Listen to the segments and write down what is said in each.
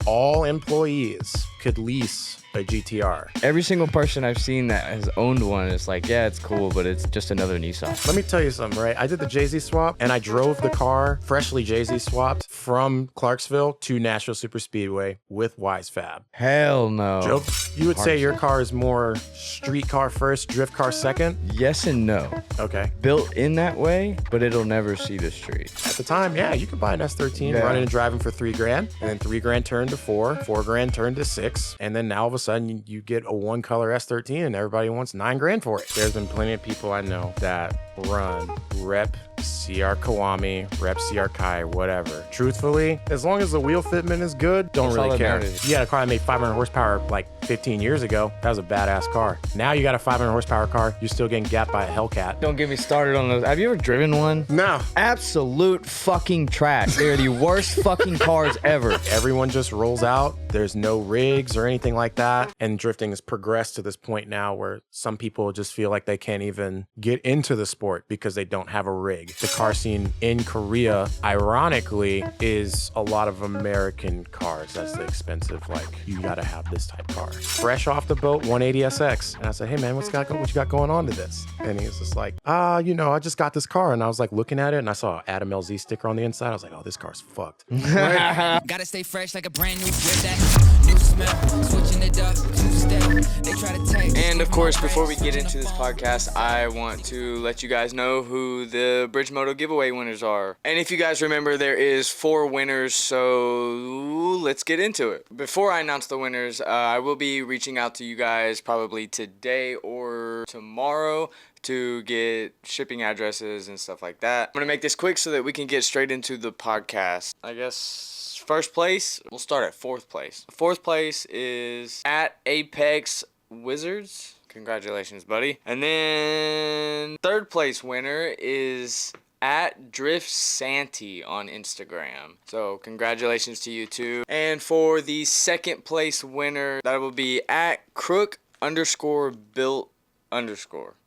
all employees could lease a GT-R. Every single person I've seen that has owned one is like, yeah, it's cool, but it's just another Nissan. Let me tell you something, right? I did the Jay-Z swap, and I drove the car, freshly Jay-Z swapped, from Clarksville to Nashville Super Speedway with Wisefab. Hell no. Joke, you would say your car is more street car first, drift car second? Yes and no. Okay. Built in that way, but it'll never see the street. At the time, yeah, you could buy an S13, running and driving for $3,000, and then $3,000 turned to $4,000 turned to $6,000, and then now all of a sudden you get a one color S13 and everybody wants $9,000 for it. There's been plenty of people I know that run rep CR Kiwami, rep CR Kai, whatever. Truthfully, as long as the wheel fitment is good, don't really care. You got a car that made 500 horsepower like 15 years ago. That was a badass car. Now you got a 500 horsepower car, you're still getting gapped by a Hellcat. Don't get me started on those. Have you ever driven one? No. Absolute fucking trash. They're the worst fucking cars ever. Everyone just rolls out. There's no rigs or anything like that. And drifting has progressed to this point now where some people just feel like they can't even get into the sport because they don't have a rig. The car scene in Korea, ironically, is a lot of American cars. That's the expensive, like, you gotta have this type of car. Fresh off the boat, 180 SX. And I said, hey man, what you got going on to this? And he was just like, you know, I just got this car. And I was like looking at it and I saw an Adam LZ sticker on the inside. I was like, oh, this car's fucked. Gotta stay fresh like a brand new drip. That new smell, switching it up, two-step. They try to take. And of course, before we get into this podcast, I want to let you guys know who the Bridge Moto giveaway winners are. And if you guys remember, there is 4 winners, so let's get into it. Before I announce the winners, I will be reaching out to you guys probably today or tomorrow to get shipping addresses and stuff like that. I'm gonna make this quick so that we can get straight into the podcast. I guess first place, we'll start at 4th place. 4th place is at Apex Wizards. Congratulations, buddy. And then 3rd place winner is at Drift Santy on Instagram. So congratulations to you too. And for the 2nd place winner, that will be at Crook_built_.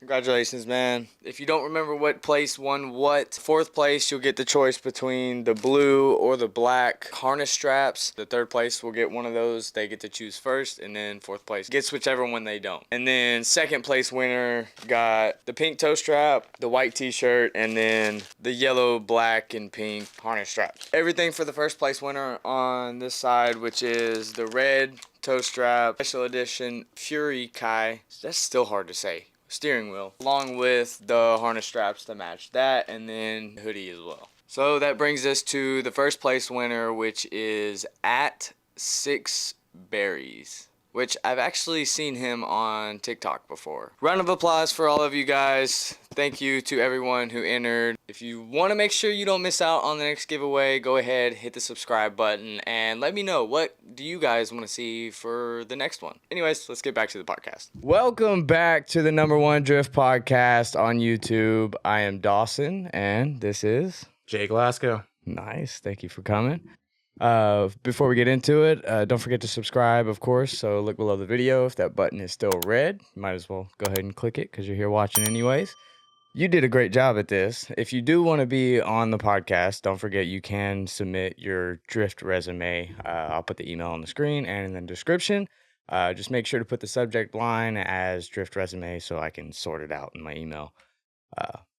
Congratulations, man. If you don't remember what place won what, 4th place, you'll get the choice between the blue or the black harness straps. The 3rd place will get one of those. They get to choose first, and then 4th place gets whichever one they don't. And then 2nd place winner got the pink toe strap, the white t-shirt, and then the yellow, black, and pink harness strap. Everything for the 1st place winner on this side, which is the red toe strap, special edition Fury Kai. That's still hard to say. Steering wheel, along with the harness straps to match that, and then hoodie as well. So that brings us to the 1st place winner, which is at 6berries, which I've actually seen him on TikTok before. Round of applause for all of you guys. Thank you to everyone who entered. If you want to make sure you don't miss out on the next giveaway, go ahead, hit the subscribe button, and let me know, what do you guys want to see for the next one? Anyways, let's get back to the podcast. Welcome back to the #1 Drift Podcast on YouTube. I am Dawson, and this is Jay Glasgow. Nice. Thank you for coming. Before we get into it, don't forget to subscribe, of course. So look below the video. If that button is still red, you might as well go ahead and click it because you're here watching anyways. You did a great job at this. If you do want to be on the podcast, don't forget you can submit your drift resume. I'll put the email on the screen and in the description. Just make sure to put the subject line as drift resume so I can sort it out in my email.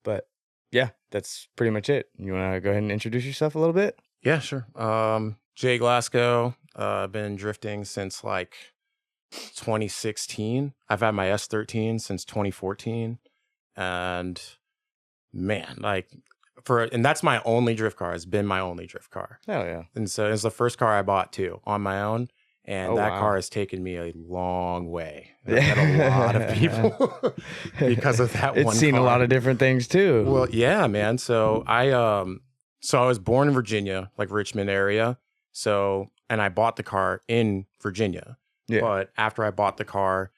But yeah, that's pretty much it. You want to go ahead and introduce yourself a little bit? Yeah, sure. Jay Glasgow. I've been drifting since like 2016. I've had my S13 since 2014. And man, and that's my only drift car. It's been my only drift car. Hell yeah. And so it's the first car I bought too on my own. And that car has taken me a long way. And I've met a lot of people because of that one car. It's seen a lot of different things too. Well, yeah, man. So I was born in Virginia, like Richmond area. So, and I bought the car in Virginia. Yeah. But after I bought the car,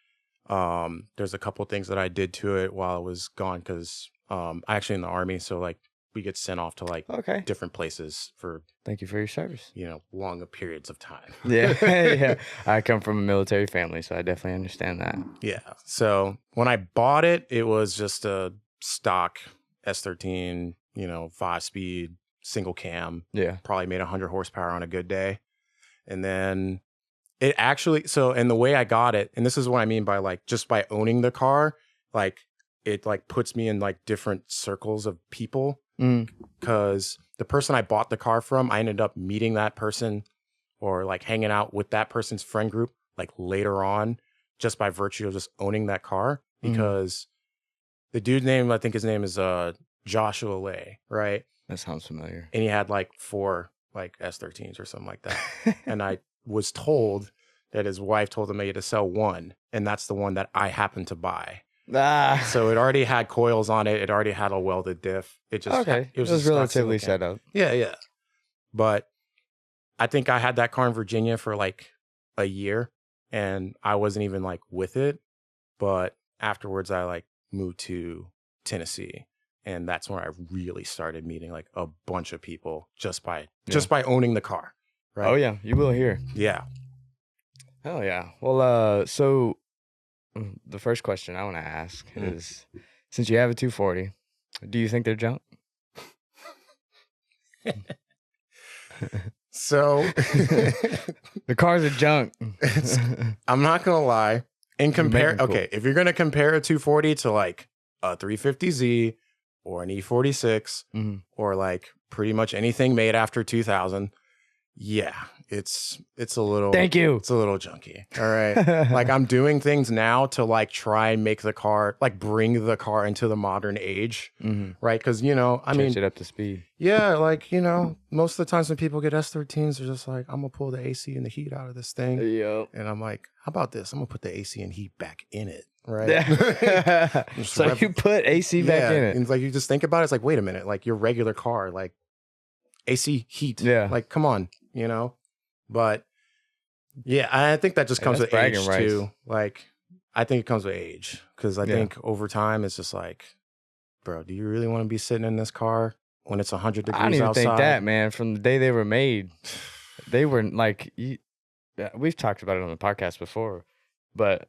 there's a couple things that I did to it while I was gone because I actually in the Army, so like we get sent off to like different places for thank you for your service, long periods of time. Yeah. I come from a military family, so I definitely understand that. Yeah. So when I bought it, it was just a stock S13, 5-speed single cam. Yeah. Probably made 100 horsepower on a good day. And then it actually, so, and the way I got it, and this is what I mean by like, just by owning the car, like it like puts me in like different circles of people. Because the person I bought the car from, I ended up meeting that person or like hanging out with that person's friend group like later on, just by virtue of just owning that car. Because the dude's name, I think his name is Joshua Lay, right? That sounds familiar. And he had like 4 like S13s or something like that. And I was told that his wife told him he had to sell one, and that's the one that I happened to buy. So it already had coils on it. It already had a welded diff. It just it was relatively set up. Yeah. But I think I had that car in Virginia for like a year, and I wasn't even like with it. But afterwards, I like moved to Tennessee, and that's when I really started meeting like a bunch of people just by owning the car. Right? Oh yeah, you will hear. Yeah. Oh yeah. Well, so the first question I want to ask is, since you have a 240, do you think they're junk? So the cars are junk. I'm not gonna lie. Cool. Okay, if you're gonna compare a 240 to like a 350Z or an E46 or like pretty much anything made after 2000, yeah, it's a little. Thank you. It's a little junky. All right, like I'm doing things now to like try and make the car, like bring the car into the modern age, right? Because I mean, change it up to speed. Yeah, like most of the times when people get S13s, they're just like, I'm gonna pull the AC and the heat out of this thing. Yep. And I'm like, how about this? I'm gonna put the AC and heat back in it, right? Yeah. So you put AC back in it. And like you just think about it, it's like, wait a minute, like your regular car, like AC heat. Yeah. Like, come on, But yeah, I think that just comes with age too. Like, I think it comes with age. Because I think over time it's just like, bro, do you really want to be sitting in this car when it's 100 degrees outside? I don't even think that, man. From the day they were made, they were like, we've talked about it on the podcast before, but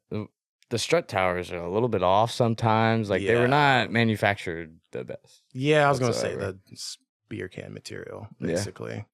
the strut towers are a little bit off sometimes. Like they were not manufactured the best. Yeah, I was going to say the beer can material, basically.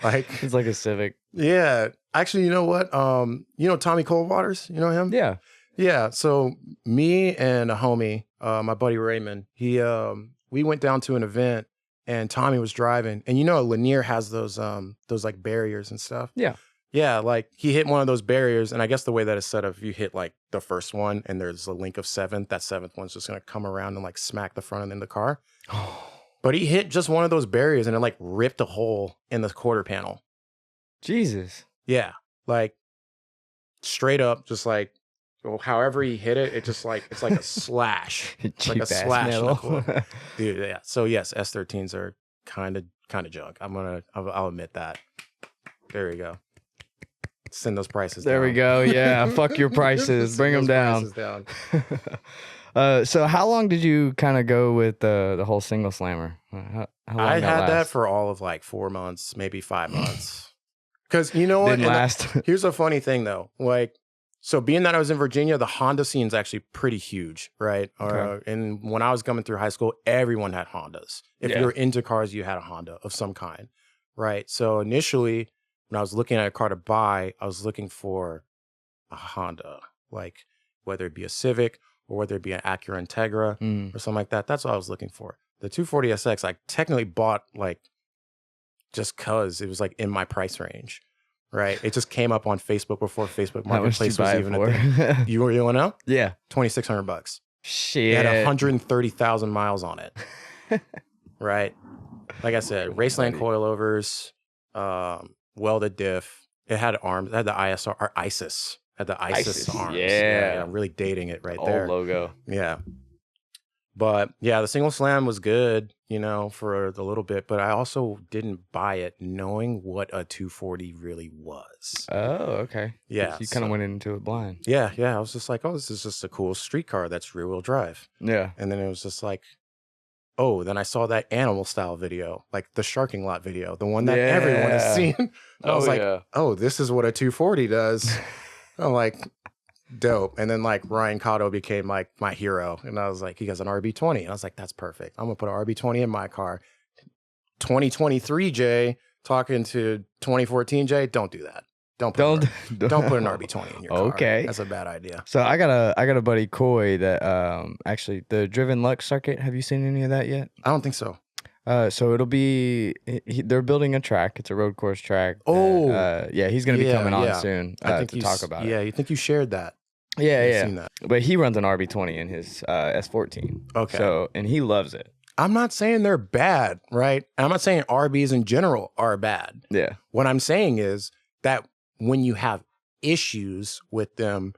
Like it's like a Civic. Yeah. Actually, you know what? Tommy Coldwaters, you know him? Yeah. Yeah. So me and a homie, my buddy Raymond, we went down to an event and Tommy was driving, and Lanier has those like barriers and stuff. Yeah. Yeah, like he hit one of those barriers, and I guess the way that it's set up, if you hit like the first one and there's a link of 7, that 7th one's just gonna come around and like smack the front end of the car. But he hit just one of those barriers and it like ripped a hole in the quarter panel. Jesus. Yeah, like straight up, just like however he hit it, it just like it's like a slash, like a slash in the quarter. Dude. Yeah. So yes, S13s are kind of junk. I'll admit that. There we go. Send those prices down. There we go. Yeah. Fuck your prices. Bring them down. So how long did you kind of go with the whole single slammer? How long I had that for all of like 4 months, maybe 5 months. Because you know what? Didn't last. Here's a funny thing though. Like, so being that I was in Virginia, the Honda scene is actually pretty huge, right? Okay. And when I was coming through high school, everyone had Hondas. If you were into cars, you had a Honda of some kind, right? So initially, when I was looking at a car to buy, I was looking for a Honda, like whether it be a Civic or whether it be an Acura Integra or something like that. That's what I was looking for. The 240SX, I technically bought like just because it was like in my price range, right? It just came up on Facebook before Facebook Marketplace was even a thing. You want to know? Yeah. $2,600. Shit. It had 130,000 miles on it. Right? Like I said, Raceland coilovers, welded diff. It had arms. It had the ISR or ISIS. Had the ISIS arms. Yeah. I'm really dating it right Old there. logo. Yeah. But yeah, the single slam was good, for a little bit. But I also didn't buy it knowing what a 240 really was. Oh, okay. Yeah. You kind of went into it blind. Yeah. I was just like, oh, this is just a cool street car that's rear wheel drive. Yeah. And then it was just like, oh, then I saw that animal style video, like the sharking lot video, the one that everyone has seen. I was like, oh, this is what a 240 does. I'm like, dope. And then like Ryan Cotto became like my hero. And I was like, he has an RB20. And I was like, that's perfect. I'm going to put an RB20 in my car. 2023, Jay, talking to 2014 J, don't do that. Don't put an RB20 in your car. Okay. That's a bad idea. So I got a buddy Coy that actually the Driven Lux circuit. Have you seen any of that yet? I don't think so. So it'll be they're building a track. It's a road course track. Oh, yeah, he's gonna be coming on soon. I think to talk about it. Yeah, you think you shared that? Yeah, I've yeah. seen that. But he runs an RB20 in his S14. Okay. So and he loves it. I'm not saying they're bad, right? I'm not saying RBs in general are bad. Yeah. What I'm saying is that when you have issues with them,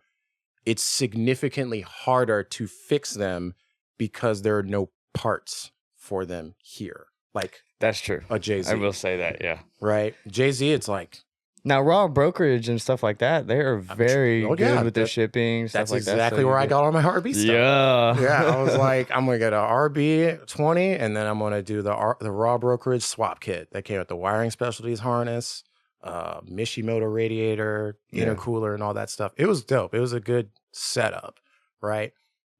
it's significantly harder to fix them because there are no parts for them here. Like That's true. a Jay-Z. I will say that, yeah. Right? Jay-Z, it's like... Now, raw brokerage and stuff like that, they are very good with their shipping, stuff That's like that. exactly where I got all my RB stuff. Yeah. Yeah, I was like, I'm going to get an RB20, and then I'm going to do the raw brokerage swap kit that came with the wiring specialties harness, Moto radiator, intercooler, and all that stuff. It was dope. It was a good setup, right?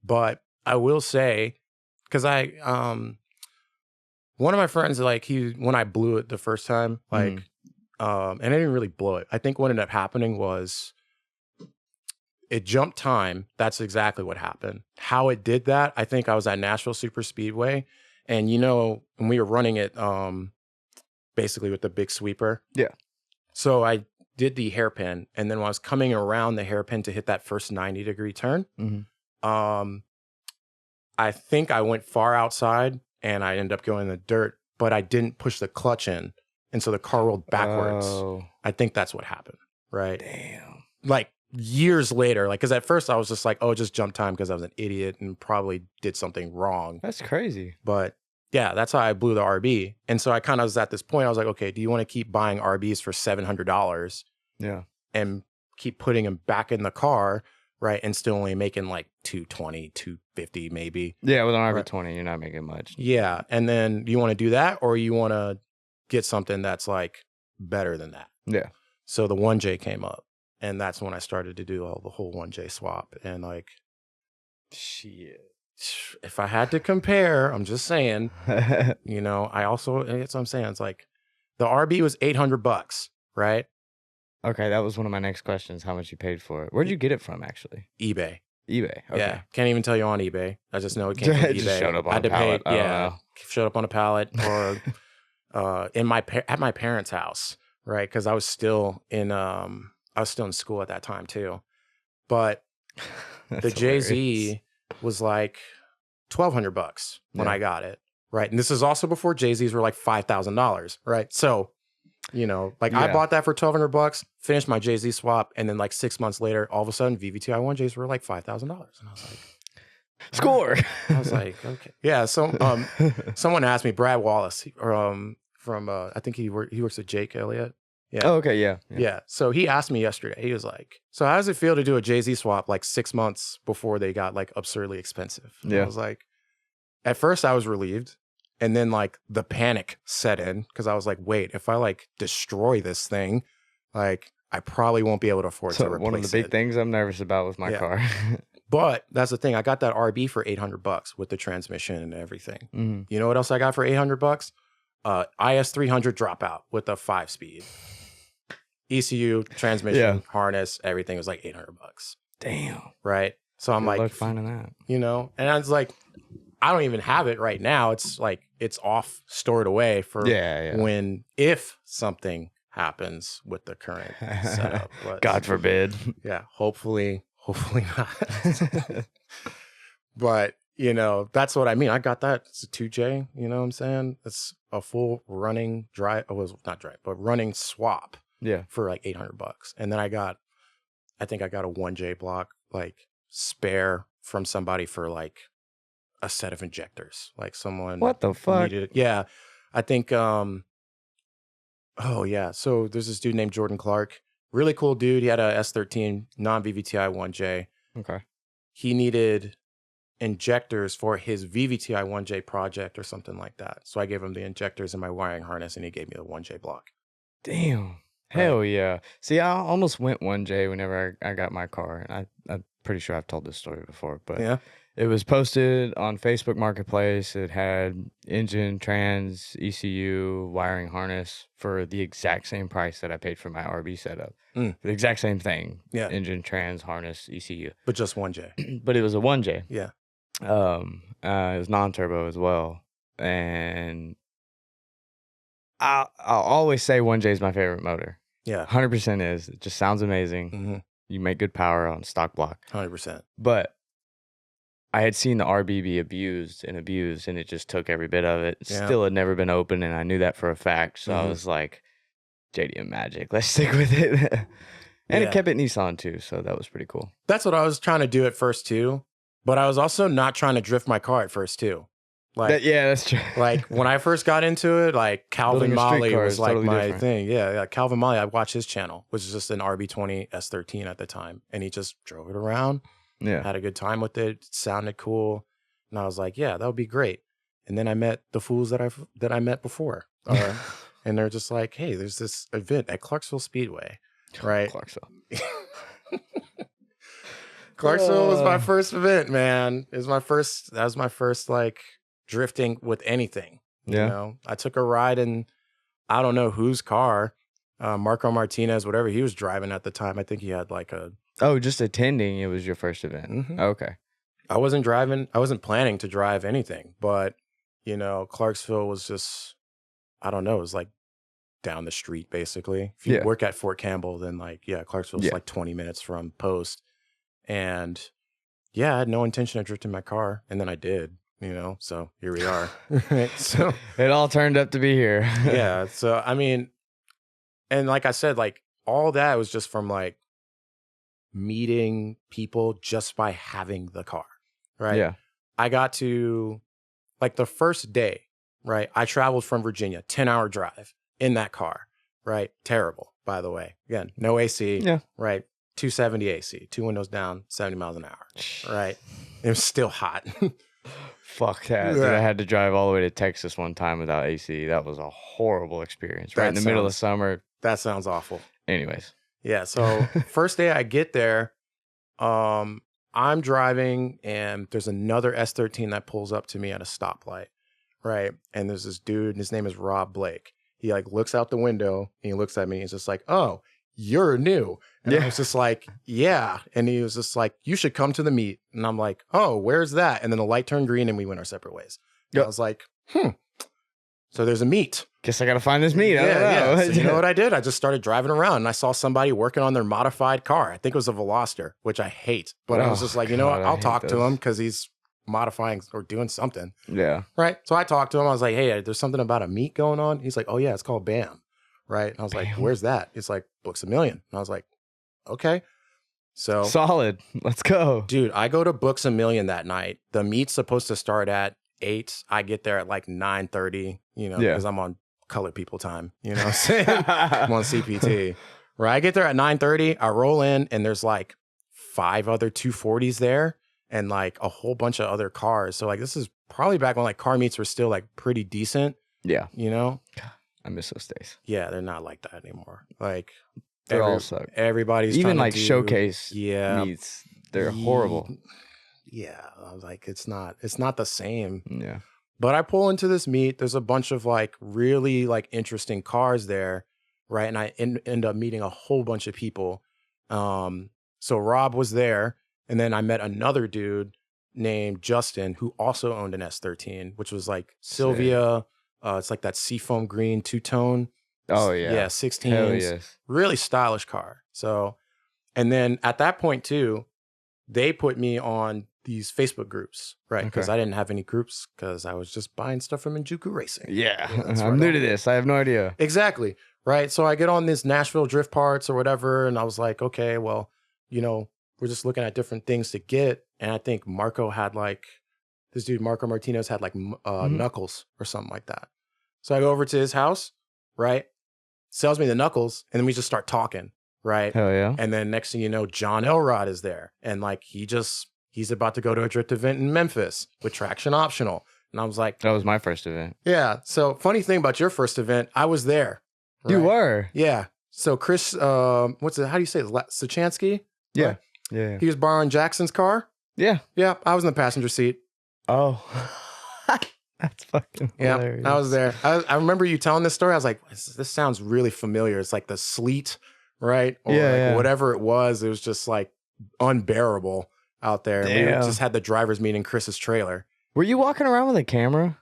But I will say, because one of my friends, like, when I blew it the first time, like, and I didn't really blow it. I think what ended up happening was it jumped time. That's exactly what happened. How it did that, I think I was at Nashville Super Speedway, and when we were running it, basically with the big sweeper. Yeah. So I did the hairpin, and then when I was coming around the hairpin to hit that first 90-degree turn, I think I went far outside, and I ended up going in the dirt, but I didn't push the clutch in. And so the car rolled backwards. Oh. I think that's what happened, right? Damn. Like years later, like, because at first I was just like, oh, just jump time because I was an idiot and probably did something wrong. That's crazy. But yeah, that's how I blew the RB. And so I kind of was at this point, I was like, okay, do you want to keep buying RBs for $700? Yeah. And keep putting them back in the car, right? And still only making like $220, $250 maybe. Yeah, with an RB20, you're not making much. Yeah. And then do you want to do that, or you want to get something that's like better than that? Yeah. So the 1J came up, and that's when I started to do the whole 1J swap. And like, shit, if I had to compare, I'm just saying, I also, that's what I'm saying. It's like the RB was $800, right? Okay, that was one of my next questions. How much you paid for it? Where'd you get it from, actually? eBay. eBay. Okay. Yeah, can't even tell you on eBay. I just know it came from Just eBay. showed up on I had a to pay. pallet. Oh, Yeah, wow. showed up on a pallet or at my parents' house, right? Because I was still in school at that time too. But the Jay-Z was like $1,200 when I got it, right? And this is also before Jay-Z's were like $5,000, right? So, I bought that for $1,200, finished my Jay-Z swap, and then like 6 months later, all of a sudden VVTi 1Js were like $5,000, and I was like, score. I was like, okay, yeah. So, someone asked me, Brad Wallace, from I think he works at Jake Elliott. Yeah. Oh, okay, yeah. So he asked me yesterday. He was like, "So how does it feel to do a Jay-Z swap like 6 months before they got like absurdly expensive?" And I was like, at first I was relieved, and then like the panic set in because I was like, "Wait, if I like destroy this thing, like I probably won't be able to afford to replace it." One of the big things I'm nervous about with my car. But that's the thing. I got that RB for $800 with the transmission and everything. Mm-hmm. You know what else I got for $800? IS 300 dropout with a 5-speed. ECU, transmission, harness, everything was like $800. Damn. Right? So I'm Good like, luck finding that. And I was like, I don't even have it right now. It's like, it's off, stored away for if something happens with the current setup. But, God forbid. Yeah, hopefully not. But, that's what I mean. I got that. It's a 2J, you know what I'm saying? It's a full running running swap. Yeah. For like $800. And then I think I got a 1J block, like spare from somebody for like a set of injectors. Like someone. What the fuck? Needed it. Yeah. I think, so there's this dude named Jordan Clark. Really cool dude. He had a S13 non-VVTi 1J. Okay. He needed injectors for his VVTi 1J project or something like that. So I gave him the injectors in my wiring harness, and he gave me the 1J block. Damn. Hell yeah. See, I almost went 1J whenever I got my car. And I'm pretty sure I've told this story before. But It was posted on Facebook Marketplace. It had engine, trans, ECU, wiring harness for the exact same price that I paid for my RB setup. The exact same thing. Yeah. Engine, trans, harness, ECU. But just 1J. But it was a 1J. Yeah. It was non-turbo as well. And I'll always say 1J is my favorite motor. Yeah. 100% is. It just sounds amazing. Mm-hmm. You make good power on stock block. 100%. But I had seen the RB be abused, and it just took every bit of it. Yeah. Still had never been open, and I knew that for a fact. So I was like, JDM Magic, let's stick with it. And it kept it Nissan too, so that was pretty cool. That's what I was trying to do at first too. But I was also not trying to drift my car at first too. Like, Yeah, that's true. like when I first got into it, like Calvin Building a street Molly car was is like totally my different. thing. Yeah, Calvin Molly, I watched his channel, which is just an RB20 S13 at the time. And he just drove it around, Yeah. had a good time with it, sounded cool. And I was like, yeah, that would be great. And then I met the fools that I met before. And they're just like, hey, there's this event at Clarksville Speedway, right? Clarksville. Clarksville was my first event, man. That was my first like drifting with anything. You know, I took a ride in, I don't know whose car, Marco Martinez, whatever he was driving at the time. I think he had like a. Oh, just attending. It was your first event. Okay. I wasn't driving. I wasn't planning to drive anything, but you know, Clarksville was just, I don't know, it was like down the street basically. If you work at Fort Campbell, then like, Clarksville's like 20 minutes from Post. And yeah, I had no intention of drifting my car. And then I did, you know, so here we are. Right? So it all turned up to be here. yeah. So, I mean, and like I said, like all that was just from like meeting people just by having the car. Right. Yeah. I got to like the first day, right? I traveled from Virginia, 10-hour drive in that car, right? Terrible, by the way. Again, no AC, right? 270 AC, 2 windows down, 70 miles an hour, right? It was still hot. Fuck that. Dude, I had to drive all the way to Texas one time without AC. That was a horrible experience. Right in the middle of summer. That sounds awful. Anyways. Yeah. So first day I get there, I'm driving and there's another S13 that pulls up to me at a stoplight, right? And there's this dude, and his name is Rob Blake. He like looks out the window and he looks at me and he's just like, oh, you're new. And I was just like, yeah. And he was just like, you should come to the meet. And I'm like, oh, where's that? And then the light turned green and we went our separate ways. I was like, so there's a meet. Guess I got to find this meet. I don't know. So you know what I did? I just started driving around and I saw somebody working on their modified car. I think it was a Veloster, which I hate. But I was just like, you know what? I'll talk to him because he's modifying or doing something. Yeah. Right. So I talked to him. I was like, hey, there's something about a meet going on. He's like, oh, yeah, it's called BAM. Right. And I was like, where's that? It's like Books A Million. And I was like, okay. So solid. Let's go. Dude, I go to Books A Million that night. The meet's supposed to start at 8. I get there at like 9:30, you know, because I'm on colored people time, you know what I'm saying? I'm on CPT. Right. I get there at 9:30. I roll in and there's like 5 other 240s there and like a whole bunch of other cars. So like this is probably back when like car meets were still like pretty decent. Yeah. You know? I miss those days. Yeah, they're not like that anymore. Like they all suck. Everybody's even like showcase meets. They're horrible. Yeah, I was like, it's not the same. Yeah. But I pull into this meet. There's a bunch of like really like interesting cars there, right? And I end up meeting a whole bunch of people. So Rob was there, and then I met another dude named Justin who also owned an S13, which was like Sylvia. It's like that seafoam green 2-tone. Oh yeah. Yeah, 16s. Hell yes. Really stylish car. So, and then at that point too, they put me on these Facebook groups, right? Because I didn't have any groups because I was just buying stuff from Injuku Racing. Yeah. I'm new to this. I have no idea. Exactly. Right. So I get on this Nashville Drift Parts or whatever, and I was like, okay, well, you know, we're just looking at different things to get. And I think Marco had like, this dude, Marco Martinez, had like Knuckles or something like that. So I go over to his house, right? Sells me the Knuckles, and then we just start talking, right? Hell yeah. And then next thing you know, John Elrod is there. And like, he's about to go to a drift event in Memphis with traction optional. And I was like, that was my first event. Yeah. So funny thing about your first event, I was there. Right? You were? Yeah. So Chris, how do you say it? Sachansky? Yeah. Right? Yeah. He was borrowing Jackson's car. Yeah. Yeah, I was in the passenger seat. Oh. That's fucking hilarious. Yeah, I was there. I remember you telling this story. I was like, this sounds really familiar. It's like the sleet, right? Or like whatever it was just like unbearable out there. And we just had the driver's meeting in Chris's trailer. Were you walking around with a camera?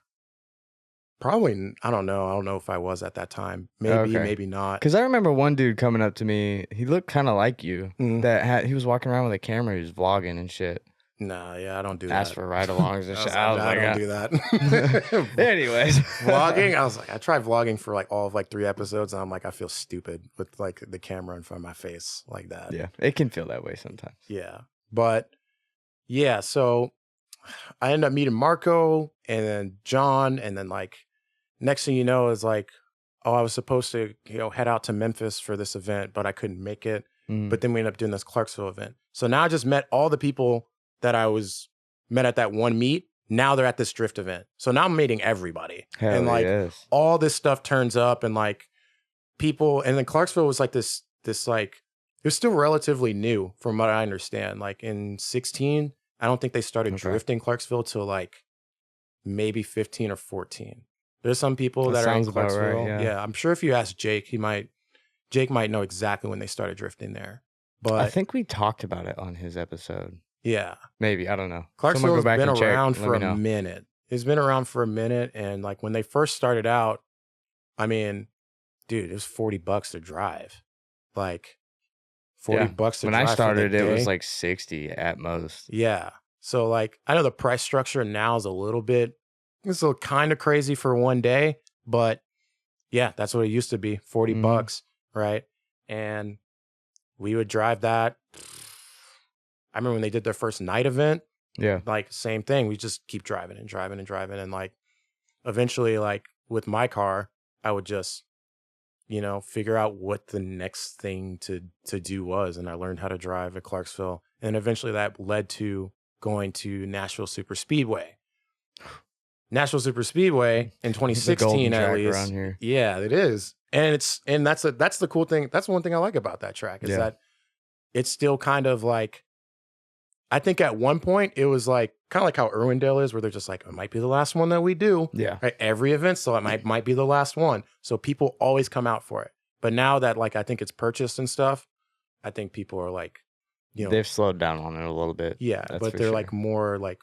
Probably, I don't know. I don't know if I was at that time. Maybe, maybe not. Because I remember one dude coming up to me. He looked kind of like you. He was walking around with a camera. He was vlogging and shit. Nah, yeah, I don't do that. Ask for ride-alongs and shit. I don't do that. Anyways. Vlogging, I was like, I tried vlogging for like all of like 3 episodes, and I'm like, I feel stupid with like the camera in front of my face like that. Yeah, it can feel that way sometimes. Yeah, but yeah, so I ended up meeting Marco and then John, and then like next thing you know is like, oh, I was supposed to head out to Memphis for this event, but I couldn't make it. But then we ended up doing this Clarksville event. So now I just met all the people that I was met at that one meet. Now they're at this drift event. So now I'm meeting everybody. Hell and like yes. all this stuff turns up and like people, and then Clarksville was like this like, it was still relatively new from what I understand. Like in 16, I don't think they started drifting Clarksville till like maybe 15 or 14. There's some people that are in Clarksville. Right, yeah, I'm sure if you ask Jake, Jake might know exactly when they started drifting there. But I think we talked about it on his episode. Yeah. Maybe. I don't know. Clarksville's been around for a minute. It's been around for a minute. And like when they first started out, I mean, dude, it was $40 to drive. Like $40 to drive. When I started, it was like 60 at most. Yeah. So like, I know the price structure now is it's a kind of crazy for one day, but yeah, that's what it used to be. $40, right? And we would drive that. I remember when they did their first night event. Yeah. Like same thing. We just keep driving and driving and driving. And like eventually, like with my car, I would just, figure out what the next thing to do was. And I learned how to drive at Clarksville. And eventually that led to going to Nashville Super Speedway. Nashville Super Speedway in 2016 at least. Around here. Yeah, it is. And that's the cool thing. That's one thing I like about that track is that it's still kind of like, I think at one point it was like kind of like how Irwindale is, where they're just like, it might be the last one that we do. Yeah. Right? Every event, so it might be the last one. So people always come out for it. But now that like I think it's purchased and stuff, I think people are like, they've slowed down on it a little bit. Yeah, but they're like more like,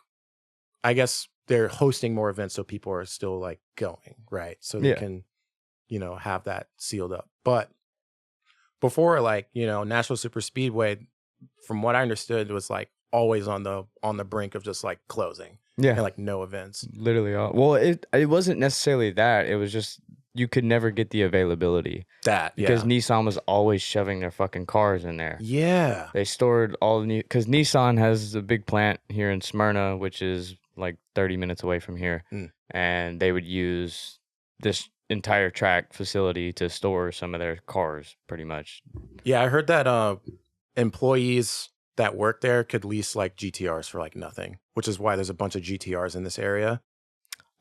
I guess they're hosting more events, so people are still like going, right? So they can, have that sealed up. But before, like, Nashville Super Speedway, from what I understood, was like always on the brink of just like closing. Yeah. And like no events. Literally all. Well, it wasn't necessarily that. It was just you could never get the availability. Because Nissan was always shoving their fucking cars in there. Yeah. They stored all the because Nissan has a big plant here in Smyrna, which is like 30 minutes away from here. And they would use this entire track facility to store some of their cars pretty much. Yeah, I heard that employees that work there could lease like GT-Rs for like nothing, which is why there's a bunch of GT-Rs in this area.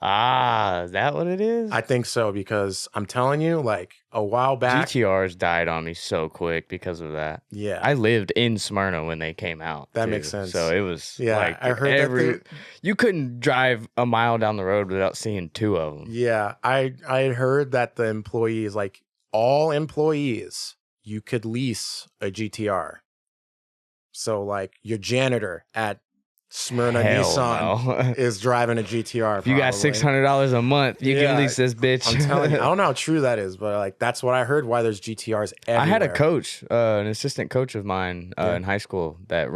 Ah, is that what it is? I think so, because I'm telling you, like a while back, GT-Rs died on me so quick because of that. Yeah. I lived in Smyrna when they came out. That makes sense. So it was like I heard you couldn't drive a mile down the road without seeing 2 of them. Yeah, I heard that the employees, like all employees, you could lease a GT-R. So like your janitor at Smyrna Nissan is driving a GT-R. If you got $600 a month, you can lease this bitch. I'm telling you, I don't know how true that is, but like that's what I heard. Why there's GT-Rs everywhere. I had a coach, an assistant coach of mine in high school that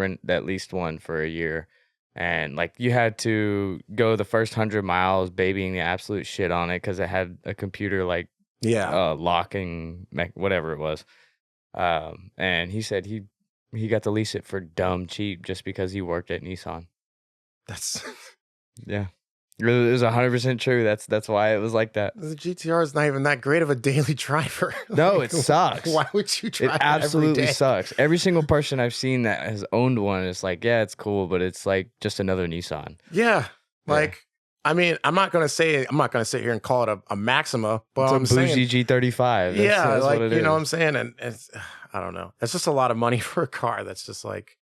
leased one for a year, and like you had to go the first 100 miles babying the absolute shit on it because it had a computer like locking whatever it was, and he said he got to lease it for dumb cheap just because he worked at Nissan. That's yeah. It was 100% true. That's why it was like that. The GT-R is not even that great of a daily driver. No, it sucks. Why would you drive it? It absolutely every day? sucks. Every single person I've seen that has owned one is like, yeah, it's cool, but it's like just another Nissan. Yeah. Like, I mean, I'm not gonna sit here and call it a Maxima, but it's a bougie G35. That's like what know what I'm saying, and it's, I don't know. It's just a lot of money for a car. That's just like,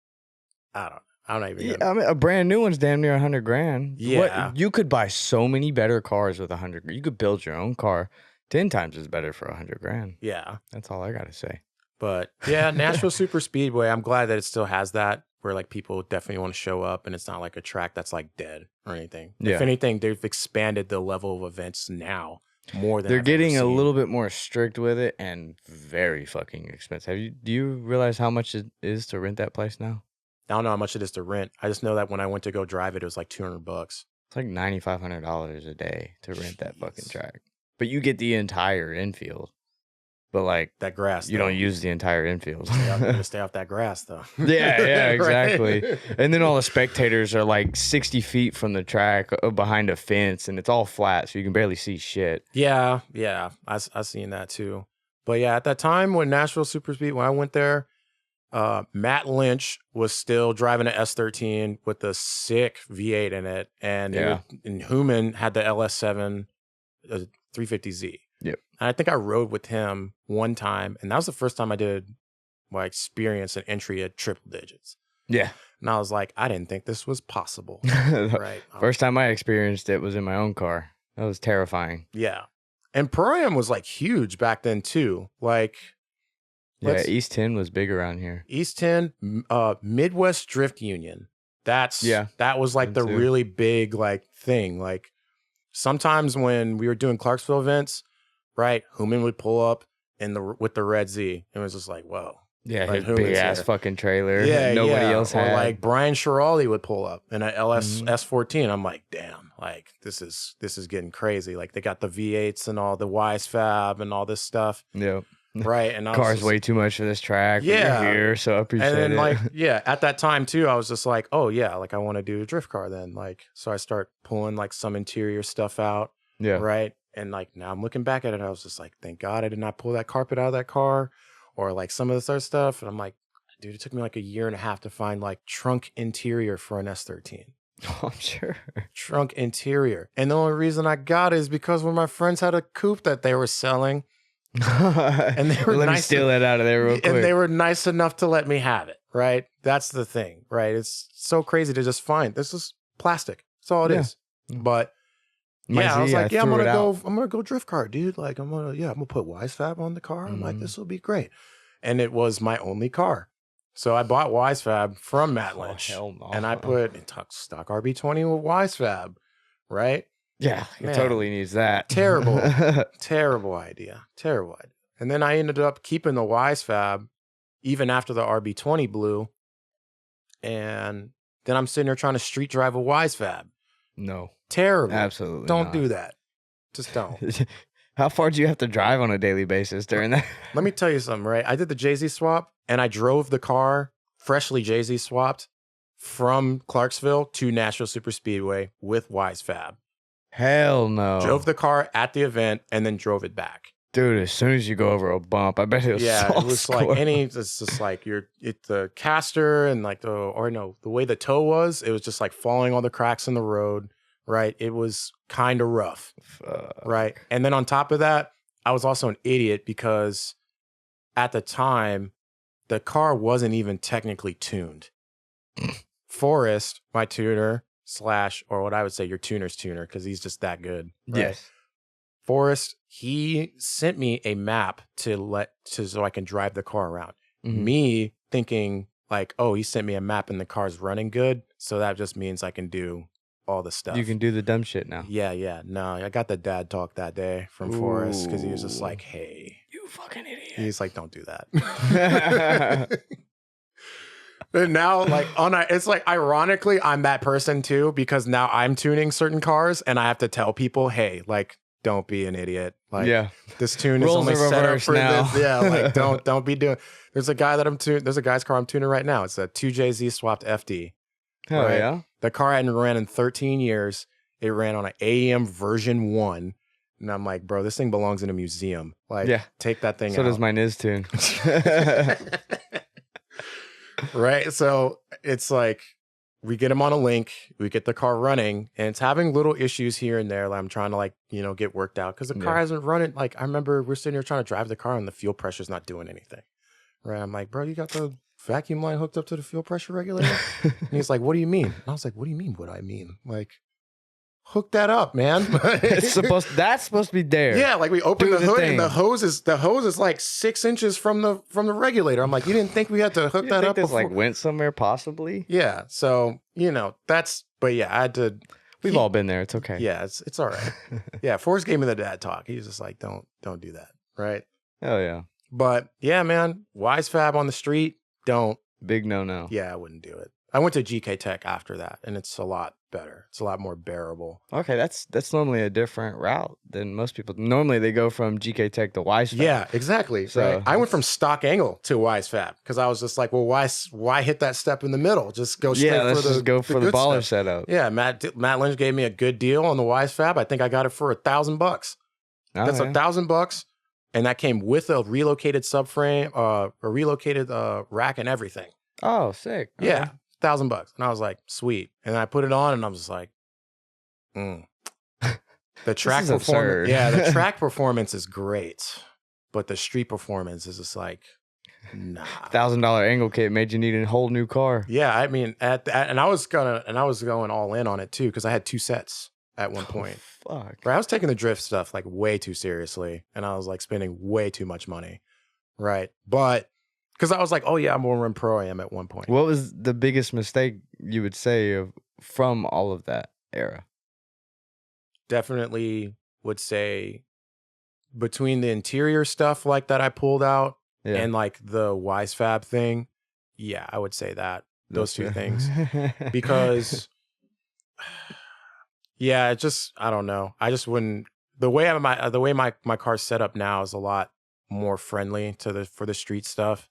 I I'm not even. Yeah, Gonna... I mean, a brand new one's damn near $100 grand. Yeah. You could buy so many better cars with $100. You could build your own car 10 times as better for $100 grand. Yeah. That's all I gotta say. But yeah, Nashville Super Speedway, I'm glad that it still has that where like people definitely want to show up and it's not like a track that's like dead or anything. Yeah. If anything, they've expanded the level of events now more than They're I've getting ever a seen. little bit more strict with it and very fucking expensive. Do you realize how much it is to rent that place now? I don't know how much it is to rent. I just know that when I went to go drive it, it was like $200. It's like $9,500 a day to rent that fucking track. But you get the entire infield. But like That grass. you don't use the entire infield. Yeah, I'm gonna stay off that grass though. Yeah, exactly. Right? And then all the spectators are like 60 feet from the track behind a fence, and it's all flat, so you can barely see shit. Yeah. I seen that too. But yeah, at that time when Nashville Super Speed, when I went there, Matt Lynch was still driving an S13 with a sick V8 in it, and and Human had the LS7 350Z. Yep. And I think I rode with him one time, and that was the first time I did experience an entry at triple digits. Yeah. And I was like, I didn't think this was possible. Right. First time I experienced it was in my own car. That was terrifying. Yeah. And Pro-Am was like huge back then too. Like, Yeah, East 10 was big around here. East 10, Midwest Drift Union. That was like the too. really big like thing. Like sometimes when we were doing Clarksville events, right, Human would pull up with the red Z. It was just like, whoa. Yeah, like, his big ass here. fucking trailer. Yeah, Nobody yeah. else Or had. like Brian Schiraldi would pull up in an LS Mhm. S14. I'm like, damn, like this is getting crazy. Like they got the V8s and all the Wisefab and all this stuff. Yep. Right. And I was Car's just- way too much for this track. Yeah. You're here, so I appreciate and then it. like, yeah, at that time too, I was just like, oh yeah, like I want to do a drift car then. Like, so I start pulling like some interior stuff out. yeah. Right. And like now I'm looking back at it, I was just like, thank God I did not pull that carpet out of that car or like some of this other stuff. And I'm like, dude, it took me like a year and a half to find like trunk interior for an S13. I'm sure. Trunk interior. And the only reason I got it is because one of my friends had a coupe that they were selling. And they were let me nice steal that out of there real quick. And they were nice enough to let me have it. Right. That's the thing. Right. It's so crazy to just find this is plastic. That's all it is. But yeah, I was like, yeah, I'm gonna go drift car, dude. Like, I'm gonna put Wisefab on the car. I'm like, this will be great. And it was my only car. So I bought Wisefab from Matt Lynch. Hell no. And I put stock RB20 with Wisefab, right? Yeah, it Man. totally needs that. Terrible idea. Terrible idea. And then I ended up keeping the Wisefab even after the RB20 blew. And then I'm sitting there trying to street drive a Wisefab. No. Terrible. Absolutely Don't not. do that. Just don't. How far do you have to drive on a daily basis during that? Let me tell you something, right? I did the Jay-Z swap and I drove the car freshly Jay-Z swapped from Clarksville to Nashville Super Speedway with Wisefab. Hell no. Drove the car at the event and then drove it back. Dude, as soon as you go over a bump, I bet it was Yeah, so it was like it's just like the caster and like the way the toe was, it was just like falling all the cracks in the road, right? It was kind of rough, right? And then on top of that, I was also an idiot because at the time, the car wasn't even technically tuned. Forrest, my tuner / or what I would say your tuner's tuner, because he's just that good. Right? Yes. Forrest, he sent me a map so I can drive the car around. Mhm. Me thinking like, oh, he sent me a map and the car's running good, so that just means I can do all the stuff. You can do the dumb shit now. Yeah. No, I got the dad talk that day from Forrest because he was just Ooh. like, hey, You fucking idiot. he's like, don't do that. And now, like, it's like, ironically, I'm that person too, because now I'm tuning certain cars and I have to tell people, hey, like, don't be an idiot. Like, yeah. this tune is Roles only are set up reversed for now. this. Yeah, like, don't be doing. There's a guy that I'm tuning. There's a guy's car I'm tuning right now. It's a 2JZ swapped FD. Hell Right. yeah. The car hadn't ran in 13 years. It ran on an AEM version 1. And I'm like, bro, this thing belongs in a museum. Like, Yeah. take that thing So out. does my Niz tune. Right? So it's like we get him on a link, we get the car running, and it's having little issues here and there. Like I'm trying to get worked out because the car hasn't run it. Like I remember we're sitting here trying to drive the car and the fuel pressure's not doing anything. Right? I'm like, bro, you got the vacuum line hooked up to the fuel pressure regulator? And he's like, what do you mean? And I was like, what do you mean what I mean? Like, hook that up, man. That's supposed to be there. Yeah, like we opened Do the the hood thing. and the hose is like 6 inches from the regulator. I'm like, you didn't think we had to hook that up this before? like went somewhere possibly? Yeah. So, but yeah, I had to. We've all been there. It's okay. Yeah, it's all right. Yeah, Forrest gave me the dad talk. He was just like, don't do that. Right. Oh yeah. But yeah, man, Wisefab on the street, don't. Big no. Yeah, I wouldn't do it. I went to GK Tech after that, and it's a lot better. It's a lot more bearable. Okay, that's normally a different route than most people. Normally they go from GK Tech to Wisefab. Yeah, exactly. So- Right. I went from stock angle to Wisefab because I was just like, well, why hit that step in the middle? Just go straight Yeah, for let's the just go for the good baller stuff. setup. Yeah, Matt Lynch gave me a good deal on the Wisefab. I think I got it for $1,000. Oh, That's yeah. $1,000, and that came with a relocated subframe, a relocated rack and everything. Oh, sick. Okay. Yeah, $1,000, and I was like, sweet. And I put it on, and I was just like, The track is performance, absurd. yeah, the track performance is great, but the street performance is just like, nah. $1,000 angle kit made you need a whole new car. Yeah, I mean, and I was going all in on it too because I had 2 sets at one point. Fuck. Right, I was taking the drift stuff like way too seriously, and I was like spending way too much money. Right, but because I was like, oh yeah, I'm more run pro I am at one point. What was the biggest mistake you would say from all of that era? Definitely would say between the interior stuff like that I pulled out Yeah. and like the Wisefab thing. Yeah, I would say that those 2 things because yeah, it just, I don't know. I just wouldn't, the way my car's set up now is a lot more friendly for the street stuff.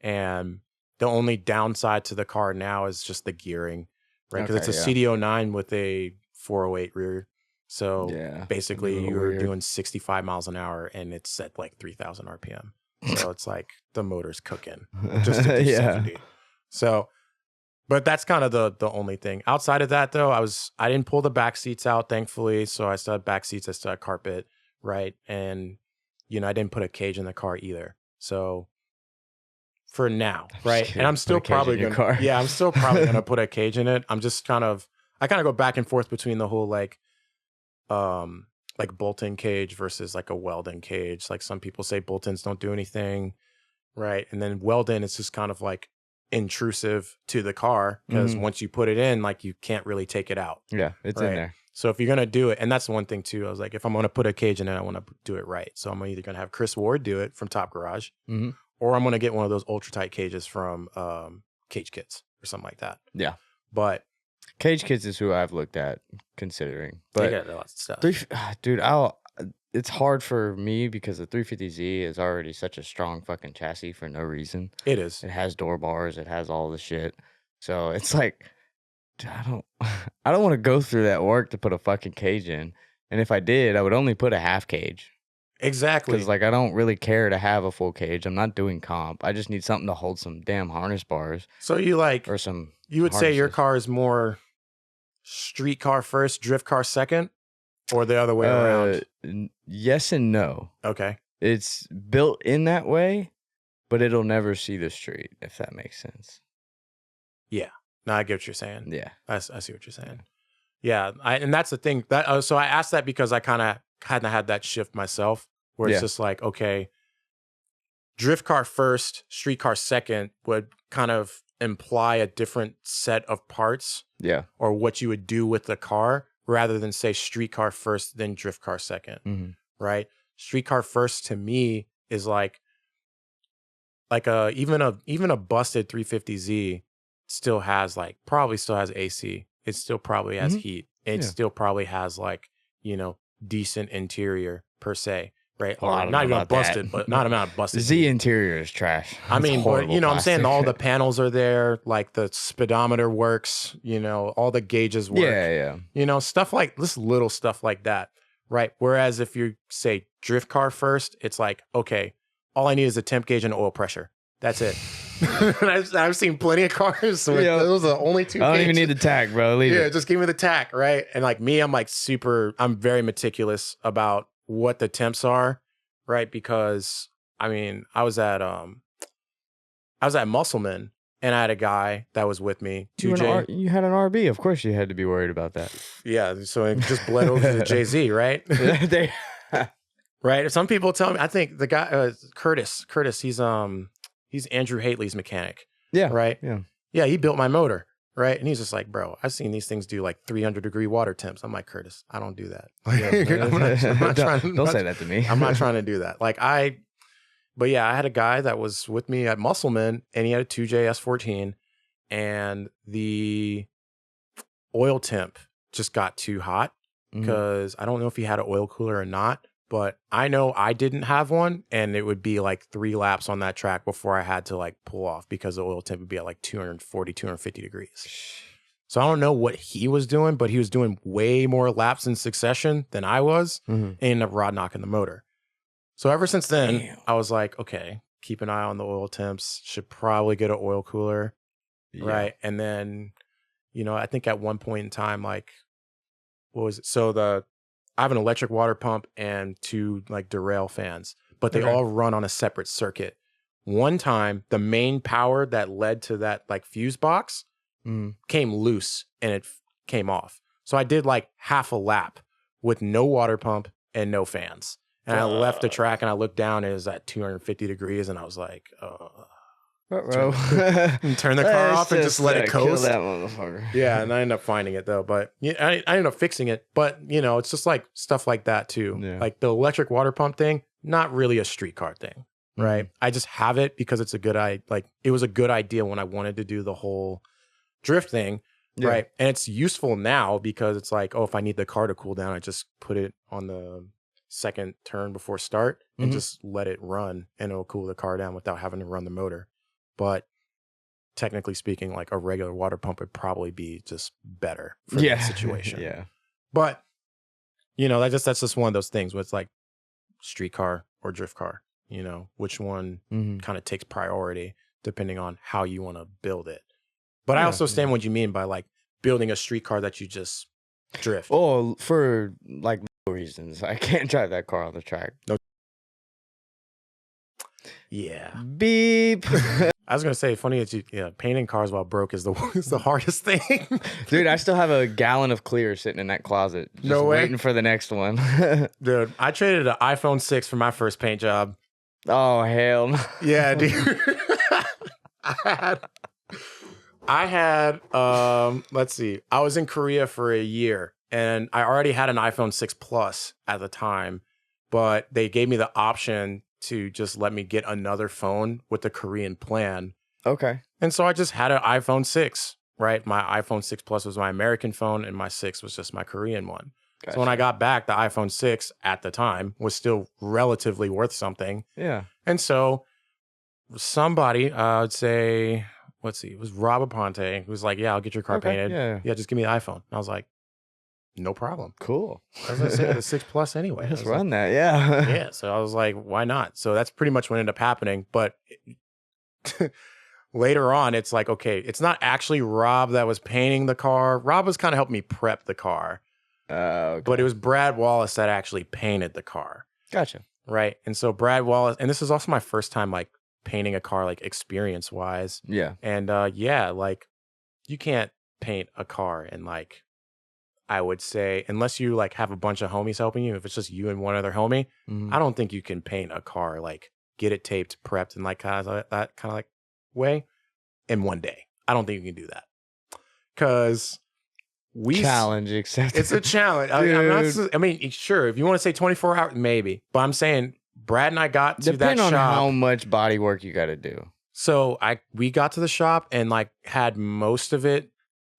And the only downside to the car now is just the gearing, right? Because Okay, it's a CD09 with a 408 rear. So Yeah, basically that'd be a you're little weird. doing 65 miles an hour and it's at like 3,000 RPM. So it's like the motor's cooking just to do Yeah. 70. So, but that's kind of the only thing. Outside of that though, I didn't pull the back seats out, thankfully. So I still had back seats, I still had carpet, right? And, I didn't put a cage in the car either. So for now, right? kidding. And I'm Put a still cage probably in your gonna, car. yeah, I'm still probably gonna put a cage in it. I'm just I kind of go back and forth between the whole like bolt-in cage versus like a weld-in cage. Like some people say bolt-ins don't do anything, right? And then weld-in is just kind of like intrusive to the car because once you put it in, like you can't really take it out. Yeah, it's in Right. there. So if you're gonna do it, and that's the one thing too, I was like, if I'm gonna put a cage in it, I want to do it right. So I'm either gonna have Chris Ward do it from Top Garage, Mhm. or I'm gonna get one of those ultra tight cages from Cage Kits or something like that. Yeah. But Cage Kids is who I've looked at considering. they But got lots of stuff. dude, it's hard for me because the 350Z is already such a strong fucking chassis for no reason. It is. It has door bars, it has all the shit. So it's like, dude, I don't want to go through that work to put a fucking cage in. And if I did, I would only put a half cage. Exactly. Because like I don't really care to have a full cage. I'm not doing comp. I just need something to hold some damn harness bars So you like or some. you would say your harnesses. car is more street car first, drift car second, or the other way around? Yes and no. Okay. It's built in that way, but it'll never see the street, if that makes sense. No, I get what you're saying. Yeah. I see what you're saying. Yeah, and that's the thing that so I asked that because I kind of had that shift myself, where it's Yeah. just like, okay, drift car first, street car second would kind of imply a different set of parts Yeah. or what you would do with the car, rather than say street car first, then drift car second, Mm-hmm. right? Street car first to me is like even a busted 350Z probably still has AC. It still probably has heat. It Yeah. still probably has decent interior per se, right? Well, I Or don't not know even about busted, that. but not amount of busted. Z interior is trash. I It's mean, but horrible I'm saying all the plastic. panels are there, like the speedometer works, all the gauges work. Yeah, yeah. Stuff like this, little stuff like that, right? Whereas if you say drift car first, it's like, okay, all I need is a temp gauge and oil pressure. That's it. And I've seen plenty of cars where Yeah. those are the only 2 I don't even gauges. need the tag, bro. Leave Yeah, it. just give me the tack, right? And like me, I'm very meticulous about what the temps are, right? Because I mean, I was at I was at Musselman and I had a guy that was with me. You had an RB. Of course you had to be worried about that. Yeah, so it just bled over to the Jay-Z, right? Right. Some people tell me, I think the guy Curtis, he's Andrew Haley's mechanic. Yeah. Right. Yeah. Yeah, he built my motor. Right. And he's just like, bro, I've seen these things do like 300-degree water temps. I'm like, Curtis, I don't do that. Don't say that to me. I'm not trying to do that. But yeah, I had a guy that was with me at Musselman and he had a 2J S14 and the oil temp just got too hot because I don't know if he had an oil cooler or not, but I know I didn't have one and it would be like 3 laps on that track before I had to like pull off because the oil temp would be at like 240, 250 degrees. So I don't know what he was doing, but he was doing way more laps in succession than I was and ended up rod knocking the motor. So ever since then, I was like, okay, keep an eye on the oil temps. Should probably get an oil cooler, right? And then, I think at one point in time, like, what was it? So I have an electric water pump and 2 like derail fans, but they all run on a separate circuit. One time, the main power that led to that like fuse box came loose and it came off. So I did like half a lap with no water pump and no fans. And I left the track and I looked down and it was at 250 degrees and I was like, turn the car off and just let it coast. Kill that motherfucker. Yeah, and I ended up finding it though. But I ended up fixing it. But, it's just like stuff like that too. Yeah. Like the electric water pump thing, not really a street car thing, right? I just have it because it's it was a good idea when I wanted to do the whole drift thing, right? And it's useful now because it's like, if I need the car to cool down, I just put it on the second turn before start and just let it run and it'll cool the car down without having to run the motor. But technically speaking, like a regular water pump would probably be just better for that situation. But that's just one of those things where it's like street car or drift car, which one kind of takes priority depending on how you want to build it. But I also understand what you mean by like building a street car that you just drift. Oh, for like reasons. I can't drive that car on the track. No. Yeah. Beep. I was gonna say, funny that painting cars while broke is the hardest thing. Dude, I still have a gallon of clear sitting in that closet. Just waiting for the next one. Dude, I traded an iPhone 6 for my first paint job. Oh, hell no. Yeah, dude. I had let's see. I was in Korea for a year and I already had an iPhone 6 Plus at the time, but they gave me the option to just let me get another phone with the Korean plan. Okay. And so I just had an iPhone 6, right? My iPhone 6 Plus was my American phone and my 6 was just my Korean one. Gotcha. So when I got back, the iPhone 6 at the time was still relatively worth something. Yeah. And so somebody, I'd say, let's see, it was Rob Aponte, who was like, yeah, I'll get your car painted. Yeah, just give me the iPhone. And I was like, no problem. Cool. I was going to say the 6 Plus anyway. Let's run that, yeah. Yeah, so I was like, why not? So that's pretty much what ended up happening. But later on, it's like, okay, it's not actually Rob that was painting the car. Rob was kind of helping me prep the car. Okay. But it was Brad Wallace that actually painted the car. Gotcha. Right? And so Brad Wallace, and this is also my first time like painting a car like experience wise. Yeah. And like you can't paint a car in like, I would say, unless you like have a bunch of homies helping you, if it's just you and one other homie, I don't think you can paint a car, like get it taped, prepped in like kind of that kind of like way in one day. I don't think you can do that. Cause challenge accepted. It's a challenge. I mean, sure, if you want to say 24 hours, maybe, but I'm saying Brad and I got to that shop. Depending on how much body work you got to do. So we got to the shop and like had most of it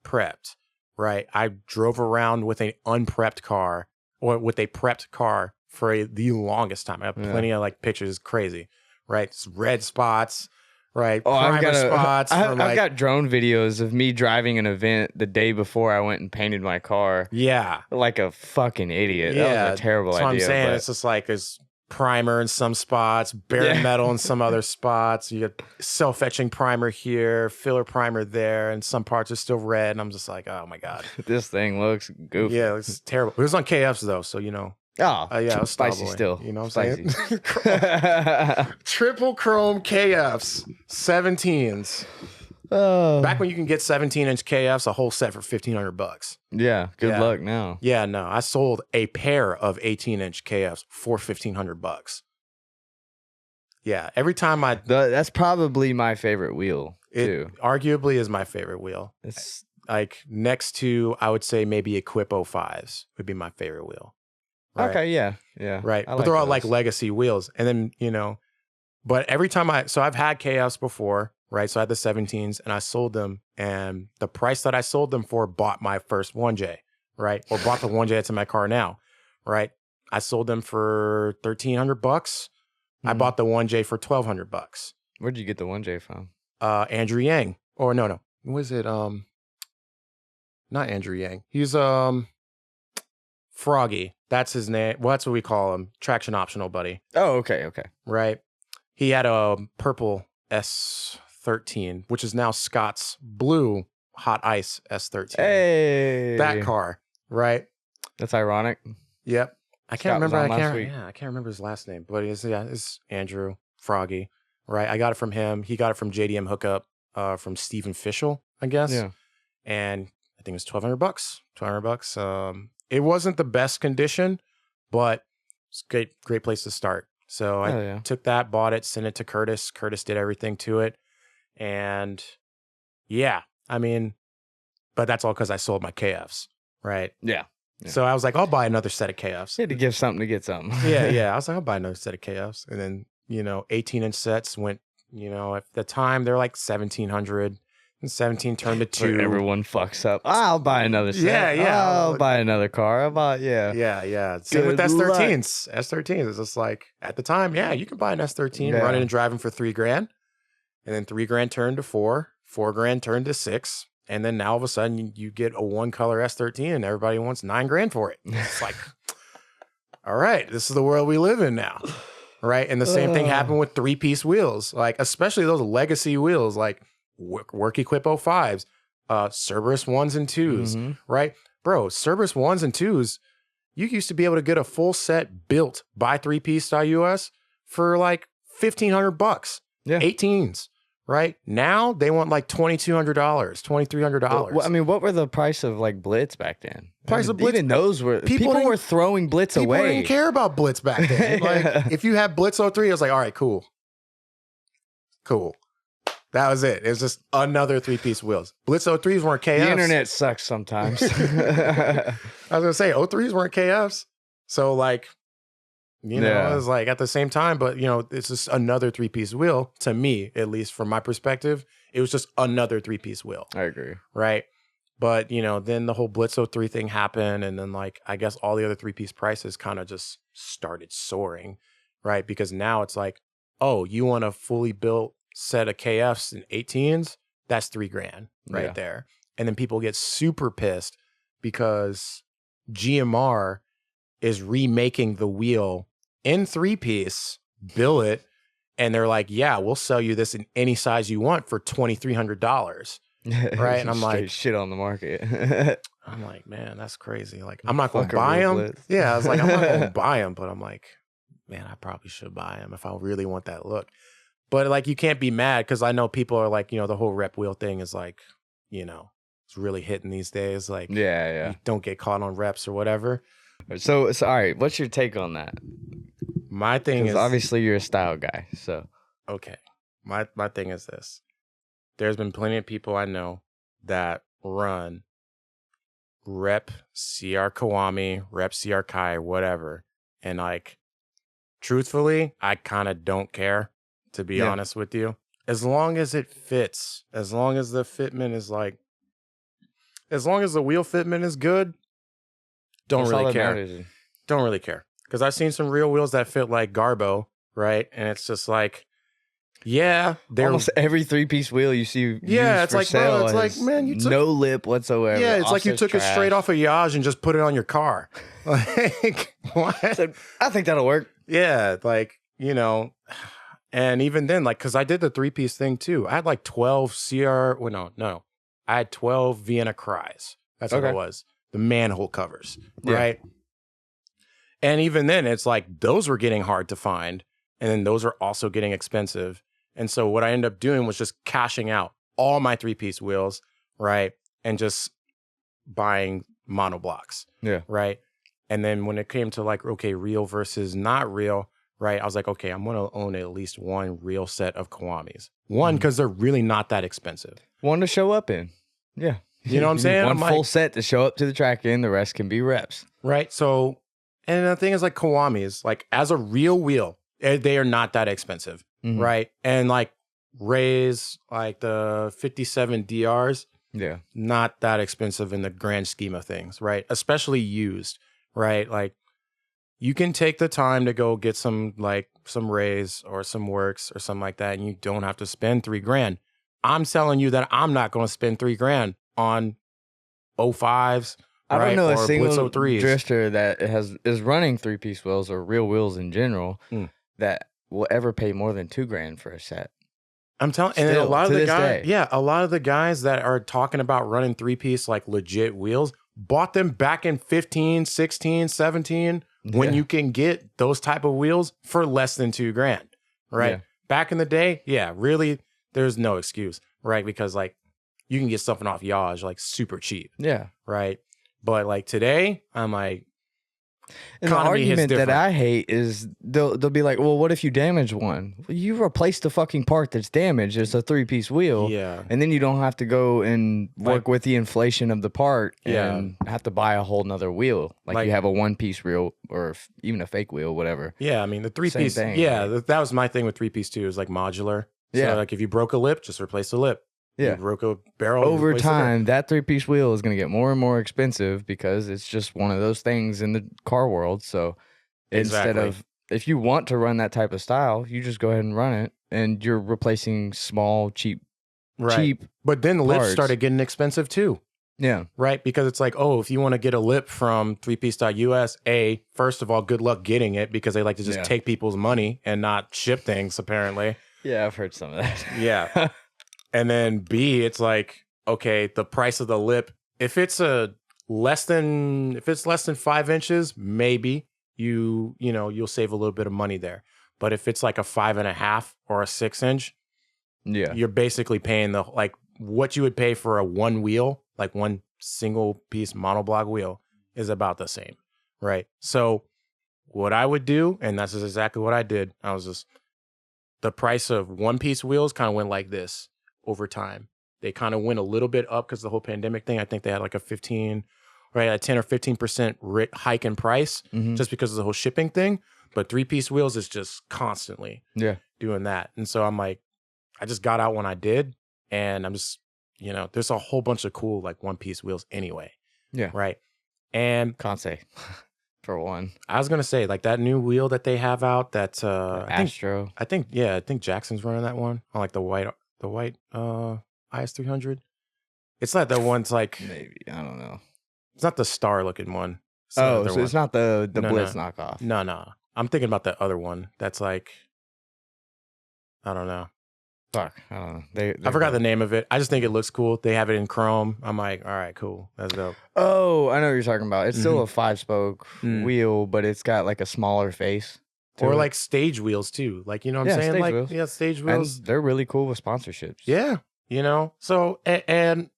prepped. Right. I drove around with an unprepped car or with a prepped car for the longest time. I have plenty of like pictures. It's crazy. Right. It's red spots. Right. Oh, primer spots. I've got drone videos of me driving an event the day before I went and painted my car. Yeah. Like a fucking idiot. Yeah. That was a terrible idea. That's what I'm saying. It's just like there's primer in some spots, bare metal in some other spots. You get self-etching primer here, filler primer there, and some parts are still red. And I'm just like, oh my God. This thing looks goofy. Yeah, it's terrible. It was on KFs though, so Oh, Yeah, it was spicy Starboy, still. You know what Spicy. I'm saying? Triple chrome KFs, 17s. Oh. Back when you can get 17-inch KFs, a whole set for $1,500. Yeah. Good Yeah. luck now. Yeah, no, I sold a pair of 18-inch KFs for $1,500. Yeah, every time That's probably my favorite wheel too. Arguably is my favorite wheel. It's Like next to, I would say maybe Equip 05s would be my favorite wheel. Right? okay. Yeah. Yeah. Right. I But they're all like those. legacy wheels. And then, you know, but every time so I've had KFs before, right? So I had the 17s and I sold them, and the price that I sold them for bought my first 1J, right? Or bought the 1J that's in my car now, right? I sold them for $1,300. I bought the 1J for $1,200. Where'd you get the 1J from? Andrew Yang. Or no. Was it not Andrew Yang. He's Froggy. That's his name. Well, that's what we call him. Traction optional buddy. Oh, okay. Okay. Right. He had a purple S13, which is now Scott's blue hot ice S13. Hey. That car, right? That's ironic. Yep. I can't Scott was remember. on last week. I can't remember his last name, but it's Andrew Froggy, right? I got it from him. He got it from JDM Hookup, from Stephen Fischel, I guess. Yeah. And I think it was $1,200. $1,200. It wasn't the best condition, but it's great place to start. So I took that, bought it, sent it to Curtis. Curtis did everything to it. And yeah, I mean, but that's all because I sold my KFs, right? Yeah. So I was like, I'll buy another set of KFs. You had to give something to get something. yeah. I was like, I'll buy another set of KFs. And then, 18-inch sets went, at the time, they're like 1,700. And 17 turned to 2. Where everyone fucks up. I'll buy another set. Yeah. I'll buy another car. Yeah. Same with S13s. S13s is just like, at the time, you can buy an S13, running and driving for $3,000. And then $3,000 turned to 4. $4,000 turned to 6. And then now all of a sudden you get a one color S13 and everybody wants $9,000 for it. It's like, all right, this is the world we live in now. Right. And the same thing happened with 3-piece wheels, like especially those legacy wheels, like Work Equip 05s, Cerberus 1s and 2s, right? Bro, Cerberus 1s and 2s, you used to be able to get a full set built by 3piece.us for like $1,500. Yeah. 18s. Right now, they want like $2,200, $2,300. Well, I mean, what were the price of like Blitz back then? Of Blitz, even those were people were throwing Blitz away. People didn't care about Blitz back then. Like if you had Blitz 03, it was like, all right, cool. That was it. It was just another 3-piece wheels. Blitz 03s weren't KFs. The internet sucks sometimes. I was gonna say 03s weren't KFs. So like, it was like at the same time, but it's just another 3-piece wheel to me, at least from my perspective. It was just another 3-piece wheel. I agree. Right. But, then the whole Blitz 03 thing happened. And then like, I guess all the other 3-piece prices kind of just started soaring. Right. Because now it's like, oh, you want a fully built set of KFs and 18s? That's $3,000 right there. And then people get super pissed because GMR is remaking the wheel in 3-piece, bill it, and they're like, yeah, we'll sell you this in any size you want for $2,300. Right? And I'm like, shit on the market. I'm like, man, that's crazy. Like, I'm not going to buy them. Yeah, I was like, I'm not going to buy them, but I'm like, man, I probably should buy them if I really want that look. But like, you can't be mad because I know people are like, the whole rep wheel thing is like, it's really hitting these days. Like, you don't get caught on reps or whatever. So all right, what's your take on that? My thing is, obviously you're a style guy, so okay. My thing is this. There's been plenty of people I know that run rep CR Kiwami, rep CR Kai, whatever. And like, truthfully, I kind of don't care, to be honest with you. As long as it fits, as long as the fitment is like, as long as the wheel fitment is good, don't really care. Don't really care. Because I've seen some real wheels that fit like Garbo, right? And it's just like, they're almost every 3-piece wheel you see. It's like, bro, it's like, man, you took no lip whatsoever. Yeah, it's like you took it straight off a Yaj and just put it on your car. Like, what? So, I think that'll work. Yeah, like, and even then, like, because I did the 3-piece thing too. I had like 12 CR. Well, no. I had 12 Vienna Cries. That's what it was. The manhole covers, right? And even then, it's like those were getting hard to find. And then those are also getting expensive. And so what I ended up doing was just cashing out all my 3-piece wheels, right? And just buying monoblocks, right? And then when it came to like, okay, real versus not real, right? I was like, okay, I'm going to own at least one real set of Kiwamis. One, because they're really not that expensive. One to show up in. Yeah. You know what I'm saying? One full set to show up to the track in. The rest can be reps. Right. So, and the thing is like Kiwamis, like as a real wheel, they are not that expensive. Right. And like Ray's, like the 57 DRs, not that expensive in the grand scheme of things. Right. Especially used. Right. Like you can take the time to go get some Rays or some Works or something like that. And you don't have to spend $3,000. I'm telling you that I'm not going to spend $3,000 on 05s. I don't know a or single Blitz 03s. drifter that is running 3-piece wheels or real wheels in general that will ever pay more than $2,000 for a set. I'm telling, and a lot of the guys, a lot of the guys that are talking about running 3-piece like legit wheels bought them back in 15, 16, 17 when you can get those type of wheels for less than $2,000, right? Back in the day, really, there's no excuse, right? Because like you can get something off Yaj like super cheap, right? But like today, I'm like, and the argument that I hate is they'll be like, well, what if you damage one? Well, you replace the fucking part that's damaged. It's a 3-piece wheel. And then you don't have to go and work with the inflation of the part and have to buy a whole nother wheel. Like you have a 1-piece wheel or even a fake wheel, whatever. Yeah, I mean, the 3-piece, that was my thing with 3-piece too, is like modular. So like if you broke a lip, just replace the lip. You broke a barrel. Over time, that 3-piece wheel is going to get more and more expensive because it's just one of those things in the car world. So instead of, if you want to run that type of style, you just go ahead and run it, and you're replacing small, cheap. But then the lips started getting expensive too. Yeah. Right? Because it's like, oh, if you want to get a lip from 3piece.us, first of all, good luck getting it because they like to just take people's money and not ship things, apparently. Yeah, I've heard some of that. Yeah. And then B, it's like, okay, the price of the lip, if it's less than 5 inches, maybe you'll save a little bit of money there. But if it's like a 5.5 or a 6 inch, you're basically paying what you would pay for a one wheel, like one single piece monoblock wheel, is about the same, right? So what I would do, and that's exactly what I did, the price of 1-piece wheels kind of went like this over time. They kind of went a little bit up because of the whole pandemic thing. I think they had like a 10 or 15% hike in price just because of the whole shipping thing. But 3-piece wheels is just constantly doing that. And so I'm like, I just got out when I did, and I'm just, there's a whole bunch of cool like 1-piece wheels anyway. Yeah. Right. And Conce, for one. I was gonna say like that new wheel that they have out. That's Astro. I think Jackson's running that one on like the white IS300. It's not that one's like, maybe, I don't know. It's not the star looking one. So it's not the Blitz knockoff. No. I'm thinking about the other one. That's like, I don't know. Fuck, I don't know. I forgot the name of it. I just think it looks cool. They have it in chrome. I'm like, all right, cool. That's dope. Oh, I know what you're talking about. It's still a 5-spoke wheel, but it's got like a smaller face. Or like stage wheels too. Like, you know what I'm saying? Like, wheels. Stage wheels. And they're really cool with sponsorships. Yeah. So, and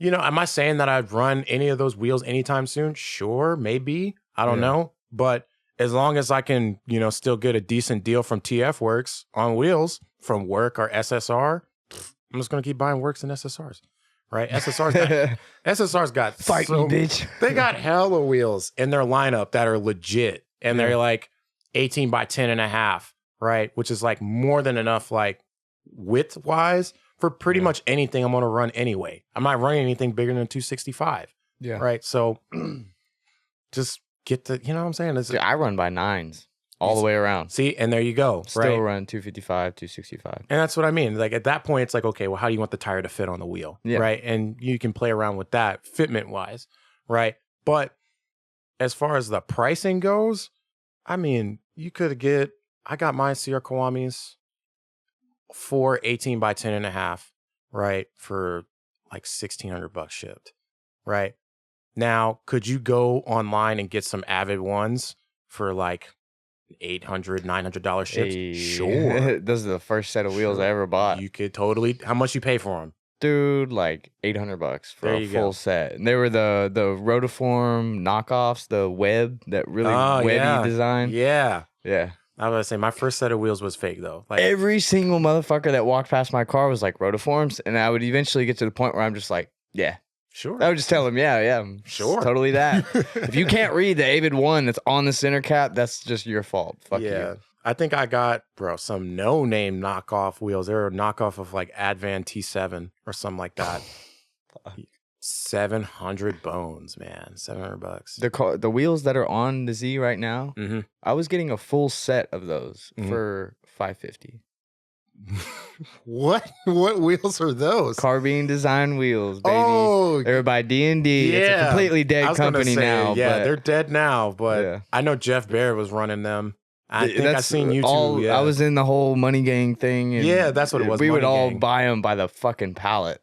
am I saying that I'd run any of those wheels anytime soon? Sure, maybe. I don't know. But as long as I can, still get a decent deal from TF Works on wheels from Work or SSR, I'm just going to keep buying Works and SSRs. Right? SSR's got fight me, bitch. They got hella wheels in their lineup that are legit. And they're like 18 by 10.5, right? Which is like more than enough, like width wise for pretty much anything I'm going to run anyway. I'm not running anything bigger than 265. Yeah. Right. So just get the, you know what I'm saying? Dude, I run by 9s all the way around. See, and there you go. Still run 255, 265. And that's what I mean. Like at that point, it's like, okay, well, how do you want the tire to fit on the wheel? Yeah. Right. And you can play around with that fitment wise. Right. But as far as the pricing goes, I mean, you could I got my CR Kiwamis for 18 by 10.5, right? For like $1,600 shipped, right? Now, could you go online and get some Avid ones for like $800, $900 ships. Hey, Sure. Those are the first set of wheels I ever bought. You could totally. How much you pay for them? Dude, like $800 for There a you full go. set. And they were the rotiform knockoffs, the web, that really webby yeah. design. Yeah. Yeah. I was gonna say my first set of wheels was fake though. Like Every single motherfucker that walked past my car was like rotiforms, and I would eventually get to the point where I'm just like, yeah. sure. I would just tell them, yeah, Sure. totally that. If you can't read the Avid 1 that's on the center cap, that's just your fault. Fuck you. I think I got some no-name knockoff wheels. They were a knockoff of like Advan T7 or something like that. 700 bones, man. $700. The wheels that are on the Z right now, Mm-hmm. I was getting a full set of those for $550. What wheels are those? Carbine design wheels, baby. Oh, They were by D&D. It's a yeah. completely I dead was gonna company say, now. Yeah, but they're dead now, but Yeah. I know Jeff Baird was running them. I think I seen you all, too. Yeah. I was in the whole money gang thing. And Yeah, that's what it was, We would Money all Gang. buy them by the fucking pallet.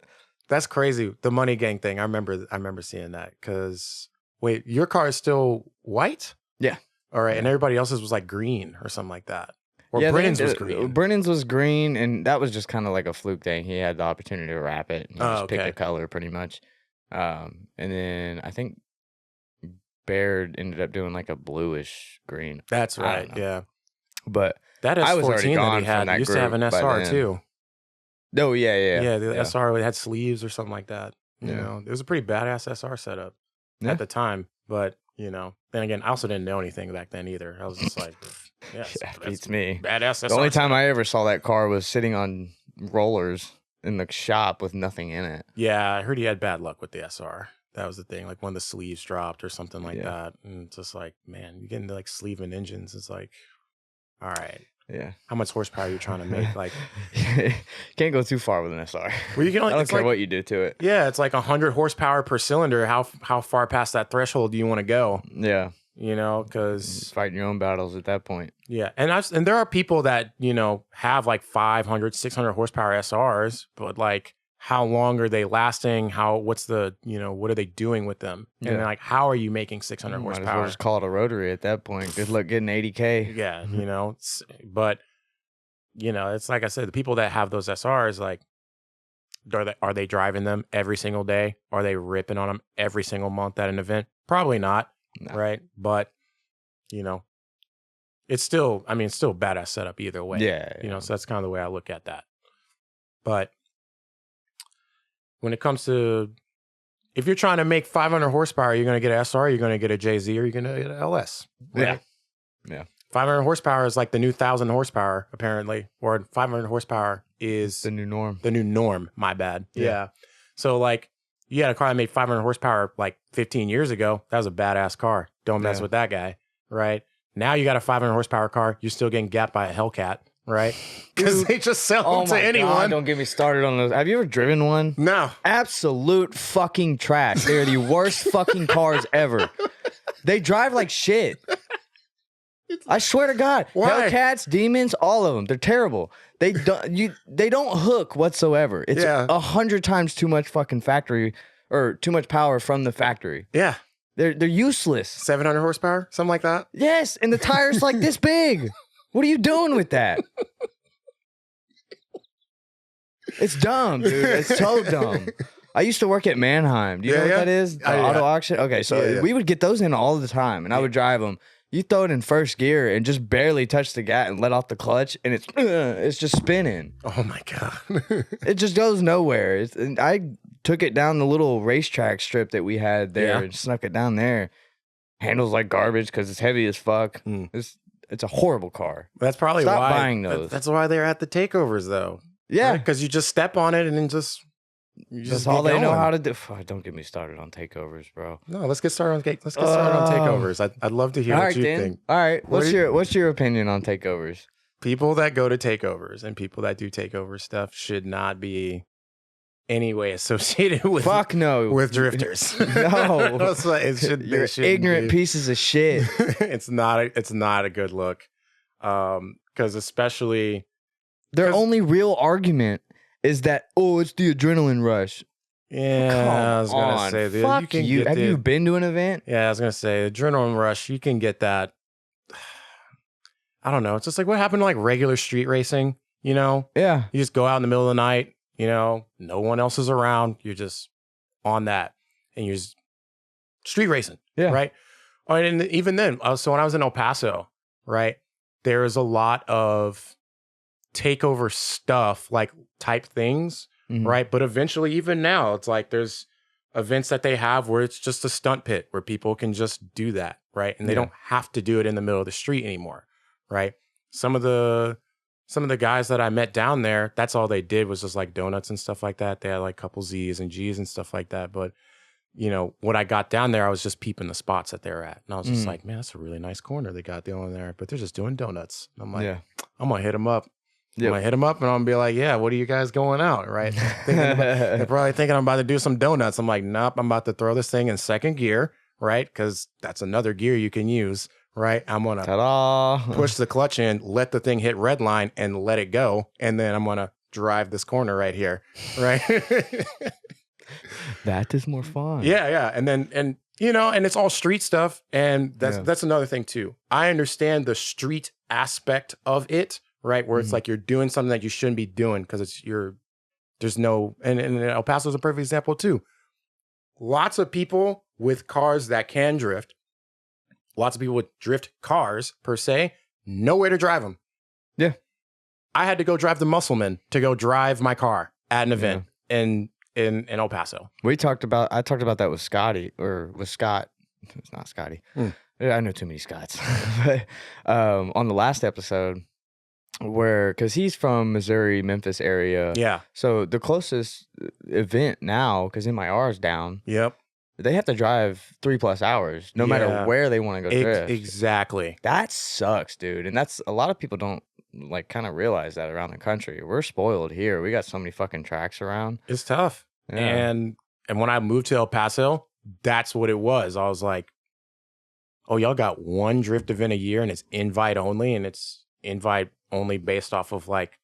That's crazy. The Money Gang thing. I remember seeing that because wait, your car is still white? Yeah. All right, and Yeah. everybody else's was like green or something like that. Or Yeah, Brennan's was green. Brennan's was green, and that was just kind of like a fluke thing. He had the opportunity to wrap it. And he just picked okay. a color pretty much. And then I think Baird ended up doing like a bluish green. That's I don't right. know. Yeah. But That I was already S14 that gone he from had that used to have an group by SR then. too. oh yeah, Yeah, the SR had sleeves or something like that. You Yeah. know, it was a pretty badass SR setup Yeah. at the time. But you know, then again, I also didn't know anything back then either. I was just like, yeah, Yeah, beats me. badass SR. The only time I ever saw that car was sitting on rollers in the shop with nothing in it. Yeah, I heard he had bad luck with the SR. That was the thing. Like when the sleeves dropped or something like Yeah. that. And it's just like, man, you get into like sleeving engines. It's like, all right, Yeah. how much horsepower are you trying to make? Like, Can't go too far with an SR. well, you can only, I don't it's care like, what you do to it. yeah, it's like 100 horsepower per cylinder. How far past that threshold do you want to go? Yeah. You know, because Fighting your own battles at that point. yeah, and there are people that you know have like 500, 600 horsepower SRs, but like how long are they lasting? What are they doing with them? And Yeah. then, like, how are you making 600 Might as well horsepower? just call it a rotary at that point. Good luck getting 80K. Yeah, you know, but you know, it's like I said, the people that have those SRs, like, are they driving them every single day? Are they ripping on them every single month at an event? Probably not, No. right? But you know, it's still a badass setup either way. Yeah. You know, so that's kind of the way I look at that. But when it comes to, if you're trying to make 500 horsepower, you're going to get an SR, you're going to get a JZ, or you're going to get an LS. Right? Yeah. 500 horsepower is like the new 1,000 horsepower, apparently, or 500 horsepower is The new norm. the new norm. My bad. Yeah. Yeah. So like, you had a car that made 500 horsepower like 15 years ago. That was a badass car. Don't mess Yeah. with that guy, right? Now you got a 500 horsepower car. You're still getting gapped by a Hellcat, right? Because Dude. they just sell Oh them to my anyone. God, don't get me started on those. Have you ever driven one? No. Absolute fucking trash. They are the worst fucking cars ever. They drive like shit. I swear to God. Why? Hellcats, demons, all of them. They're terrible. They don't hook whatsoever. It's Yeah. 100 times too much fucking factory or too much power from the factory. Yeah. They're useless. 700 horsepower, something like that. Yes, and the tire's like this big. What are you doing with that? It's dumb, dude. It's so dumb. I used to work at Mannheim. Do you know what that is? The yeah. auto auction? Okay, so Yeah. we would get those in all the time, and I would drive them. You throw it in first gear and just barely touch the gas and let off the clutch, and it's just spinning. Oh my God. It just goes nowhere. And I took it down the little racetrack strip that we had there Yeah. and snuck it down there. Handles like garbage because it's heavy as fuck. Mm. It's a horrible car. That's probably Stop why. buying those. That's why they're at the takeovers, though. Yeah. Because you just step on it and then just. That's all they know how to do. Don't get me started on takeovers, bro. No, let's get started on takeovers. I'd love to hear All what right, you then. think. All right. What do What's your opinion on takeovers? People that go to takeovers and people that do takeover stuff should not be any way associated with Fuck no. with drifters. No. It's like, it should, You're it shouldn't ignorant be. pieces of shit. It's not a good look. Because especially Their 'Cause- only real argument is that, it's the adrenaline rush. I was gonna on. say, dude, Fuck you can you. get Have you been to an event? Yeah, I was gonna say adrenaline rush. You can get that I don't know. It's just like what happened to like regular street racing, you know? Yeah. You just go out in the middle of the night, you know, no one else is around. You're just on that and you're just street racing, right? Oh, and even then, so when I was in El Paso, right, there's a lot of takeover stuff, like type things, right? But eventually, even now, it's like there's events that they have where it's just a stunt pit where people can just do that, right? And they don't have to do it in the middle of the street anymore, right? Some of the guys that I met down there, that's all they did was just like donuts and stuff like that. They had like a couple Z's and G's and stuff like that. But, you know, when I got down there, I was just peeping the spots that they were at. And I was just like, man, that's a really nice corner they got down there. But they're just doing donuts. And I'm like, I'm going to hit them up. I'm going to hit them up and I'm going to be like, yeah, what are you guys going out, right? They're probably thinking I'm about to do some donuts. I'm like, nope, I'm about to throw this thing in second gear, right? Because that's another gear you can use, right? I'm going to push the clutch in, let the thing hit red line and let it go. And then I'm going to drive this corner right here, right? That is more fun. Yeah. And you know, and it's all street stuff. And that's another thing too. I understand the street aspect of it, right? Where it's like you're doing something that you shouldn't be doing because there's no, and El Paso is a perfect example too. Lots of people with cars that can drift, lots of people with drift cars per se, nowhere to drive them. Yeah. I had to go drive the Muscleman to go drive my car at an event in El Paso. I talked about that with Scotty or with Scott. It's not Scotty. I know too many Scotts. But, on the last episode because he's from Missouri, Memphis area. Yeah. So the closest event now, because MIR's down. Yep. They have to drive 3+ hours no matter where they want to go drift. Exactly. That sucks, dude. And that's a lot of people don't like kind of realize that around the country. We're spoiled here. We got so many fucking tracks around. It's tough. Yeah. And when I moved to El Paso, that's what it was. I was like, oh, y'all got one drift event a year and it's invite only, and it's invite only based off of like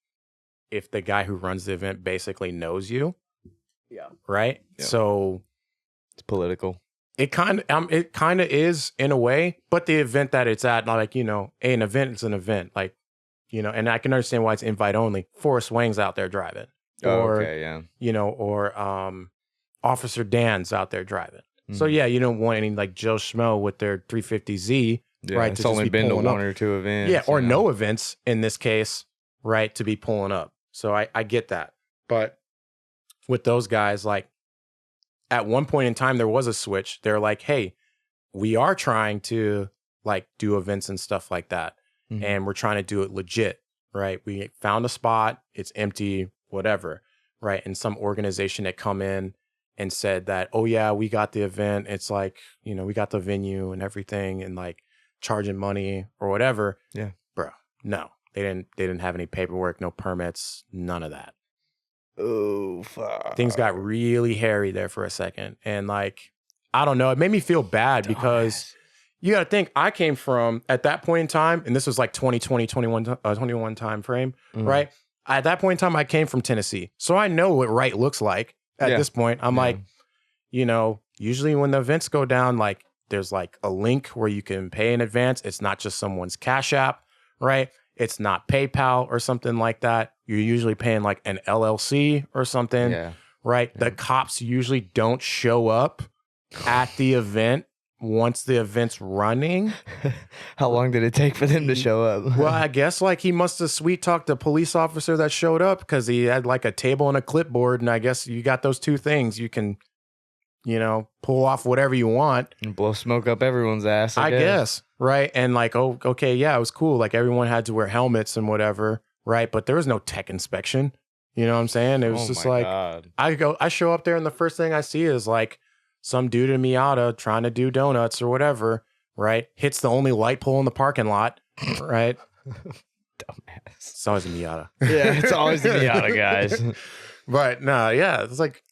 if the guy who runs the event basically knows you. Yeah. Right? Yeah. So it's political. It kind of is in a way, but the event that it's at, like, you know, an event is an event. Like, you know, and I can understand why it's invite only. Forrest Wang's out there driving. You know, or Officer Dan's out there driving. So yeah, you don't want any like Joe Schmo with their 350Z, right? It's only been to one or two events. Yeah, or no events in this case, right? To be pulling up. So I get that. But with those guys, like at one point in time, there was a switch. They're like, hey, we are trying to like do events and stuff like that. And we're trying to do it legit, right? We found a spot, it's empty, whatever, right? And some organization had come in and said that, oh yeah, we got the event. It's like, you know, we got the venue and everything and like charging money or whatever. Yeah. Bro, no, they didn't have any paperwork, no permits, none of that. Oh, fuck. Things got really hairy there for a second. And like, I don't know, it made me feel bad because you got to think, I came from, at that point in time, and this was like 2020, 21 time frame, right? At that point in time, I came from Tennessee. So I know what right looks like at this point. I'm like, you know, usually when the events go down, like there's like a link where you can pay in advance. It's not just someone's Cash App, right? It's not PayPal or something like that. You're usually paying like an LLC or something, right? The cops usually don't show up at the event once the event's running. How long did it take for them to show up? Well, I guess like he must have sweet talked the police officer that showed up because he had like a table and a clipboard. And I guess you got those two things. You can, you know, pull off whatever you want. And blow smoke up everyone's ass, I guess. Right. And like, oh, okay, yeah, it was cool. Like everyone had to wear helmets and whatever. Right. But there was no tech inspection. You know what I'm saying? It was just like, I show up there and the first thing I see is like, some dude in Miata trying to do donuts or whatever, right? Hits the only light pole in the parking lot, right? Dumbass. It's always a Miata. Yeah, it's always the Miata, guys. But no, yeah, it's like,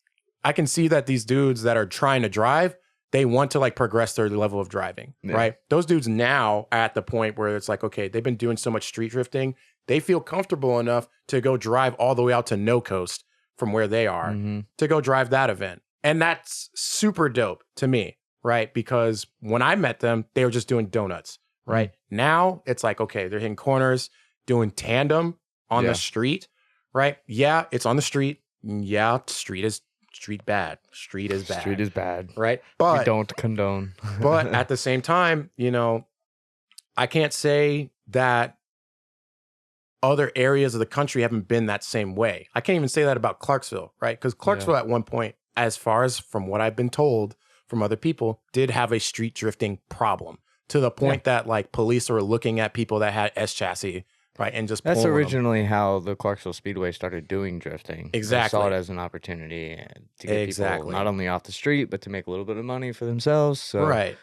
I can see that these dudes that are trying to drive, they want to like progress their level of driving, right? Those dudes now are at the point where it's like, okay, they've been doing so much street drifting, they feel comfortable enough to go drive all the way out to No Coast from where they are to go drive that event. And that's super dope to me, right? Because when I met them, they were just doing donuts, right? Now it's like, okay, they're hitting corners, doing tandem on the street, right? Yeah, it's on the street. Yeah, street is bad. Street is bad. Street is bad. Right? We But don't condone. but at the same time, you know, I can't say that other areas of the country haven't been that same way. I can't even say that about Clarksville, right? Because Clarksville at one point, as far as from what I've been told from other people, did have a street drifting problem to the point that like police were looking at people that had S chassis, right? And just That's pulling them. originally how the Clarksville Speedway started doing drifting. Exactly. They saw it as an opportunity to get Exactly. people not only off the street, but to make a little bit of money for themselves. So. Right.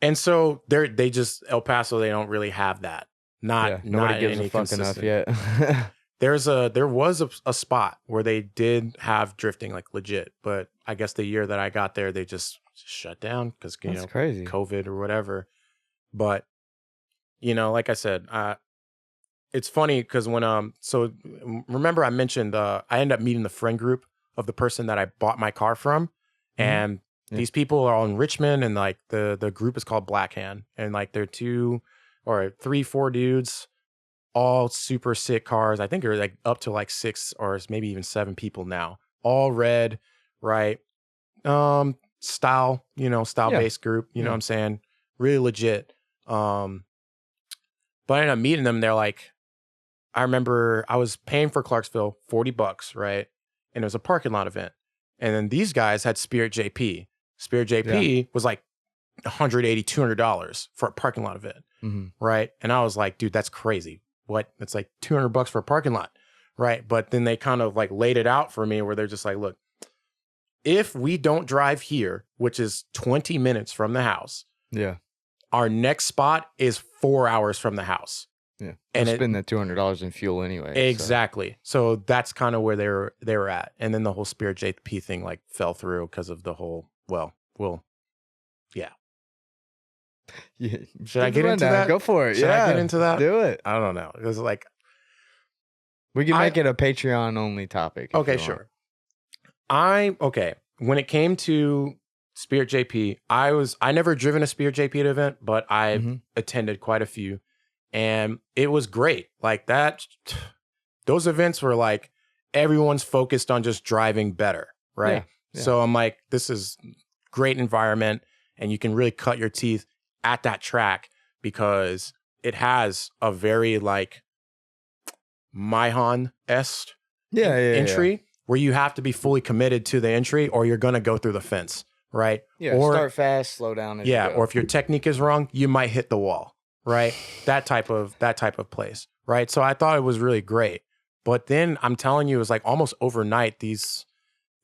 And so they just, El Paso, they don't really have that. Nobody not gives any a fuck enough consistent. yet. There was a spot where they did have drifting like legit, but I guess the year that I got there, they just shut down because That's crazy. COVID or whatever. But you know, like I said, it's funny because when so remember I mentioned I ended up meeting the friend group of the person that I bought my car from, and these people are all in Richmond, and like the group is called Black Hand, and like they're 2 or 3, 4 dudes, all super sick cars. I think they're like up to like 6 or maybe even 7 people now, all red, right? Style based group, you know what I'm saying? Really legit. But I ended up meeting them. They're like, I remember I was paying for Clarksville $40, right? And it was a parking lot event. And then these guys had Spirit JP. Spirit JP was like $180, $200 for a parking lot event, right? And I was like, dude, that's crazy. What? It's like $200 for a parking lot, right? But then they kind of like laid it out for me where they're just like, look, if we don't drive here, which is 20 minutes from the house, our next spot is 4 hours from the house. Yeah, and spend that $200 in fuel anyway. Exactly. So that's kind of where they were at. And then the whole Spirit JP thing like fell through because of the whole Should I get into that? Go for it. Should I get into that? Do it. I don't know. It was like we can make it a Patreon only topic. Okay, sure. When it came to Spirit JP, I never driven a Spirit JP event, but I've attended quite a few. And it was great. Like that, those events were like, everyone's focused on just driving better, right? Yeah. So I'm like, this is great environment, and you can really cut your teeth at that track because it has a very like Mahon-esque entry where you have to be fully committed to the entry or you're going to go through the fence, right? Yeah, or start fast, slow down. Or if your technique is wrong, you might hit the wall. Right. That type of place. Right. So I thought it was really great. But then I'm telling you, it was like almost overnight, these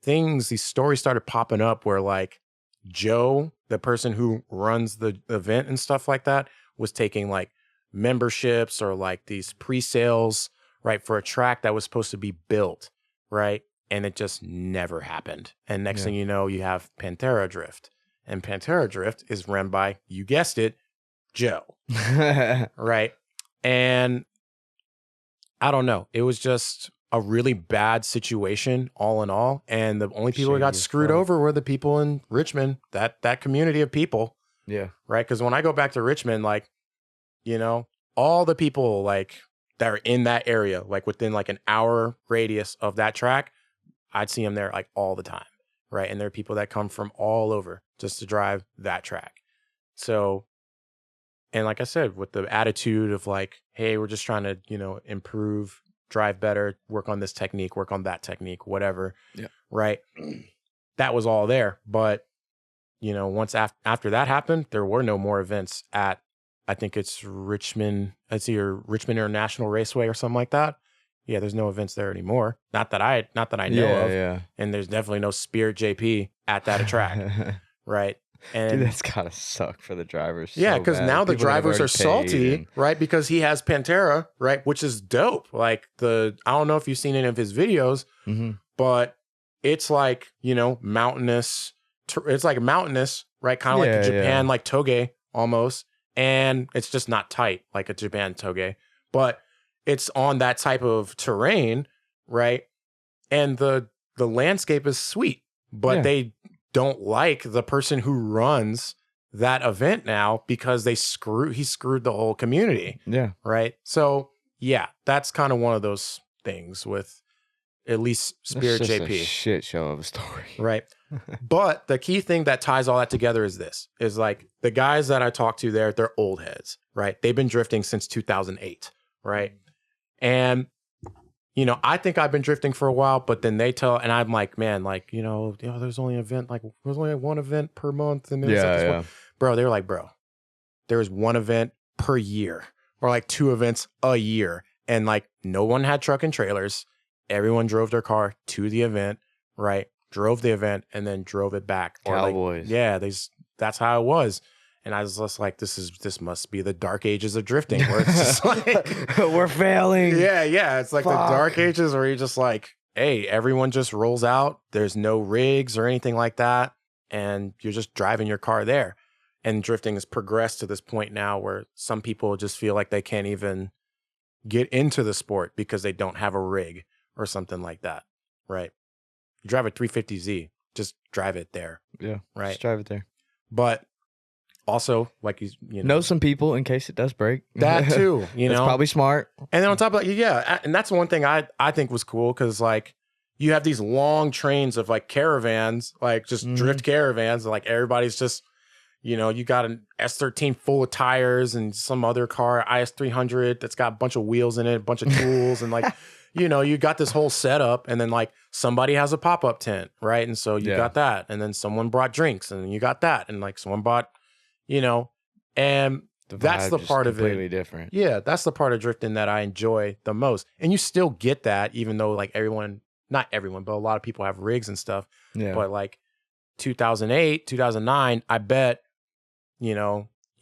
stories started popping up where like Joe, the person who runs the event and stuff like that, was taking like memberships or like these pre-sales, right, for a track that was supposed to be built. Right. And it just never happened. And next thing you know, you have Pantera Drift. And Pantera Drift is run by, you guessed it, Joe. Right. And I don't know. It was just a really bad situation all in all. And the only people who got screwed over were the people in Richmond, that community of people. Yeah. Right. Because when I go back to Richmond, like, you know, all the people like that are in that area, like within like an hour radius of that track, I'd see them there like all the time. Right. And there are people that come from all over just to drive that track. So, and like I said, with the attitude of like, hey, we're just trying to, you know, improve, drive better, work on this technique, work on that technique, whatever. Yeah. Right. That was all there. But, you know, once after that happened, there were no more events at, I think it's Richmond. It's either Richmond International Raceway or something like that. Yeah, there's no events there anymore. Not that I know of. Yeah. And there's definitely no Spirit JP at that track. Right. And dude, that's gotta suck for the drivers. Yeah, because now the drivers are salty, right? Because he has Pantera, right? Which is dope. Like I don't know if you've seen any of his videos, but it's like, you know, mountainous. It's like mountainous, right? Kind of like a Japan, like toge almost. And it's just not tight like a Japan toge, but it's on that type of terrain, right? And the landscape is sweet, but they don't like the person who runs that event now because he screwed the whole community. Yeah. Right. So yeah, that's kind of one of those things with at least Spirit That's just JP. a shit show of a story. Right. But the key thing that ties all that together is this, is like the guys that I talked to there, they're old heads, right? They've been drifting since 2008, right? And, you know, I think I've been drifting for a while, but then they tell, and I'm like, man, like, there's only an event, like there's only one event per month. And there's like this one. Bro, they were like, bro, there's one event per year or like 2 events a year. And like no one had truck and trailers. Everyone drove their car to the event, right? Drove the event and then drove it back. Or Cowboys. like, yeah, that's how it was. And I was just like, this must be the dark ages of drifting where it's just like we're failing. Yeah. It's like the dark ages where you're just like, hey, everyone just rolls out. There's no rigs or anything like that. And you're just driving your car there. And drifting has progressed to this point now where some people just feel like they can't even get into the sport because they don't have a rig or something like that. Right. You drive a 350Z, just drive it there. Yeah. Right. Just drive it there. But also, like you know some people in case it does break. That too, That's probably smart. And then on top of that, yeah, and that's one thing I think was cool because like you have these long trains of like caravans, like just drift caravans, like everybody's just, you got an S13 full of tires and some other car, IS300 that's got a bunch of wheels in it, a bunch of tools, and like. You got this whole setup, and then like somebody has a pop-up tent, right? And so you got that, and then someone brought drinks, and you got that, and like someone bought, and that's the part of it. Completely different. Yeah, that's the part of drifting that I enjoy the most, and you still get that, even though like not everyone, but a lot of people have rigs and stuff. Yeah. But like 2008, 2009, I bet,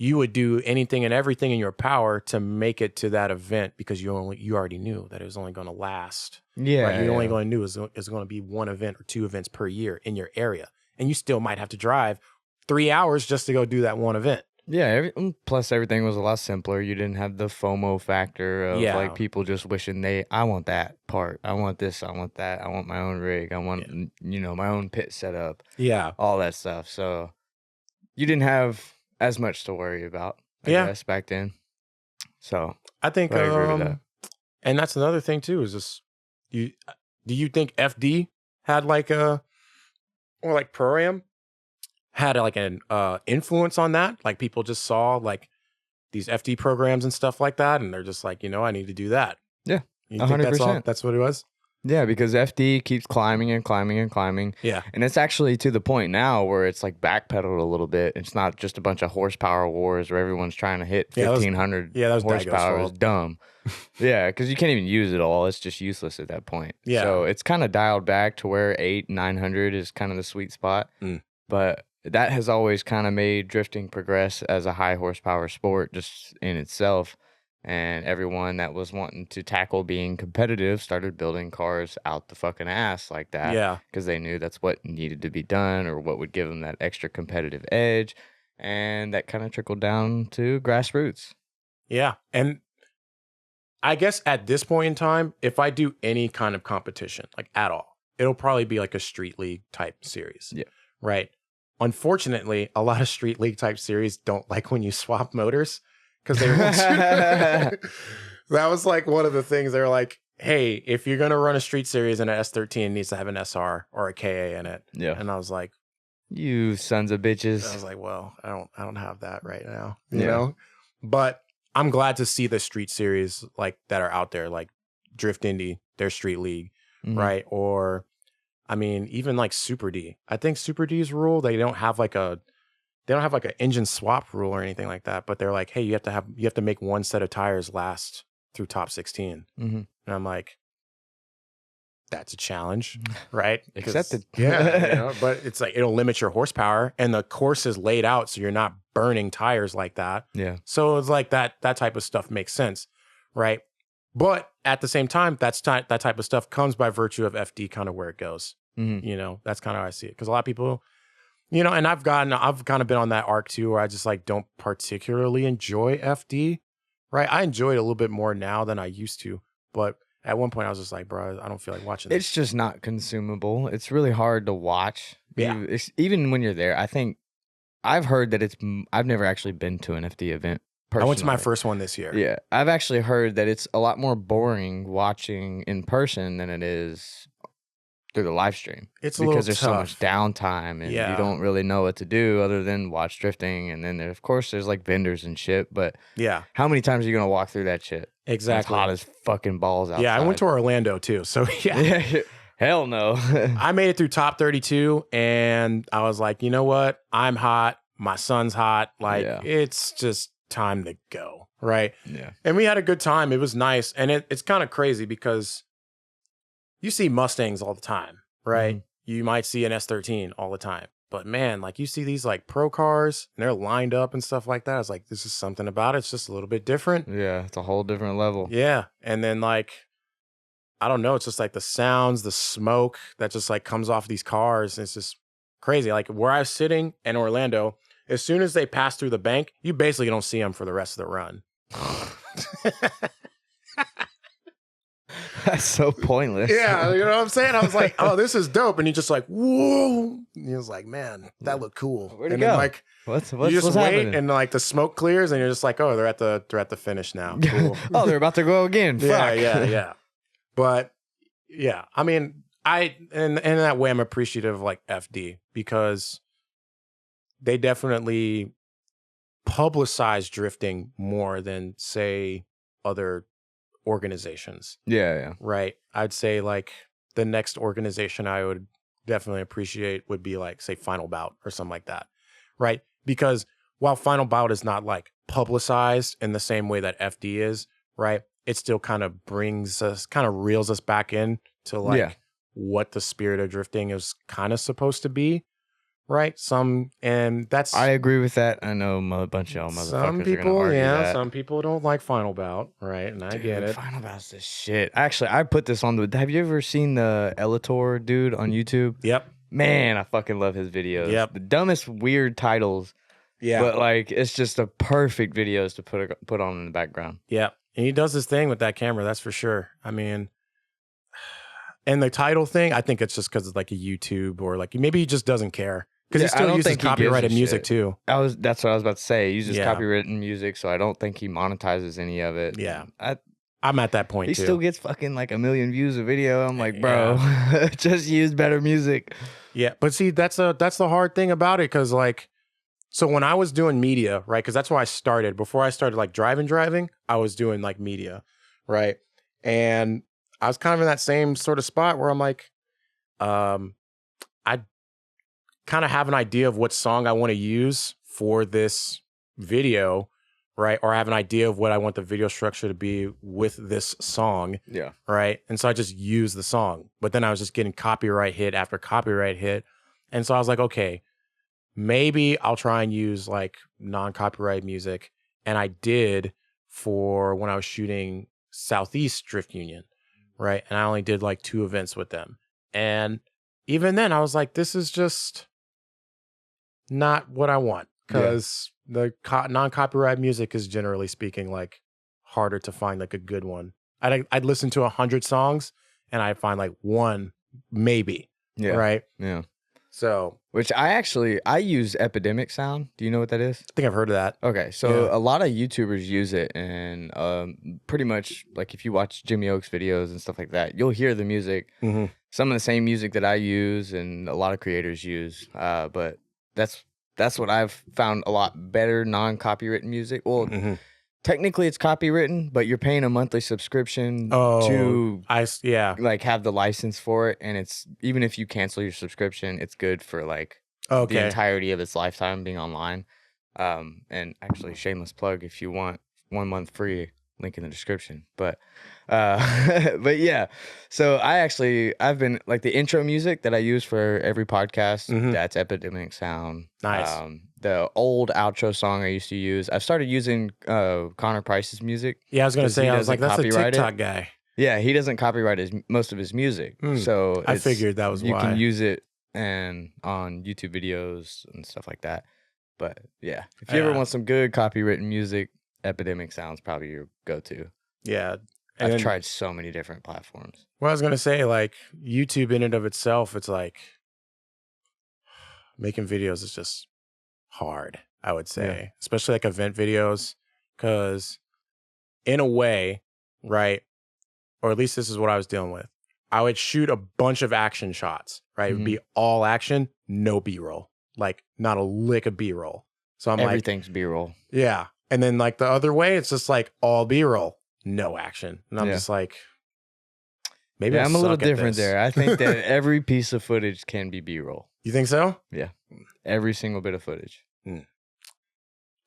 you would do anything and everything in your power to make it to that event because you already knew that it was only going to last. Yeah. Right? You only going to knew it was going to be one event or 2 events per year in your area. And you still might have to drive 3 hours just to go do that one event. Yeah. Plus everything was a lot simpler. You didn't have the FOMO factor of like people just wishing I want that part. I want this. I want that. I want my own rig. I want, my own pit setup. Yeah. All that stuff. So you didn't have as much to worry about, I guess, back then. So I think, I agree with that. And that's another thing too, is just, do you think FD had like or like Pro-Am had like an influence on that? Like people just saw like these FD programs and stuff like that, and they're just like, I need to do that. Yeah, you think 100%. That's what it was? Yeah, because FD keeps climbing and climbing and climbing. Yeah. And it's actually to the point now where it's like backpedaled a little bit. It's not just a bunch of horsepower wars where everyone's trying to hit 1,500 horsepower. It's dumb. Yeah, because you can't even use it all. It's just useless at that point. Yeah. So it's kind of dialed back to where 900 is kind of the sweet spot. But that has always kind of made drifting progress as a high horsepower sport just in itself. And everyone that was wanting to tackle being competitive started building cars out the fucking ass like that. Yeah. Because they knew that's what needed to be done or what would give them that extra competitive edge. And that kind of trickled down to Grassroots. Yeah. And I guess at this point in time, if I do any kind of competition, like at all, it'll probably be like a street league type series. Yeah. Right. Unfortunately, a lot of street league type series don't like when you swap motors. Because they want you that was like one of the things they were like, hey, if you're going to run a street series and an S13, it needs to have an SR or a KA in it. Yeah. And I was like, you sons of bitches. I was like, well, I don't have that right now, you know? But I'm glad to see the street series like that are out there, like Drift Indy, their street league, right? Or, I mean, even like Super D. I think Super D's rule, they don't have like an engine swap rule or anything like that, but they're like, hey, you have to make one set of tires last through top 16. And I'm like, that's a challenge, right? Accepted. Yeah, but it's like it'll limit your horsepower, and the course is laid out so you're not burning tires like that. Yeah. So it's like that type of stuff makes sense, right? But at the same time, that type of stuff comes by virtue of FD, kind of where it goes. That's kind of how I see it, because a lot of people. And I've kind of been on that arc too, where I just like don't particularly enjoy FD, right? I enjoy it a little bit more now than I used to, but at one point I was just like, bro, I don't feel like watching this. It's just not consumable. It's really hard to watch. Yeah. Even when you're there, I think I've heard that I've never actually been to an FD event. Personally. I went to my first one this year. Yeah, I've actually heard that it's a lot more boring watching in person than it is through the live stream. It's because there's tough. so much downtime and you don't really know what to do other than watch drifting. And then of course there's like vendors and shit. But yeah, how many times are you gonna walk through that shit? Exactly. It's hot as fucking balls outside. Yeah, I went to Orlando too. So yeah. Hell no. I made it through top 32 and I was like, you know what? I'm hot. My son's hot. Like it's just time to go. Right. Yeah. And we had a good time. It was nice. And it's kind of crazy because you see Mustangs all the time, right? Mm-hmm. You might see an S13 all the time. But man, like you see these like pro cars and they're lined up and stuff like that. I was like, this is something about it. It's just a little bit different. Yeah. It's a whole different level. Yeah. And then like, I don't know. It's just like the sounds, the smoke that just like comes off these cars. It's just crazy. Like where I was sitting in Orlando, as soon as they pass through the bank, you basically don't see them for the rest of the run. That's so pointless. Yeah, you know what I'm saying? I was like, oh, this is dope. And he just like, whoa. And he was like, man, that looked cool. Where'd it and go? Then like what's you just what's wait happening? and like the smoke clears and you're just like, oh, they're at the finish now. Cool. Oh, they're about to go again. Yeah, Fuck. yeah. But yeah, I mean, in that way I'm appreciative of like FD because they definitely publicize drifting more than say other organizations. Yeah. Right. I'd say like the next organization I would definitely appreciate would be like say Final Bout or something like that. Right. Because while Final Bout is not like publicized in the same way that FD is, right, it still kind of reels us back in to like what the spirit of drifting is kind of supposed to be. Right. I agree with that. I know a bunch of y'all motherfuckers some people, are gonna argue that. Some people don't like Final Bout, right? And I get it. Final Bout's the shit. Actually, I put this on have you ever seen the Elator dude on YouTube? Yep. Man, I fucking love his videos. Yep. The dumbest weird titles. Yeah. But like it's just a perfect videos to put on in the background. Yeah. And he does his thing with that camera, that's for sure. I mean, and the title thing, I think it's just because it's like a YouTube or like maybe he just doesn't care. Because he still uses copyrighted music too. That's what I was about to say. He uses copywritten music, so I don't think he monetizes any of it. Yeah. I'm at that point too. He still gets fucking like 1 million views a video. I'm like, bro, just use better music. Yeah. But see, that's the hard thing about it, because like, so when I was doing media, right? Because that's where I started. Before I started like driving, I was doing like media, right? And I was kind of in that same sort of spot where I'm like, I kind of have an idea of what song I want to use for this video, right? Or I have an idea of what I want the video structure to be with this song. Yeah. Right. And so I just use the song. But then I was just getting copyright hit after copyright hit. And so I was like, okay, maybe I'll try and use like non-copyright music. And I did for when I was shooting Southeast Drift Union, right? And I only did like 2 events with them. And even then I was like, this is just not what I want, because the non-copyright music is generally speaking like harder to find like a good one. I'd listen to 100 songs and I'd find like one maybe. Yeah. Right. Yeah. So, which I use Epidemic Sound. Do you know what that is? I think I've heard of that. Okay, so a lot of YouTubers use it, and pretty much like if you watch Jimmy Oaks videos and stuff like that, you'll hear the music. Mm-hmm. Some of the same music that I use and a lot of creators use. But that's what I've found a lot better non-copywritten music. Well, technically it's copywritten, but you're paying a monthly subscription to like have the license for it, and it's even if you cancel your subscription, it's good for like the entirety of its lifetime being online. And actually, shameless plug, if you want 1 month free, link in the description. But yeah, so I've been like the intro music that I use for every podcast. That's Epidemic Sound. Nice. The old outro song I used to use. I've started using Connor Price's music. Yeah, I was gonna say, I was like, that's a TikTok guy. Yeah, he doesn't copyright most of his music. So I figured that was why. You why. can use it and on YouTube videos and stuff like that. But yeah, if you ever want some good copywritten music, Epidemic Sound's probably your go-to. Yeah. I've tried so many different platforms. Well, I was going to say, like, YouTube in and of itself, it's like making videos is just hard, I would say, especially like event videos, because in a way, right, or at least this is what I was dealing with. I would shoot a bunch of action shots, right? It would be all action, no B-roll, like not a lick of B-roll. So I'm Everything's B-roll. yeah. And then like the other way, it's just like all B-roll, no action. And I'm just like, maybe I'm a little different this. there. I think that every piece of footage can be B-roll. You think so? Yeah. Every single bit of footage.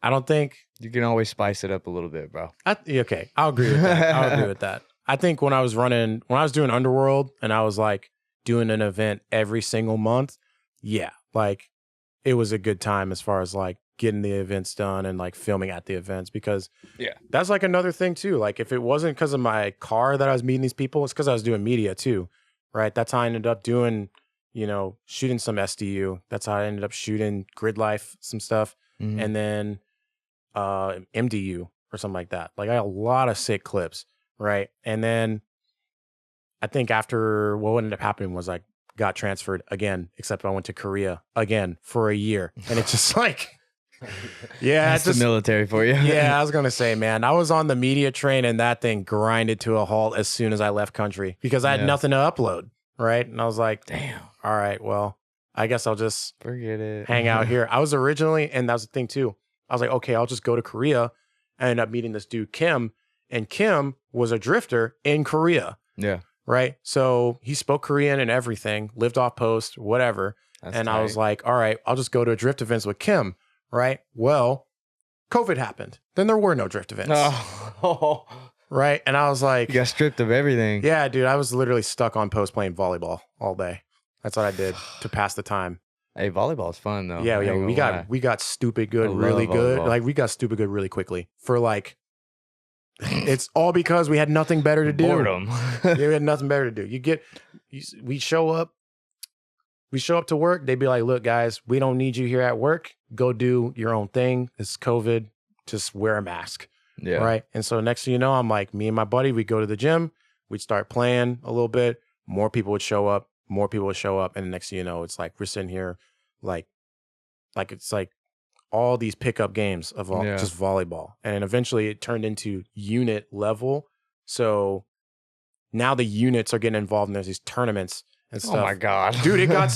I don't think You can always spice it up a little bit, bro. okay. I'll agree with that. I'll agree with that. I think when I was doing Underworld and I was like doing an event every single month, yeah, like it was a good time as far as like getting the events done and like filming at the events, because that's like another thing too. Like if it wasn't because of my car that I was meeting these people, it's because I was doing media too, right? That's how I ended up doing, shooting some SDU. That's how I ended up shooting Grid Life, some stuff, and then MDU or something like that. Like I got a lot of sick clips, right? And then I think after what ended up happening was I got transferred again, except I went to Korea again for a year, and it's just like. Yeah, it's the military for you. Yeah, I was gonna say, man, I was on the media train and that thing grinded to a halt as soon as I left country because I had nothing to upload, right? And I was like, damn, all right, well, I guess I'll just forget it, hang out here. I was originally, and that was the thing too. I was like, okay, I'll just go to Korea. I ended up meeting this dude Kim, and Kim was a drifter in Korea. Yeah, right. So he spoke Korean and everything, lived off post, whatever. That's and tight. I was like, all right, I'll just go to drift events with Kim. Right. Well, COVID happened. Then there were no drift events. Oh. Right. And I was like, You got stripped of everything. Yeah, dude, I was literally stuck on post playing volleyball all day. That's what I did to pass the time. Hey, volleyball's fun though. Yeah, we got stupid good, really good. volleyball. Like we got stupid good really quickly for like. It's all because we had nothing better to do. Boredom. Yeah, we had nothing better to do. We show up to work. They'd be like, "Look, guys, we don't need you here at work. Go do your own thing. It's COVID. Just wear a mask." Yeah. Right. And so next thing you know, I'm like, me and my buddy, we go to the gym. We'd start playing a little bit. More people would show up. And the next thing you know, it's like we're sitting here, like it's like all these pickup games of just volleyball. And eventually it turned into unit level. So now the units are getting involved and there's these tournaments and stuff. Oh my God. Dude, it got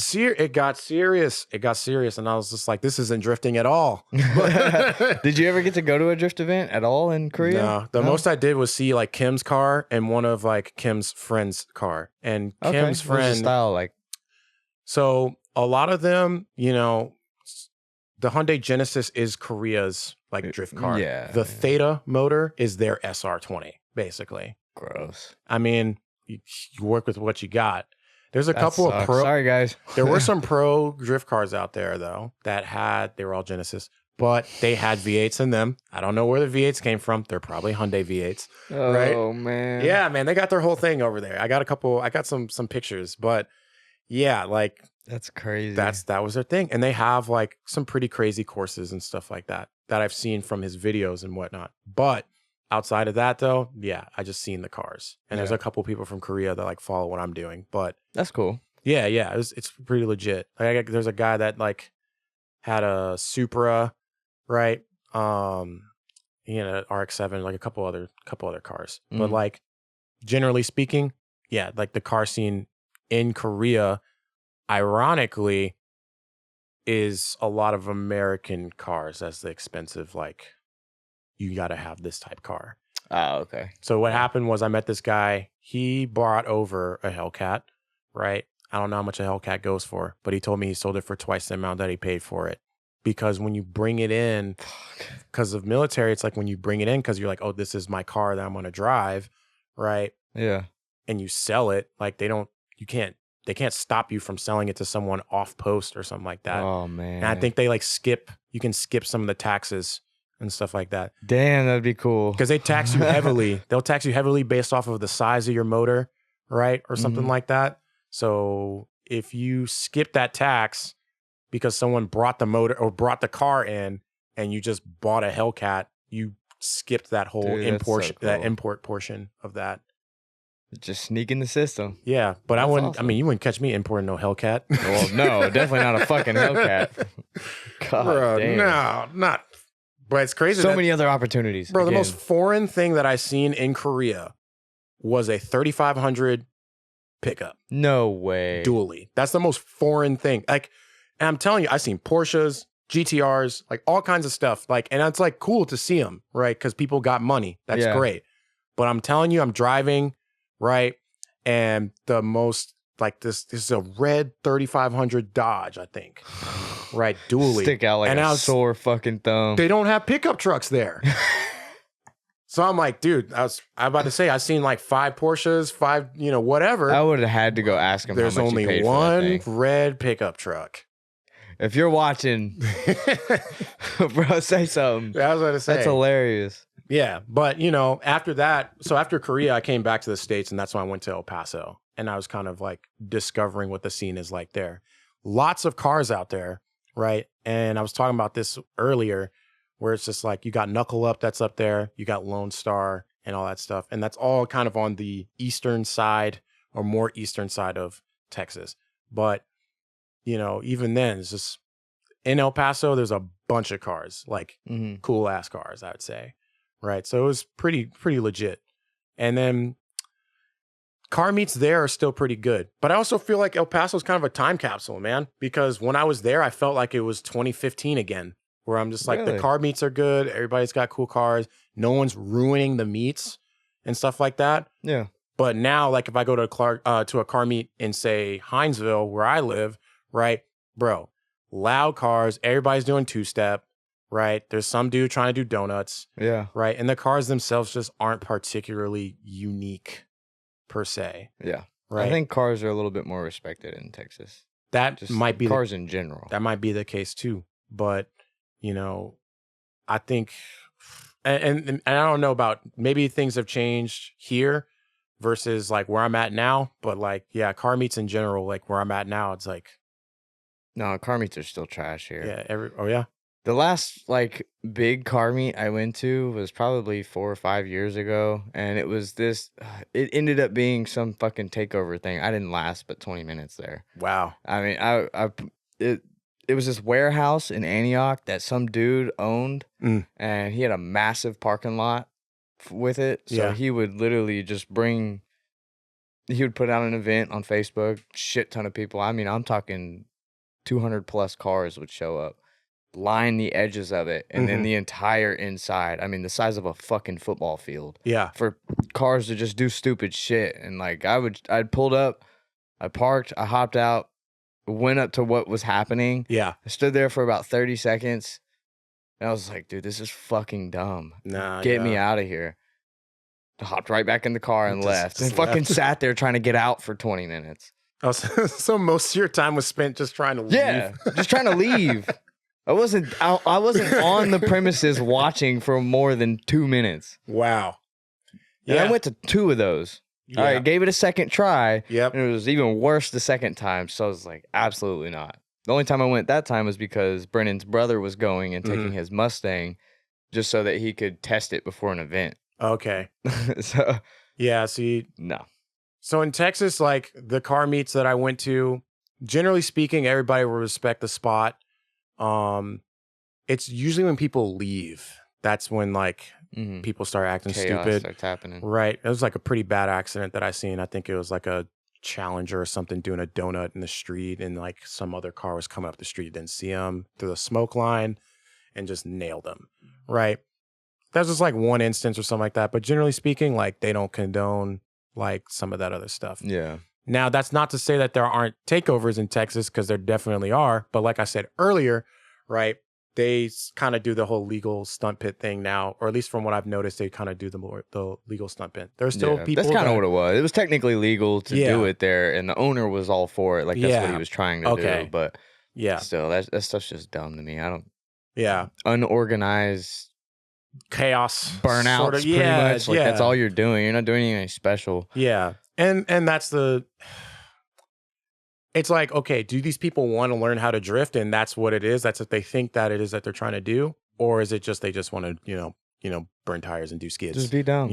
serious. And I was just like, this isn't drifting at all. Did you ever get to go to a drift event at all in Korea? No. The most I did was see like Kim's car and one of like Kim's friend's car. And Kim's friend. What's the style like? So a lot of them, the Hyundai Genesis is Korea's like drift car. Yeah. The Theta motor is their SR20, basically. Gross. I mean, you work with what you got. There's a couple of pro. Sorry, guys. There were some pro drift cars out there though they were all Genesis, but they had V8s in them. I don't know where the V8s came from. They're probably Hyundai V8s. Right? Oh man. Yeah, man, they got their whole thing over there. I got some pictures, but yeah, like That's crazy. that was their thing. And they have like some pretty crazy courses and stuff like that I've seen from his videos and whatnot. But outside of that though, yeah, I just seen the cars. And there's a couple people from Korea that like follow what I'm doing. But that's cool. yeah, it's pretty legit. Like there's a guy that like had a Supra, right? RX-7, like a couple other cars. But like generally speaking, yeah, like the car scene in Korea, ironically, is a lot of American cars as the expensive, like you got to have this type car. Oh, okay. So what happened was I met this guy. He brought over a Hellcat, right? I don't know how much a Hellcat goes for, but he told me he sold it for twice the amount that he paid for it. Because when you bring it in, because of military, it's like when you bring it in, because you're like, oh, this is my car that I'm going to drive, right? Yeah. And you sell it, like they can't stop you from selling it to someone off post or something like that. Oh man. And I think they like you can skip some of the taxes and stuff like that. Damn, that'd be cool. Because they tax you heavily. They'll tax you heavily based off of the size of your motor, right? Or something like that. So if you skip that tax because someone brought the motor or brought the car in and you just bought a Hellcat, you skipped that whole import portion of that. Just sneak in the system. Yeah, but That's awesome. you wouldn't catch me importing no Hellcat. Well, no, definitely not a fucking Hellcat. bro, damn. no, not. But it's crazy. So many other opportunities. Bro, again. the most foreign thing that I seen in Korea was a 3500 pickup. No way. Dually. That's the most foreign thing. Like, and I'm telling you, I've seen Porsches, GT-Rs, like all kinds of stuff. Like, and it's like cool to see them, right? Because people got money. That's great. But I'm telling you, I'm driving, right? And the most, like this is a red 3500 Dodge, I think. Right, dually. Stick out like a sore fucking thumb. They don't have pickup trucks there. So I'm like, dude, I'm about to say, I've seen like 5 Porsches, 5, whatever. I would have had to go ask him There's how much he only paid one for that thing. red pickup truck. If you're watching, bro, say something. I was going to say. That's hilarious. Yeah, but after that, so after Korea, I came back to the States, and that's when I went to El Paso, and I was kind of like discovering what the scene is like there. Lots of cars out there, right? And I was talking about this earlier, where it's just like you got Knuckle Up that's up there, you got Lone Star and all that stuff, and that's all kind of on the eastern side or more eastern side of Texas. But even then, it's just in El Paso, there's a bunch of cars, like cool ass cars, I would say. Right. So it was pretty legit. And then car meets there are still pretty good. But I also feel like El Paso is kind of a time capsule, man, because when I was there, I felt like it was 2015 again, where I'm just like, the car meets are good. Everybody's got cool cars. No one's ruining the meets and stuff like that. Yeah. But now, like if I go to a car meet in, say, Hinesville, where I live, right, bro, loud cars, everybody's doing two-step. Right. There's some dude trying to do donuts. Yeah. Right. And the cars themselves just aren't particularly unique per se. Yeah. Right. I think cars are a little bit more respected in Texas. That Just might be cars in general. That might be the case too. But, I think, and I don't know about, maybe things have changed here versus like where I'm at now. But like, yeah, car meets in general, like where I'm at now, it's like. No, car meets are still trash here. Yeah. Oh, yeah. The last like big car meet I went to was probably 4 or 5 years ago, and it was this. It ended up being some fucking takeover thing. I didn't last but 20 minutes there. Wow. I mean, it was this warehouse in Antioch that some dude owned, and he had a massive parking lot with it. So he would literally just he would put out an event on Facebook, shit ton of people. I mean, I'm talking 200 plus cars would show up. Line the edges of it, and then the entire inside. I mean, the size of a fucking football field. Yeah. For cars to just do stupid shit. And like I'd pulled up, I parked, I hopped out, went up to what was happening. Yeah. I stood there for about 30 seconds. And I was like, dude, this is fucking dumb. Get me out of here. I hopped right back in the car and left. And fucking sat there trying to get out for 20 minutes. Oh, so most of your time was spent just trying to leave. Yeah, just trying to leave. I wasn't on the premises watching for more than 2 minutes. Wow. Yeah. And I went to 2 of those. Yeah. All right, gave it a second try. Yep. And it was even worse the second time. So I was like, absolutely not. The only time I went that time was because Brennan's brother was going and taking his Mustang just so that he could test it before an event. Okay. So yeah, see. No. So in Texas, like the car meets that I went to, generally speaking, everybody will respect the spot. It's usually when people leave. That's when like people start acting stupid. Starts happening. Right. It was like a pretty bad accident that I seen. I think it was like a Challenger or something doing a donut in the street, and like some other car was coming up the street, didn't see him through the smoke line and just nailed him. Right. That's just like one instance or something like that. But generally speaking, like they don't condone like some of that other stuff. Yeah. Now, that's not to say that there aren't takeovers in Texas, because there definitely are. But like I said earlier, right, they kind of do the whole legal stunt pit thing now, or at least from what I've noticed, they kind of do the legal stunt pit. There's still people. That's kind of what it was. It was technically legal to do it there, and the owner was all for it. Like that's what he was trying to do. But still, that stuff's just dumb to me. I don't. Yeah. Unorganized chaos, burnouts, sort of, pretty much. Like that's all you're doing. You're not doing anything special. Yeah. And that's it's like, okay, do these people want to learn how to drift, and that's what it is? That's what they think that it is that they're trying to do? Or is it just they just want to, burn tires and do skids? Just be dumb.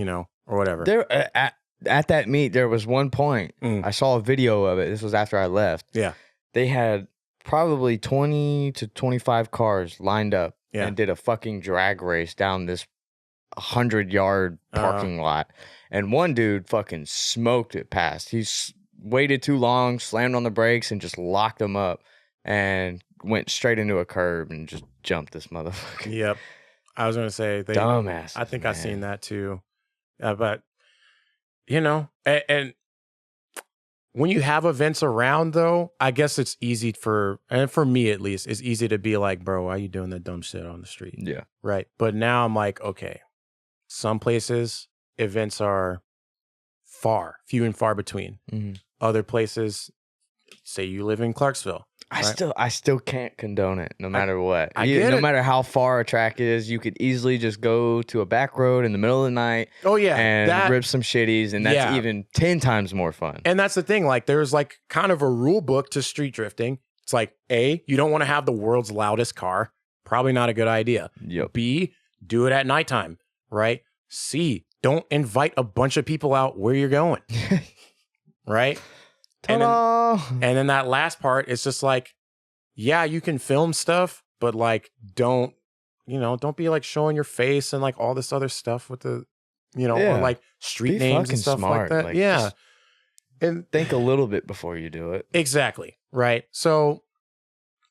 Or whatever. There at that meet, there was one point, I saw a video of it. This was after I left. Yeah. They had probably 20 to 25 cars lined up Yeah. and did a fucking drag race down this 100-yard parking lot. And one dude fucking smoked it past. Waited too long, slammed on the brakes, and just locked them up and went straight into a curb and just jumped this motherfucker. Yep. I was going to say, Dumbass. I think I've seen that too. But, you know, and when you have events around, though, I guess it's easy for me at least, it's easy to be like, bro, why are you doing that dumb shit on the street? Yeah. Right. But now I'm like, okay, some places events are few and far between. Mm-hmm. Other places, say you live in Clarksville. I still can't condone it, no matter what. I get no it. matter how far a track is, you could easily just go to a back road in the middle of the night. Oh yeah, and rip some shitties, and that's even 10 times more fun. And that's the thing. Like, there's like kind of a rule book to street drifting. It's like, A, you don't want to have the world's loudest car. Probably not a good idea. Yep. B, do it at nighttime. Right. C, don't invite a bunch of people out where you're going. Right. Ta-da! And then that last part is just like, yeah, you can film stuff, but like, don't be like showing your face and like all this other stuff with the, or like street names and stuff smart. like that. Yeah. And think a little bit before you do it. Exactly. Right. So,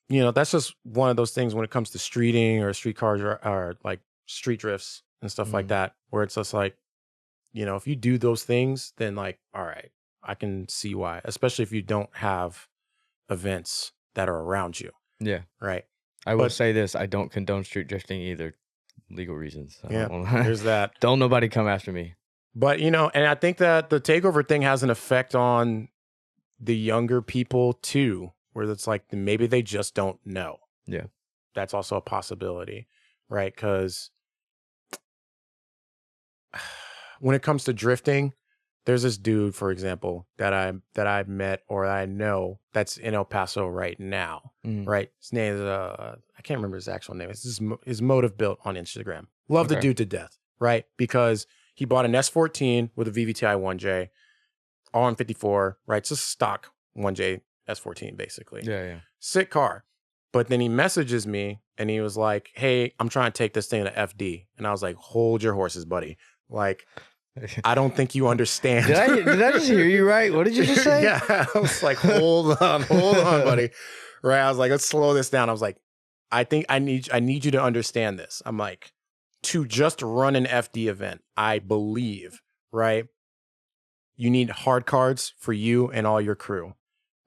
that's just one of those things when it comes to streeting or street cars or like street drifts and stuff like that, where it's just like, if you do those things, then like, all right, I can see why, especially if you don't have events that are around you. Yeah. Right. I will say this. I don't condone street drifting either. Legal reasons. There's that. Don't nobody come after me. But, and I think that the takeover thing has an effect on the younger people too, where it's like, maybe they just don't know. Yeah. That's also a possibility. Right. Because when it comes to drifting, there's this dude, for example, that I've met or I know that's in El Paso right now, right? His name is I can't remember his actual name. It's his Motive Built on Instagram. Love the dude to death, right? Because he bought an S14 with a VVTi 1J, all on 54, right? It's a stock 1J S14 basically. Yeah. Sick car. But then he messages me and he was like, "Hey, I'm trying to take this thing to FD," and I was like, "Hold your horses, buddy." Like, I don't think you understand. Did I just hear you right? What did you just say? Yeah. I was like, hold on, buddy. Right. I was like, let's slow this down. I was like, I think I need you to understand this. I'm like, to just run an FD event, I believe, right? You need hard cards for you and all your crew,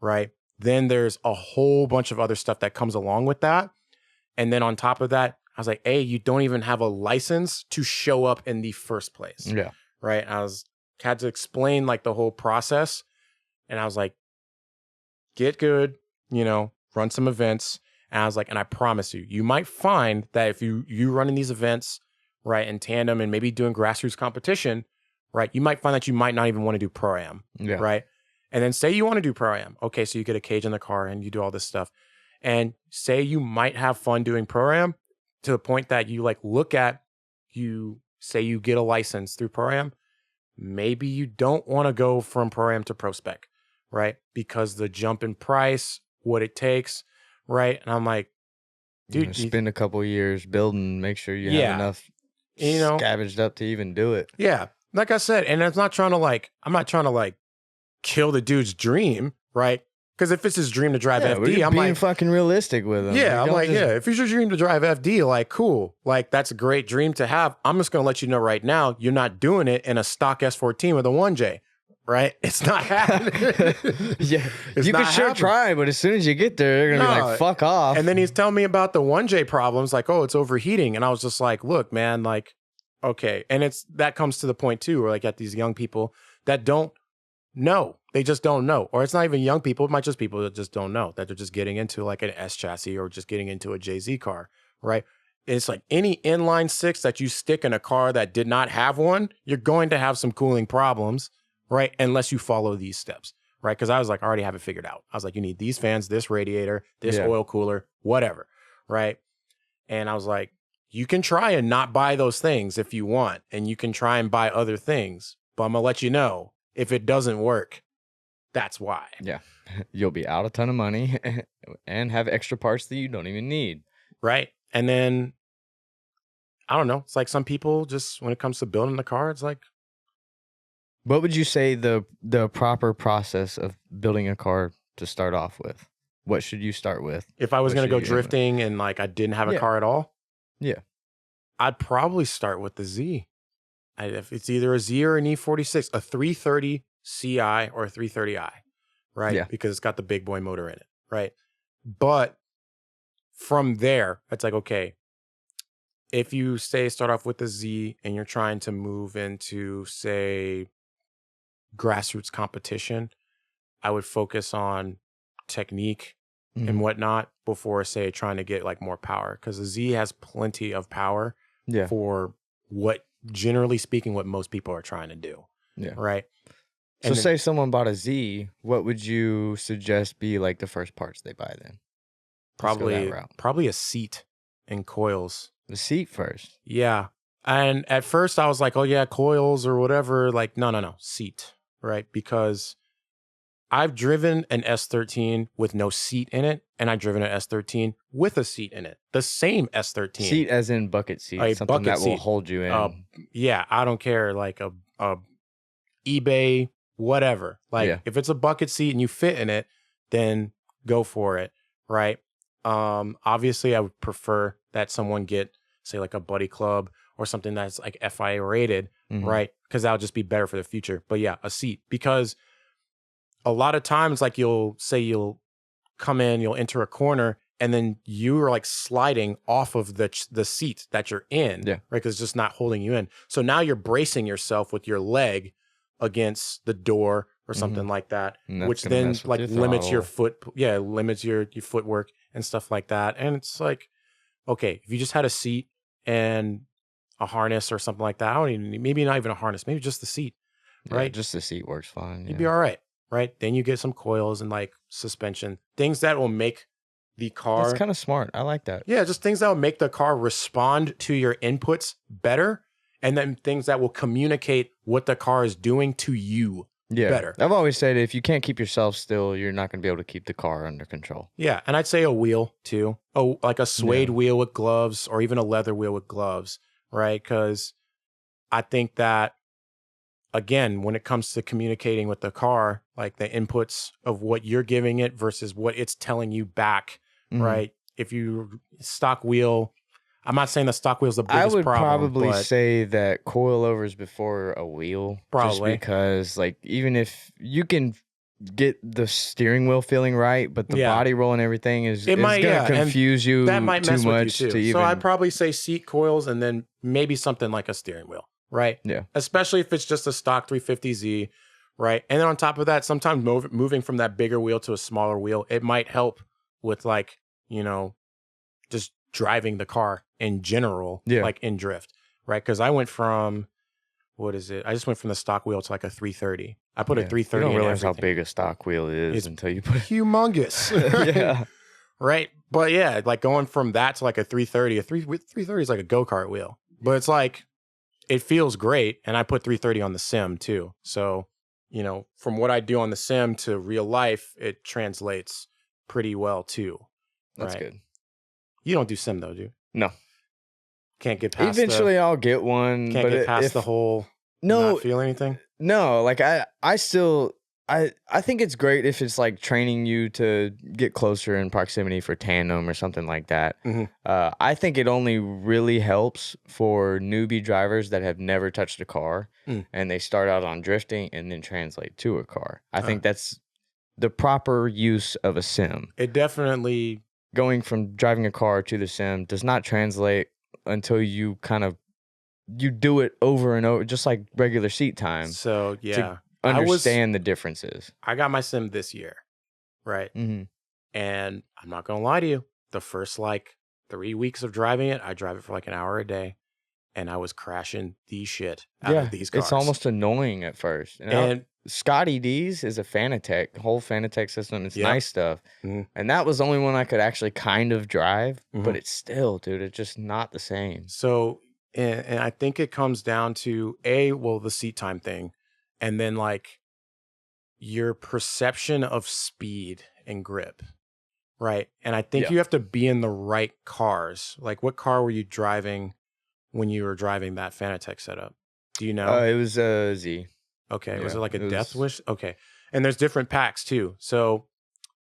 right? Then there's a whole bunch of other stuff that comes along with that. And then on top of that, I was like, hey, you don't even have a license to show up in the first place. Yeah. Right. I had to explain like the whole process. And I was like, get good, run some events. And I was like, and I promise you, you might find that if you running these events, right, in tandem and maybe doing grassroots competition, right, you might find that you might not even want to do pro-am. Yeah. Right. And then say you want to do pro-am. Okay. So you get a cage in the car and you do all this stuff. And say you might have fun doing pro-am to the point that you like say you get a license through pro-am, maybe you don't want to go from pro-am to pro spec, right? Because the jump in price, what it takes, right? And I'm like, dude, spend a couple of years building, make sure you have enough scavenged up to even do it. Yeah. Like I said, and I'm not trying to kill the dude's dream, right? Because if it's his dream to drive FD, I'm being like fucking realistic with him. Yeah, I'm like, if it's your dream to drive FD, like, cool. Like, that's a great dream to have. I'm just going to let you know right now, you're not doing it in a stock S14 with a 1J, right? It's not happening. Yeah, you can sure try, but as soon as you get there, they're going to be like, fuck off. And then he's telling me about the 1J problems, like, oh, it's overheating. And I was just like, look, man, like, okay. And that comes to the point too, where like, at these young people that don't know. They just don't know. Or it's not even young people. It might just people that just don't know, that they're just getting into like an S chassis or just getting into a JZ car, right? It's like any inline six that you stick in a car that did not have one, you're going to have some cooling problems, right? Unless you follow these steps, right? Because I was like, I already have it figured out. I was like, you need these fans, this radiator, this oil cooler, whatever, right? And I was like, you can try and not buy those things if you want, and you can try and buy other things, but I'm going to let you know, if it doesn't work, That's why. Yeah. You'll be out a ton of money and have extra parts that you don't even need. Right. And then, I don't know. It's like some people just, when it comes to building the car, it's like, What would you say the proper process of building a car to start off with? What should you start with? if I was What going to go should you end with? drifting and like I didn't have a Yeah. car at all, Yeah. I'd probably start with the Z. If it's either a Z or an E46, a 330 CI or a 330i, right? Yeah. Because it's got the big boy motor in it, right? But from there, it's like, okay, if you start off with the Z and you're trying to move into, say, grassroots competition, I would focus on technique Mhm. and whatnot before, say, trying to get like more power, because the Z has plenty of power Yeah. for what, generally speaking, what most people are trying to do. Yeah. Right. So And then- say someone bought a Z, what would you suggest be like the first parts they buy then? Let's go that route. probably a seat and coils. The seat first. Yeah. And at first I was like, oh yeah, coils or whatever. Like, no, seat. Right. Because I've driven an S13 with no seat in it, and I've driven an S13 with a seat in it. The same S13. Seat as in bucket seat. A Something bucket that will seat. hold you in. Yeah, I don't care. Like a eBay, whatever. Like Yeah. if it's a bucket seat and you fit in it, then go for it. Right. Obviously I would prefer that someone get, say, like a Buddy Club or something that's like FIA rated, Mhm. right? Because that'll just be better for the future. But yeah, a seat. Because a lot of times, like you'll come in, you'll enter a corner, and then you are like sliding off of the seat that you're in, Yeah. right? Because it's just not holding you in. So now you're bracing yourself with your leg against the door or something like that, And that's which gonna then mess with like your limits your throttle. limits your footwork and stuff like that. And it's like, okay, if you just had a seat and a harness or something like that, I don't even, maybe not even a harness, maybe just the seat, Yeah, right? just the seat works fine. You'd be all right, right? Then you get some coils and like suspension, things that will make the car. That's kind of smart. I like that. Yeah, just things that will make the car respond to your inputs better, and then things that will communicate what the car is doing to you Yeah. better. I've always said if you can't keep yourself still, you're not going to be able to keep the car under control. Yeah, and I'd say a wheel too. Oh, like a suede wheel with gloves, or even a leather wheel with gloves, right? Because I think that, again, when it comes to communicating with the car, like the inputs of what you're giving it versus what it's telling you back, Mhm. right? If you stock wheel, I'm not saying the stock wheel is the biggest I would problem, probably but say that coilovers before a wheel. Probably. Just because, like, even if you can get the steering wheel feeling right, but the Yeah. body roll and everything is It might, going yeah, to and confuse you that might too mess with much you to too. even. So I'd probably say seat, coils, and then maybe something like a steering wheel, right? Yeah. Especially if it's just a stock 350Z, right? And then on top of that, sometimes moving from that bigger wheel to a smaller wheel, it might help with, like, just driving the car in general, Yeah. like in drift, right? Because I went from, I just went from the stock wheel to like a 330. I put a Yeah. 330 You don't in realize how everything. big a stock wheel is It's until you put it. Humongous. Yeah. Right. But yeah, like going from that to like a 330, 330 is like a go-kart wheel, but it's like, it feels great. And I put 330 on the sim too. So, from what I do on the sim to real life, it translates pretty well too. That's right? good. You don't do sim though, do you? No. Can't get past Eventually, I'll get one. can't but get past if, the whole no, not feel anything. No, like I still I think it's great if it's like training you to get closer in proximity for tandem or something like that. Mhm. I think it only really helps for newbie drivers that have never touched a car and they start out on drifting and then translate to a car. I think that's the proper use of a sim. It definitely, Going from driving a car to the sim does not translate until you you do it over and over, just like regular seat time. so yeah. Understand the differences. I got my sim this year, right? Mm-hmm. And I'm not gonna lie to you, the first like 3 weeks of driving it, I drive it for like an hour a day, and I was crashing the shit out of these cars. It's almost annoying at first. And Scotty D's is a Fanatec, whole Fanatec system. It's Yep. nice stuff. Mhm. And that was the only one I could actually kind of drive, Mhm. but it's still, dude, it's just not the same. so, and I think it comes down to the seat time thing, and then like, your perception of speed and grip, right? And I think Yeah. you have to be in the right cars. Like, what car were you driving when you were driving that Fanatec setup? Do you know? It was a Z. Okay. Was Yeah, it like a it Death was- Wish? Okay. And there's different packs too. So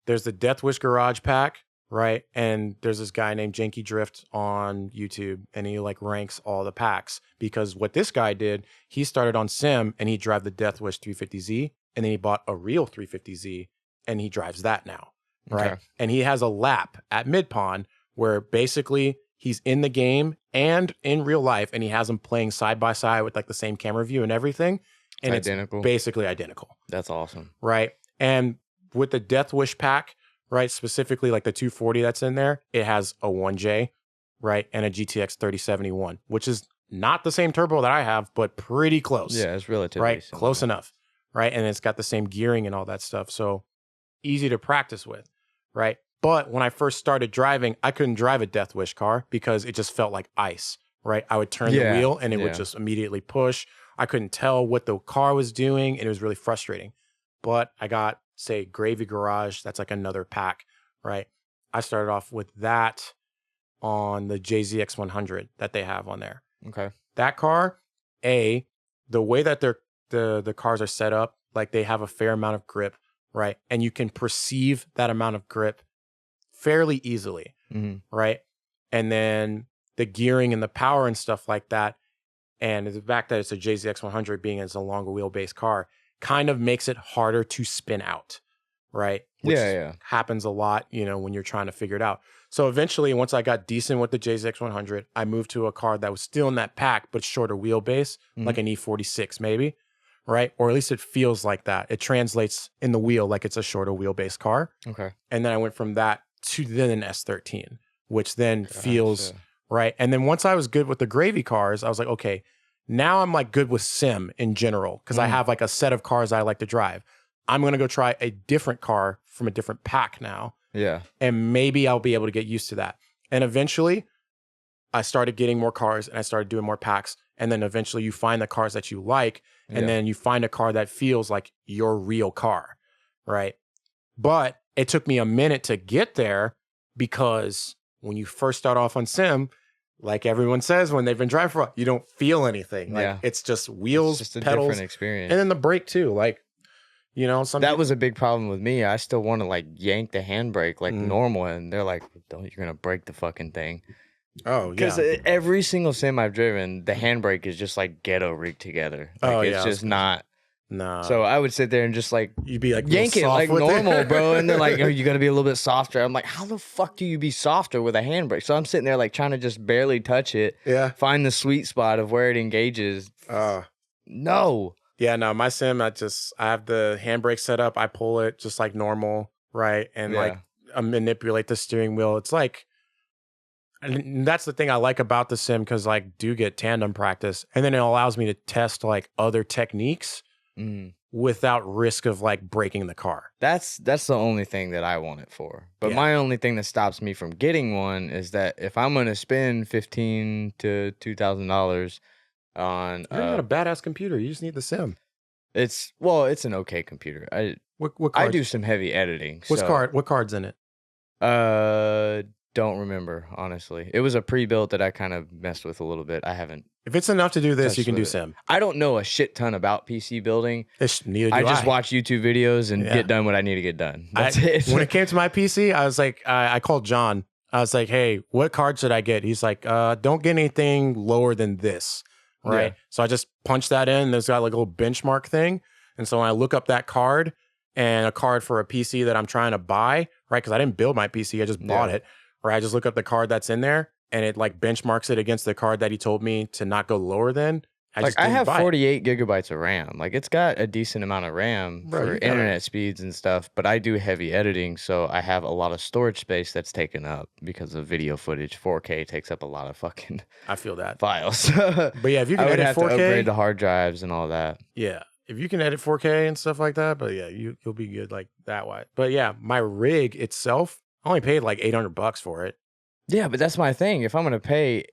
there's the Death Wish Garage pack, right? And there's this guy named Janky Drift on YouTube, and he like ranks all the packs, because what this guy did, he started on Sim and he drive the Death Wish 350Z, and then he bought a real 350Z and he drives that now, right? Okay. And he has a lap at Mid Pond where basically he's in the game and in real life, and he has them playing side by side with like the same camera view and everything. And it's identical. basically identical, That's awesome. right? And with the Death Wish pack, right, specifically like the 240 that's in there, it has a 1J, right, and a GTX 3071, which is not the same turbo that I have, but pretty close. Yeah, it's relatively right, similar. close enough, right? And it's got the same gearing and all that stuff, so easy to practice with, right? But when I first started driving, I couldn't drive a Death Wish car because it just felt like ice, right? I would turn the Yeah, wheel and it would yeah. just immediately push. I couldn't tell what the car was doing, and it was really frustrating. But I got, say, Gravy Garage. That's like another pack, right? I started off with that on the JZX 100 that they have on there. Okay. That car, the way that the cars are set up, like they have a fair amount of grip, right? And you can perceive that amount of grip fairly easily, right? And then the gearing and the power and stuff like that, and the fact that it's a JZX 100 being as a longer wheelbase car kind of makes it harder to spin out, right? Which Yeah. happens a lot, you know, when you're trying to figure it out. So eventually, once I got decent with the JZX 100, I moved to a car that was still in that pack, but shorter wheelbase, like an E46 maybe, right? Or at least it feels like that. It translates in the wheel like it's a shorter wheelbase car. Okay. And then I went from that to then an S13, which then feels Gotcha. right. And then once I was good with the gravy cars, I was like, okay, now I'm like good with sim in general, because I have like a set of cars I like to drive. I'm going to go try a different car from a different pack now, Yeah. and maybe I'll be able to get used to that. And eventually I started getting more cars and I started doing more packs. And then eventually you find the cars that you like, and then you find a car that feels like your real car, right? But it took me a minute to get there, because when you first start off on sim, like everyone says when they've been driving for a while, you don't feel anything. Like it's just wheels, It's just a pedals, different experience. and then the brake too. Like, you know, That was a big problem with me. I still want to like yank the handbrake like normal, and they're like, "Don't, you're gonna break the fucking thing." Because every single sim I've driven, the handbrake is just like ghetto rigged together. Like, it's just not. No. So I would sit there and just like you'd be like yank it soft like with normal, bro. And they're like, "Oh, you got to be a little bit softer." I'm like, "How the fuck do you be softer with a handbrake?" So I'm sitting there like trying to just barely touch it. Yeah. Find the sweet spot of where it engages. No. Yeah, no, my sim, I have the handbrake set up. I pull it just like normal, right? And like I manipulate the steering wheel. It's like, and that's the thing I like about the sim, because like do get tandem practice, and then it allows me to test like other techniques without risk of like breaking the car. That's the only thing that I want it for. But my only thing that stops me from getting one is that if I'm gonna spend $1,500 to $2,000 on You got a badass computer. You just need the sim. it's an okay computer. What I cards? do some heavy editing. What card's in it? Don't remember, honestly. It was a pre-built that I kind of messed with a little bit. I haven't. If it's enough to do this, you touched can do with it. sim. I don't know a shit ton about PC building. Neither do I just watch YouTube videos and get done what I need to get done. That's it. When it came to my PC, I was like, I called John. I was like, hey, what card should I get? He's like, don't get anything lower than this. Right. Yeah. So I just punched that in. There's got like a little benchmark thing. And so when I look up that card and a card for a PC that I'm trying to buy, right? Because I didn't build my PC, I just bought it. Right. I just look up the card that's in there, and it like benchmarks it against the card that he told me to not go lower than. I have 48 gigabytes of RAM. Like, it's got a decent amount of RAM for internet speeds and stuff, but I do heavy editing, so I have a lot of storage space that's taken up because of video footage. 4K takes up a lot of fucking I feel that files. But yeah, if you can I would edit have 4K, to upgrade the hard drives and all that. Yeah. If you can edit 4K and stuff like that, but yeah, you'll be good like that way. But yeah, my rig itself, I only paid like $800 for it. Yeah, but that's my thing. If I'm gonna pay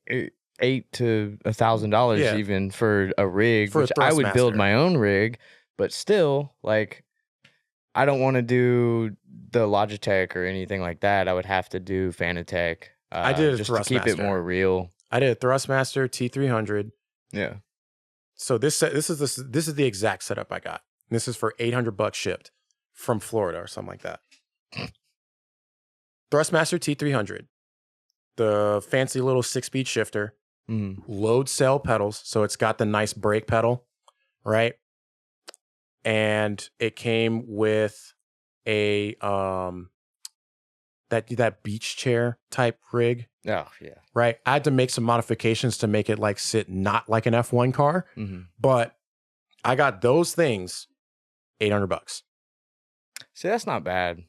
$800 to $1,000 even for a rig, which I would build my own rig, but still, like, I don't want to do the Logitech or anything like that. I would have to do Fanatec. I did a just to keep it Thrustmaster. more real. I did a Thrustmaster T300. Yeah. So this is the exact setup I got. This is for $800 shipped from Florida or something like that. Thrustmaster T300, the fancy little 6-speed shifter, load cell pedals, so it's got the nice brake pedal, right? And it came with a that beach chair type rig, Oh, yeah. right? I had to make some modifications to make it like sit not like an F1 car, but I got those things $800. See, that's not bad.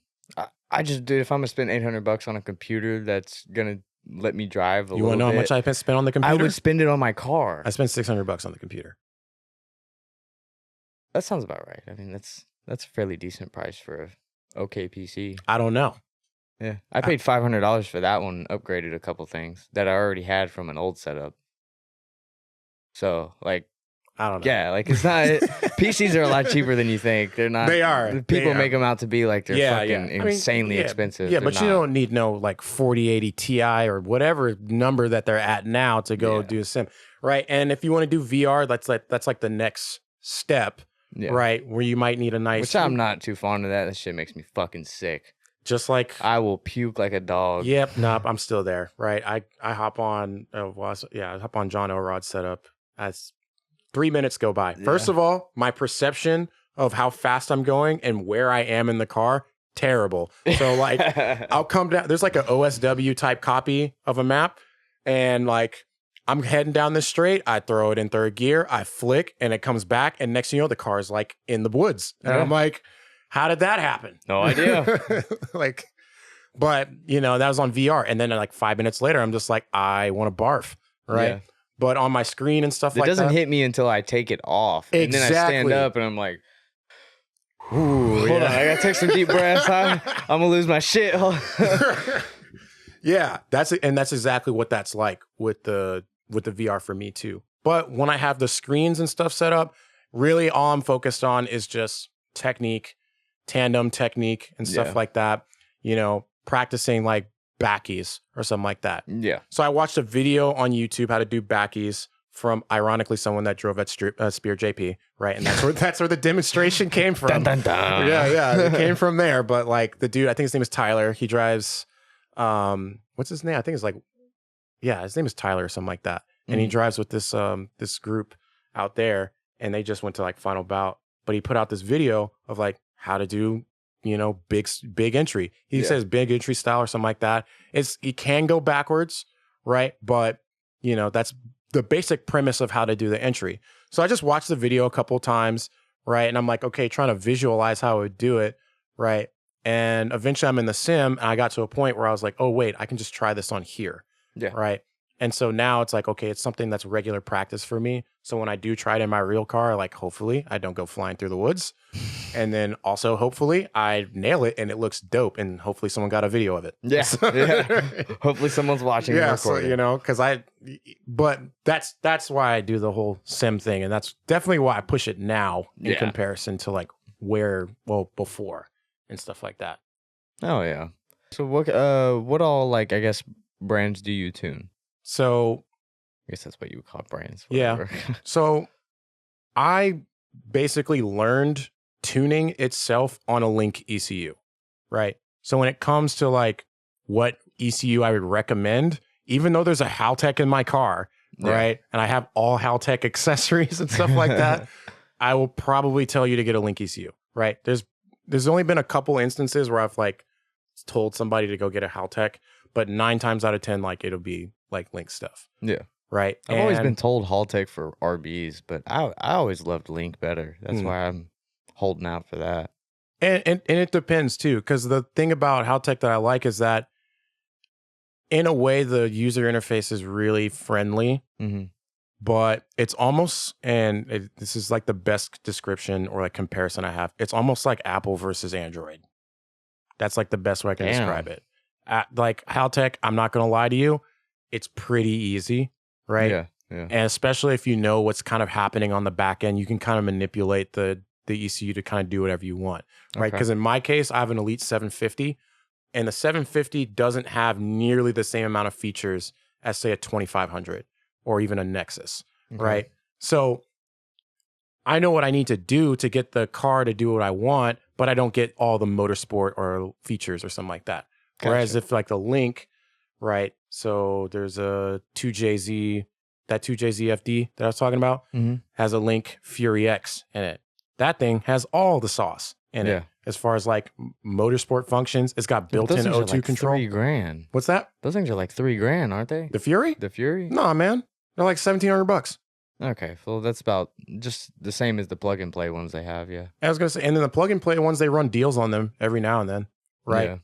I just do, if I'm gonna spend $800 on a computer that's gonna let me drive a You little want to know how bit, much I spent on the computer? I would spend it on my car. I spent $600 on the computer. That sounds about right. I mean, that's a fairly decent price for a okay PC. I don't know. Yeah, I paid $500 for that one. Upgraded a couple things that I already had from an old setup. So, like, I don't know. yeah, like it's not PCs are a lot cheaper than you think. They're not. They are. People They make are. them out to be like they're fucking I mean, insanely yeah, expensive. Yeah, They're but you not. don't need no like 4080 Ti or whatever number that they're at now to go do a sim, right? And if you want to do VR, that's like the next step, right? Where you might need a nice. Which I'm not too fond of that. That shit makes me fucking sick. Just like I will puke like a dog. Yep, nope, I'm still there, right? I hop on, I hop on John O'Rod's setup as 3 minutes go by. First of all, my perception of how fast I'm going and where I am in the car, terrible. So like, I'll come down. There's like an OSW type copy of a map, and like I'm heading down this straight. I throw it in third gear. I flick, and it comes back. And next thing you know, the car's like in the woods, and I'm like, how did that happen? No idea. Like, but you know, that was on VR. And then like 5 minutes later, I'm just like, I want to barf, right? Yeah. But on my screen and stuff It like that. doesn't hit me until I take it off. And then I stand up and I'm like, ooh, hold on, I gotta take some deep breaths. I'm gonna lose my shit. Yeah, that's exactly what that's like with the VR for me too. But when I have the screens and stuff set up, really all I'm focused on is just technique, tandem technique and stuff like that. You know, practicing like backies or something like that. Yeah. So I watched a video on YouTube how to do backies from, ironically, someone that drove at Spear JP, right? And that's where the demonstration came from. Dun, dun, dun. Yeah, it came from there. But like the dude, I think his name is Tyler. He drives, what's his name? I think it's like, yeah, his name is Tyler or something like that. And he drives with this this group out there, and they just went to like final bout. But he put out this video of like how to do, you know, big entry. He says big entry style or something like that. He can go backwards, right? But you know, that's the basic premise of how to do the entry. So I just watched the video a couple times, right? And I'm like, okay, trying to visualize how I would do it, right? And eventually I'm in the sim, and I got to a point where I was like, oh wait, I can just try this on here, right? And so now it's like, okay, it's something that's regular practice for me. So when I do try it in my real car, like hopefully I don't go flying through the woods. And then also hopefully I nail it and it looks dope. And hopefully someone got a video of it. Yeah. Hopefully someone's watching and recording. So, you know, but that's why I do the whole sim thing. And that's definitely why I push it now in comparison to like before and stuff like that. Oh yeah. So what all, like, I guess, brands do you tune? So I guess that's what you would call brands. Whatever. Yeah. So I basically learned tuning itself on a Link ECU, right? So when it comes to like what ECU I would recommend, even though there's a Hellcat in my car, right? And I have all Hellcat accessories and stuff like that, I will probably tell you to get a Link ECU, right? There's only been a couple instances where I've like told somebody to go get a Hellcat, but 9 times out of 10, like it'll be like Link stuff. Yeah. Right. I've always been told Hellcat for RBs, but I always loved Link better. That's why I'm holding out for that. And it depends too, because the thing about Hellcat that I like is that in a way the user interface is really friendly, but it's almost, this is like the best description or like comparison I have. It's almost like Apple versus Android. That's like the best way I can describe it. Like Hellcat, I'm not going to lie to you, it's pretty easy, right? Yeah. And especially if you know what's kind of happening on the back end, you can kind of manipulate the the ECU to kind of do whatever you want, right? Okay. Because in my case, I have an Elite 750, and the 750 doesn't have nearly the same amount of features as, say, a 2500 or even a Nexus, right? So I know what I need to do to get the car to do what I want, but I don't get all the motorsport or features or something like that. Gotcha. Whereas if like the Link, right? So there's a 2JZ, that 2JZ FD that I was talking about has a Link Fury X in it. That thing has all the sauce in it. As far as like motorsport functions, it's got built-in O2 like control. $3,000. What's that? Those things are like $3,000, aren't they? The Fury? The Fury? Nah, man. They're like $1,700. Okay, well that's about just the same as the plug and play ones they have. Yeah. I was gonna say, and then the plug and play ones, they run deals on them every now and then, right? Yeah.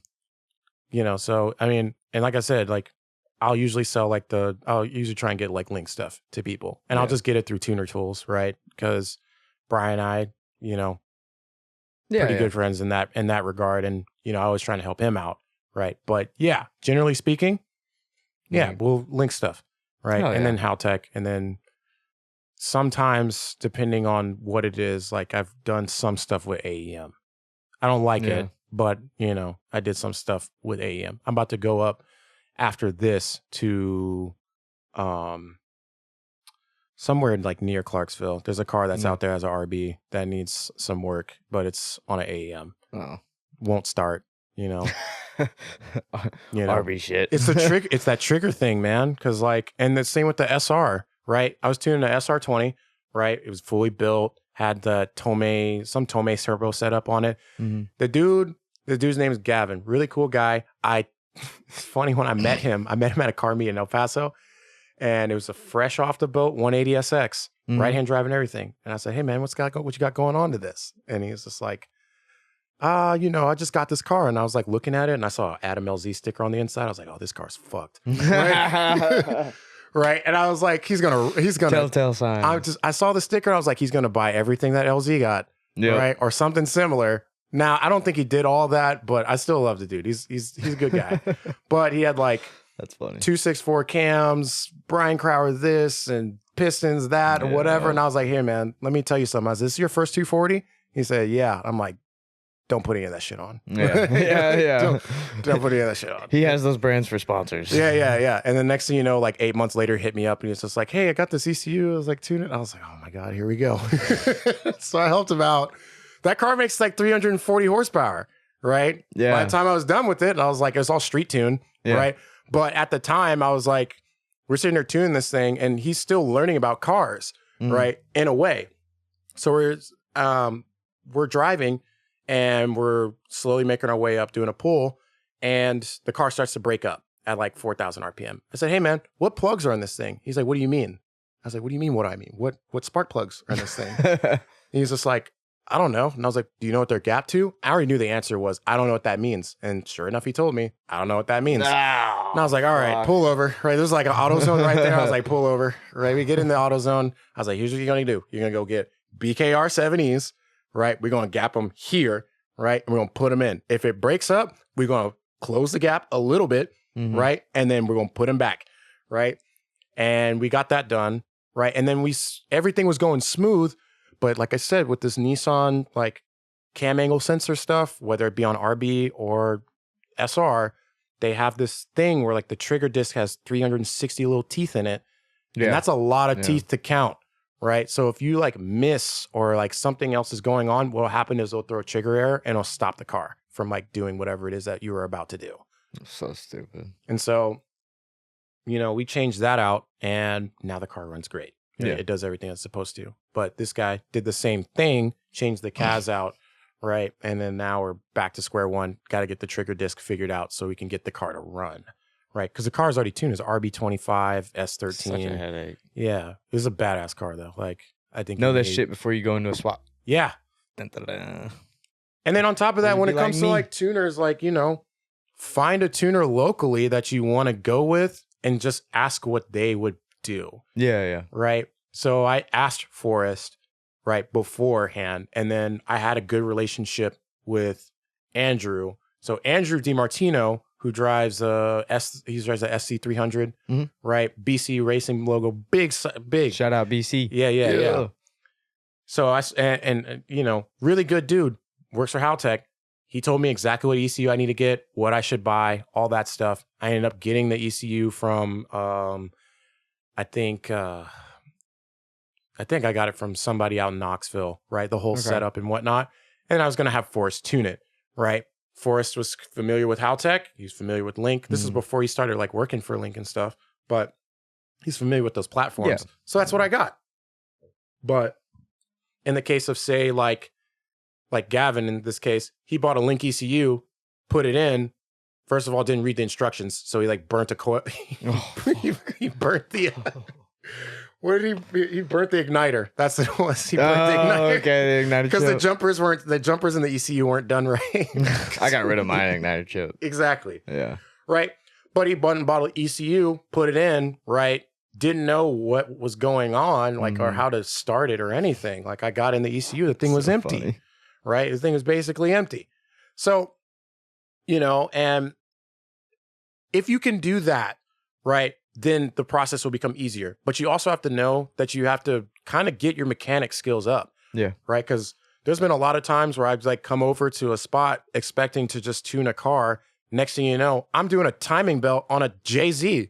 You know, so I mean, and like I said, like I'll usually sell like I'll usually try and get like Link stuff to people, and I'll just get it through Tuner Tools, right? Because Brian and I, you know, pretty good friends in that regard, and you know, I was trying to help him out, right? But yeah, generally speaking, we'll link stuff, right? And then Hellcat, and then sometimes depending on what it is, like I've done some stuff with AEM. I don't like it, but you know, I did some stuff with AEM. I'm about to go up after this to somewhere like near Clarksville. There's a car that's out there as a RB that needs some work, but it's on an AEM. Oh. Won't start, you know. RB shit. It's the trigger. It's that trigger thing, man. Because like, and the same with the SR, right? I was tuning the SR20, right? It was fully built, had the some Tomei turbo setup on it. The dude's name is Gavin. Really cool guy. It's funny when I met him at a car meet in El Paso, and it was a fresh off the boat 180 SX, right hand drive and everything. And I said, "Hey man, what you got going on to this?" And he was just like, you know, I just got this car, and I was like looking at it, and I saw an Adam LZ sticker on the inside. I was like, "Oh, this car's fucked." Right? Right? And I was like, he's gonna telltale sign. I saw the sticker. I was like, he's gonna buy everything that LZ got, right, or something similar. Now, I don't think he did all that, but I still love the dude. He's a good guy. But he had like that's funny 264 cams, Brian Crower this, and pistons that, or whatever. And I was like, "Here, man, let me tell you something. Is this your first 240?" He said, "Yeah." I'm like, "Don't put any of that shit on." Yeah. Don't put any of that shit on. He has those brands for sponsors. Yeah. And then next thing you know, like 8 months later, hit me up and he's just like, "Hey, I got this ECU." I was like, "Tune it." I was like, "Oh my God, here we go." So I helped him out. That car makes like 340 horsepower, right? Yeah. By the time I was done with it, I was like, it was all street tune, right? But at the time, I was like, we're sitting there tuning this thing, and he's still learning about cars, right? In a way. So we're driving, and we're slowly making our way up, doing a pull, and the car starts to break up at like 4,000 RPM. I said, "Hey man, what plugs are in this thing?" He's like, "What do you mean?" I was like, "What do you mean? What do I mean? What spark plugs are in this thing?" And he's just like, "I don't know." And I was like, "Do you know what they're gapped to?" I already knew the answer was, "I don't know what that means." And sure enough, he told me, "I don't know what that means." And I was like, "All right, pull over." Right, there's like an auto zone right there. I was like, "Pull over." Right, we get in the auto zone. I was like, "Here's what you're gonna do. You're gonna go get BKR 7Es. Right, we're gonna gap them here. Right, and we're gonna put them in. If it breaks up, we're gonna close the gap a little bit. Right, and then we're gonna put them back. Right, and we got that done. Right, and then everything was going smooth. But like I said, with this Nissan like cam angle sensor stuff, whether it be on RB or SR, they have this thing where like the trigger disc has 360 little teeth in it. And that's a lot of teeth to count, right? So if you like miss or like something else is going on, what'll happen is they'll throw a trigger error and it'll stop the car from like doing whatever it is that you were about to do. So stupid. And so, you know, we changed that out and now the car runs great. It does everything it's supposed to. But this guy did the same thing, changed the CAS out, right? And then now we're back to square one. Got to get the trigger disc figured out so we can get the car to run, right? Because the car's already tuned. It's RB25, S13. Such a headache. Yeah. It was a badass car, though. Like, I think... Know that shit before you go into a swap. Yeah. Dun, dun, dun. And then on top of that, when it comes to like tuners, like, you know, find a tuner locally that you want to go with and just ask what they would do. Yeah. Right. So I asked Forrest right beforehand, and then I had a good relationship with Andrew. So Andrew DiMartino, who drives he drives a SC300, right? BC Racing logo, big. Shout out BC. Yeah. So you know, really good dude, works for Hellcat. He told me exactly what ECU I need to get, what I should buy, all that stuff. I ended up getting the ECU from, I think I got it from somebody out in Knoxville, right? The whole setup and whatnot. And I was going to have Forrest tune it, right? Forrest was familiar with Hellcat. He's familiar with Link. This is before he started like working for Link and stuff, but he's familiar with those platforms. Yeah. So that's what I got. But in the case of, say, like Gavin, in this case, he bought a Link ECU, put it in. First of all, didn't read the instructions, so he like burnt a coil. he burnt the. What did he burnt the igniter? That's what it was. He burnt the igniter. Okay, the igniter because the jumpers in the ECU weren't done right. I got rid of my igniter chip. Exactly. Yeah. Right. But he bought a bottle of ECU, put it in, right? Didn't know what was going on, like, or how to start it or anything. Like, I got in the ECU, the thing was empty. Funny. Right? The thing was basically empty. So, you know, and if you can do that, right, then the process will become easier. But you also have to know that you have to kind of get your mechanic skills up. Yeah. Right? Because there's been a lot of times where I've like come over to a spot expecting to just tune a car. Next thing you know, I'm doing a timing belt on a JZ.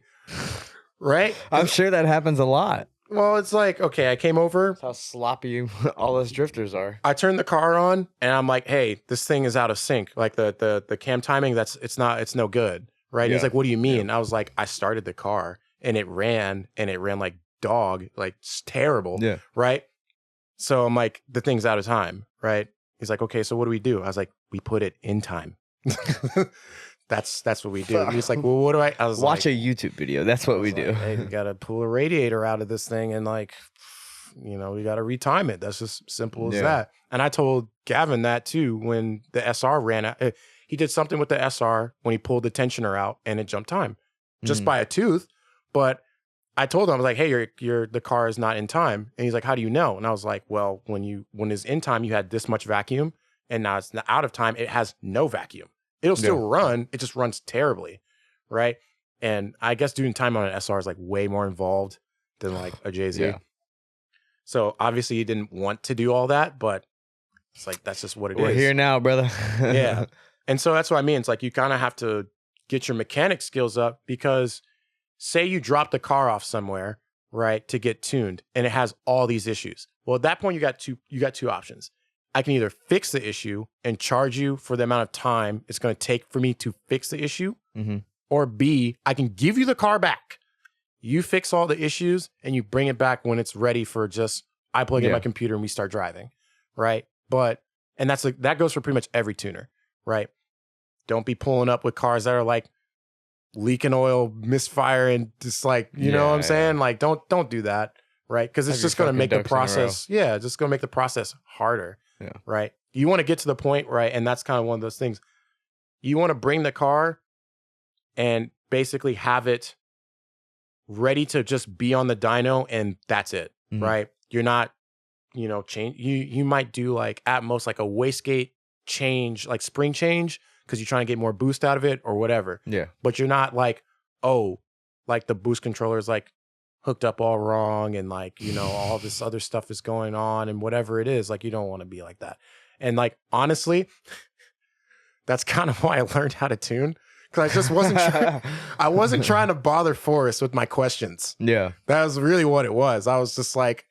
Right? I'm sure that happens a lot. Well, it's like, okay, I came over. That's how sloppy all us drifters are. I turned the car on and I'm like, hey, this thing is out of sync. Like the cam timing, it's no good. Right? Yeah. He's like, what do you mean? I was like, I started the car and it ran like dog, like it's terrible. Yeah. Right? So I'm like, the thing's out of time. Right? He's like, okay, so what do we do? I was like, we put it in time. That's what we do. He's like, well, what do I was watch like, a YouTube video. That's what we do. Hey, we got to pull a radiator out of this thing and like, you know, we got to retime it. That's just simple as that. And I told Gavin that too when the SR ran out. He did something with the SR when he pulled the tensioner out and it jumped time just by a tooth. But I told him, I was like, hey, the car is not in time. And he's like, how do you know? And I was like, well, when it's in time, you had this much vacuum and now it's out of time. It has no vacuum. It'll still run. It just runs terribly, right? And I guess doing time on an SR is like way more involved than like a JZ. Yeah. So obviously he didn't want to do all that, but it's like that's just what it is. We're here now, brother. Yeah. And so that's what I mean. It's like you kind of have to get your mechanic skills up because say you drop the car off somewhere, right, to get tuned and it has all these issues. Well, at that point you got two options. I can either fix the issue and charge you for the amount of time it's going to take for me to fix the issue, or B, I can give you the car back. You fix all the issues and you bring it back when it's ready for just, I plug in my computer and we start driving, right? And that's like, that goes for pretty much every tuner, right? Don't be pulling up with cars that are like leaking oil, misfiring, just like, you know what I'm saying? Like, don't do that, right? Because it's just going to make the process, just going to make the process harder. Yeah. Right. You want to get to the point, right? And that's kind of one of those things. You want to bring the car and basically have it ready to just be on the dyno and that's it. Right. You're not, you know, you might do like at most like a wastegate change, like spring change, because you're trying to get more boost out of it or whatever. Yeah. But you're not like, oh, like the boost controller is like hooked up all wrong and like, you know, all this other stuff is going on and whatever it is, like you don't want to be like that. And like, honestly, that's kind of why I learned how to tune because I just wasn't trying to bother Forrest with my questions. Yeah. That was really what it was. I was just like,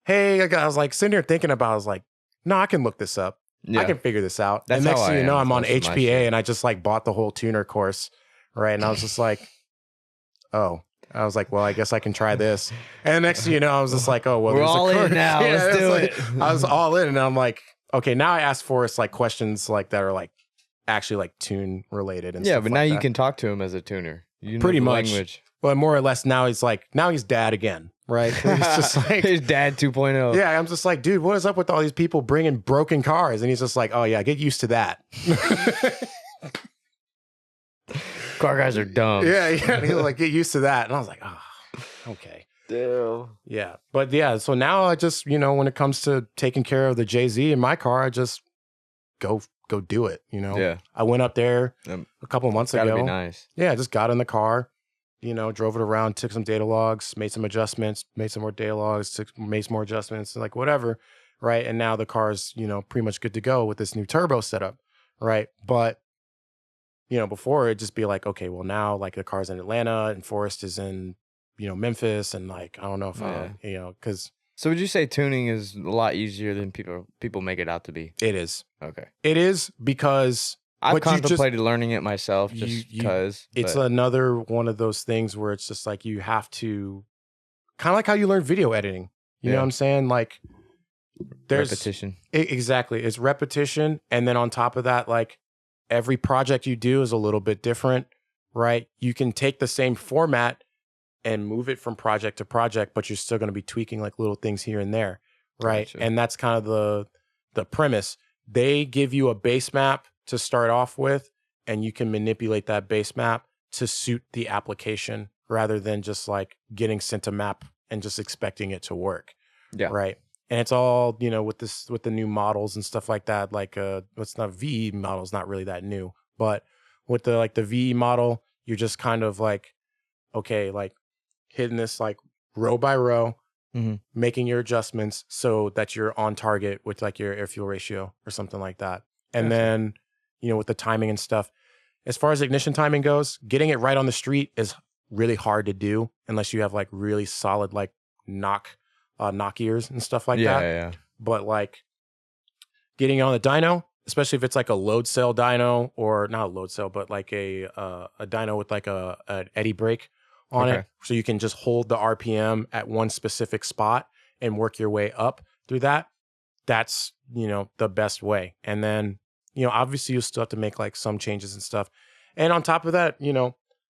hey, I was like sitting here thinking about, I was like, no, I can look this up. Yeah. I can figure this out. That's and next thing you know, I'm on HPA and I just like bought the whole tuner course. Right. And I was just like, oh. I was like, well, I guess I can try this. And next thing you know, I was just like, oh, well, we're all in now. Let's do it. I was all in. And I'm like, okay, now I asked Forrest like questions like that are like actually like tune related. And yeah, but now you can talk to him as a tuner. You know pretty much. Language. But more or less now he's dad again. Right. He's just like his dad 2.0. Yeah. I'm just like, dude, what is up with all these people bringing broken cars? And he's just like, oh, yeah, get used to that. Car guys are dumb. Yeah. And he was like, get used to that. And I was like, oh, okay. Damn. Yeah. But yeah, so now I just, you know, when it comes to taking care of the JZ in my car, I just go do it, you know? Yeah. I went up there a couple of months ago. That'd be nice. Yeah, I just got in the car, drove it around, took some data logs, made some adjustments, made some more data logs, made some more adjustments, like whatever, right? And now the car's, pretty much good to go with this new turbo setup, right? But, before it'd just be like, okay, well now like the car's in Atlanta and Forrest is in, Memphis, and like, I don't know if, because. So would you say tuning is a lot easier than people make it out to be? It is. Okay. It is because I've contemplated learning it myself just because. It's another one of those things where it's just like you have to, kind of like how you learn video editing. You know what I'm saying? Like there's repetition. Exactly. It's repetition. And then on top of that, like every project you do is a little bit different, right? You can take the same format and move it from project to project, but you're still going to be tweaking like little things here and there, right? Gotcha. And that's kind of the premise. They give you a base map to start off with, and you can manipulate that base map to suit the application rather than just like getting sent a map and just expecting it to work. Yeah. Right. And it's all, with the new models and stuff like that, like it's not VE models, not really that new, but with the VE model, you're just kind of like, okay, like hitting this like row by row, making your adjustments so that you're on target with like your air fuel ratio or something like that. And then, with the timing and stuff, as far as ignition timing goes, getting it right on the street is really hard to do unless you have like really solid, like knock ears and stuff like that. Yeah. But like getting on the dyno, especially if it's like a load cell dyno, or not a load cell, but like a dyno with like an eddy brake on it, so you can just hold the RPM at one specific spot and work your way up through that. That's, the best way. And then, obviously you still have to make like some changes and stuff. And on top of that,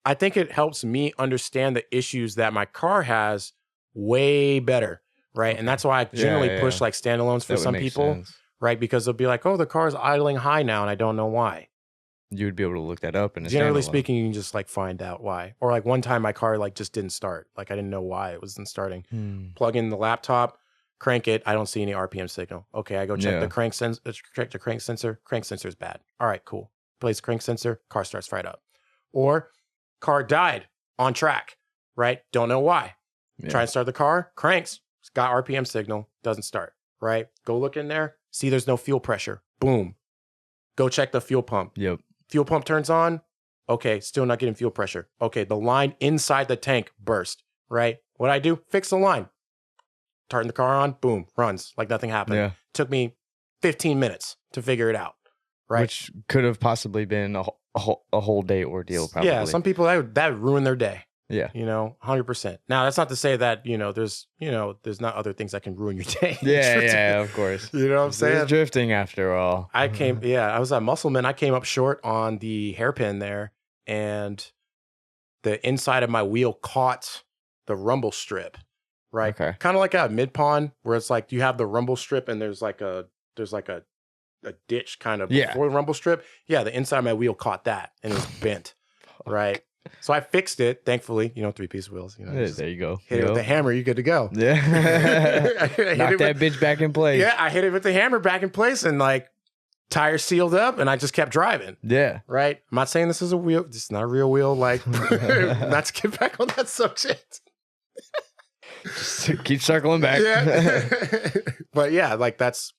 I think it helps me understand the issues that my car has way better, right? And that's why I generally push like standalones for some people, right? Because they'll be like, oh, the car's idling high now and I don't know why. You would be able to look that up. Generally speaking, you can just like find out why. Or like one time my car like just didn't start. Like I didn't know why it wasn't starting. Plug in the laptop, crank it. I don't see any RPM signal. Okay, I go check the crank sensor. Check the crank sensor. Crank sensor is bad. All right, cool. Place crank sensor. Car starts right up. Or car died on track. Right? Don't know why. Try and start the car. Cranks. It's got RPM signal. Doesn't start. Right? Go look in there. See, there's no fuel pressure. Boom. Go check the fuel pump. Yep. Fuel pump turns on. Okay, still not getting fuel pressure. Okay, the line inside the tank burst, right? What I do? Fix the line. Turn the car on, boom, runs like nothing happened. Yeah. Took me 15 minutes to figure it out, right? Which could have possibly been a whole day ordeal, probably. Yeah, some people, that would ruin their day. Yeah. 100%. Now, that's not to say that, there's not other things that can ruin your day. Yeah, of course. You know what I'm saying? It's drifting after all. I was at Muscleman. I came up short on the hairpin there, and the inside of my wheel caught the rumble strip, right? Okay. Kind of like a mid-pond where it's like you have the rumble strip and there's like a ditch kind of before the rumble strip. Yeah, the inside of my wheel caught that and it was bent, right? So I fixed it, thankfully, 3-piece wheels. There you go. Hit it with the hammer, you're good to go. Yeah. Knock that bitch back in place. Yeah, I hit it with the hammer back in place and like tires sealed up and I just kept driving. Yeah. Right? I'm not saying this is a wheel. This is not a real wheel. Like, not to get back on that subject. Just keep circling back. Yeah. But that's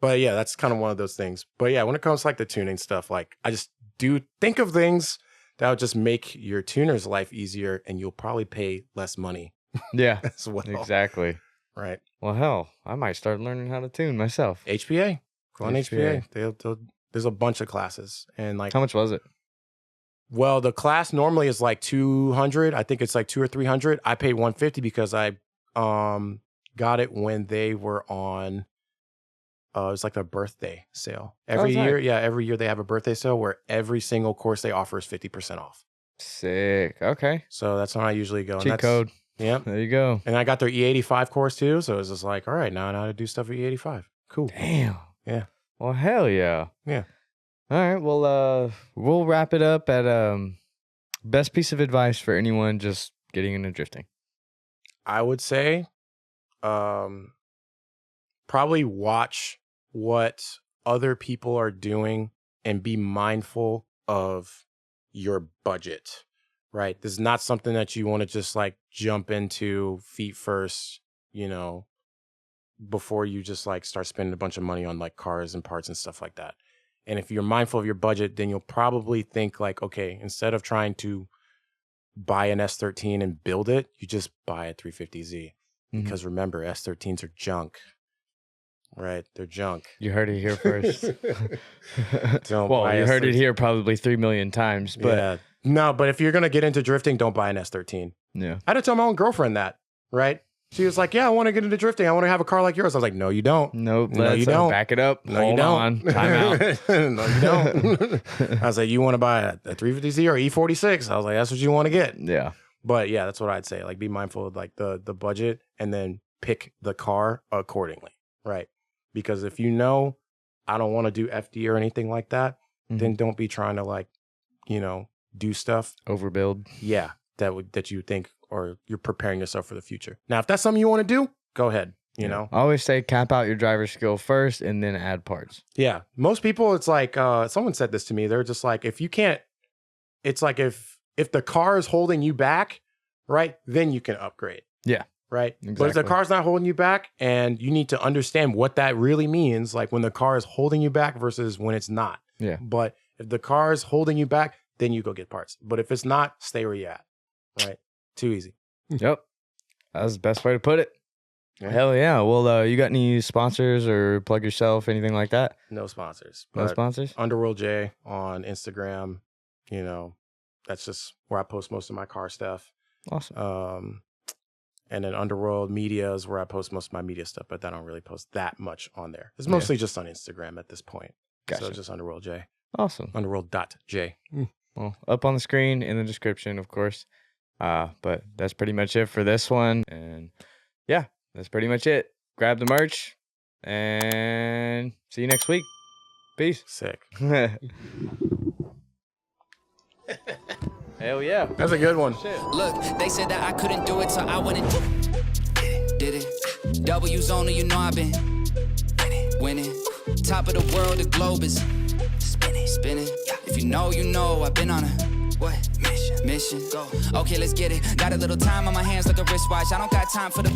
kind of one of those things. But yeah, when it comes to like the tuning stuff, like I just do think of things that would just make your tuner's life easier and you'll probably pay less money. Yeah, as well. Exactly. Right. Well, hell, I might start learning how to tune myself. HPA. Go on HPA. There's a bunch of classes. And like, how much was it? Well, the class normally is like 200. I think it's like 200 or 300. I paid 150 because I got it when they were on it was like a birthday sale. Every year they have a birthday sale where every single course they offer is 50% off. Sick. Okay. So that's when I usually go. Cheat code. Yeah. There you go. And I got their E85 course too. So it's just like, all right, now I know how to do stuff with E85. Cool. Damn. Yeah. Well, hell yeah. Yeah. All right. Well, we'll wrap it up at best piece of advice for anyone just getting into drifting. I would say probably watch what other people are doing and be mindful of your budget, right? This is not something that you want to just like jump into feet first, you know, before you just like start spending a bunch of money on like cars and parts and stuff like that. And if you're mindful of your budget, then you'll probably think like, okay, instead of trying to buy an S13 and build it, you just buy a 350Z. Because remember, S13s are junk. Right? They're junk. You heard it here first. Don't Well, buy you heard it S13. here probably 3 million times. But Yeah. No, but if you're going to get into drifting, don't buy an S13. yeah. I had to tell my own girlfriend that, right? She was like, yeah, I want to get into drifting. I want to have a car like yours. I was like, no, you don't. Nope. No, Let's you don't. back it up. No, you Hold don't. on. Time out. No, you don't. I was like, you want to buy a 350Z or E46? I was like, that's what you want to get. Yeah. But yeah, that's what I'd say. Like, be mindful of like the budget and then pick the car accordingly, right? Because if you know I don't want to do FD or anything like that, then don't be trying to like, you know, do stuff. Overbuild. Yeah, that you think or you're preparing yourself for the future. Now, if that's something you want to do, go ahead. You know, I always say cap out your driver skill first and then add parts. Yeah, most people, it's like someone said this to me. They're just like, if you can't, it's like if the car is holding you back, right, then you can upgrade. Yeah. Right. Exactly. But if the car's not holding you back, and you need to understand what that really means, like when the car is holding you back versus when it's not. Yeah. But if the car is holding you back, then you go get parts. But if it's not, stay where you at. Right. Too easy. Yep. That was the best way to put it. Yeah. Hell yeah. Well, you got any sponsors or plug yourself, anything like that? No sponsors. No but sponsors? Underworld J on Instagram. You know, that's just where I post most of my car stuff. Awesome. And then Underworld Media is where I post most of my media stuff, but I don't really post that much on there. It's mostly just on Instagram at this point. Gotcha. So just Underworld J. Awesome. Underworld.j. Well, up on the screen in the description, of course. But that's pretty much it for this one. And yeah, that's pretty much it. Grab the merch and see you next week. Peace. Sick. Hell yeah. That's a good one. Look, they said that I couldn't do it, so I went and did it. W's only, you know I've been winning. Top of the world, the globe is spinning. If you know, you know I've been on a what mission? Go. Okay, let's get it. Got a little time on my hands like a wristwatch. I don't got time for the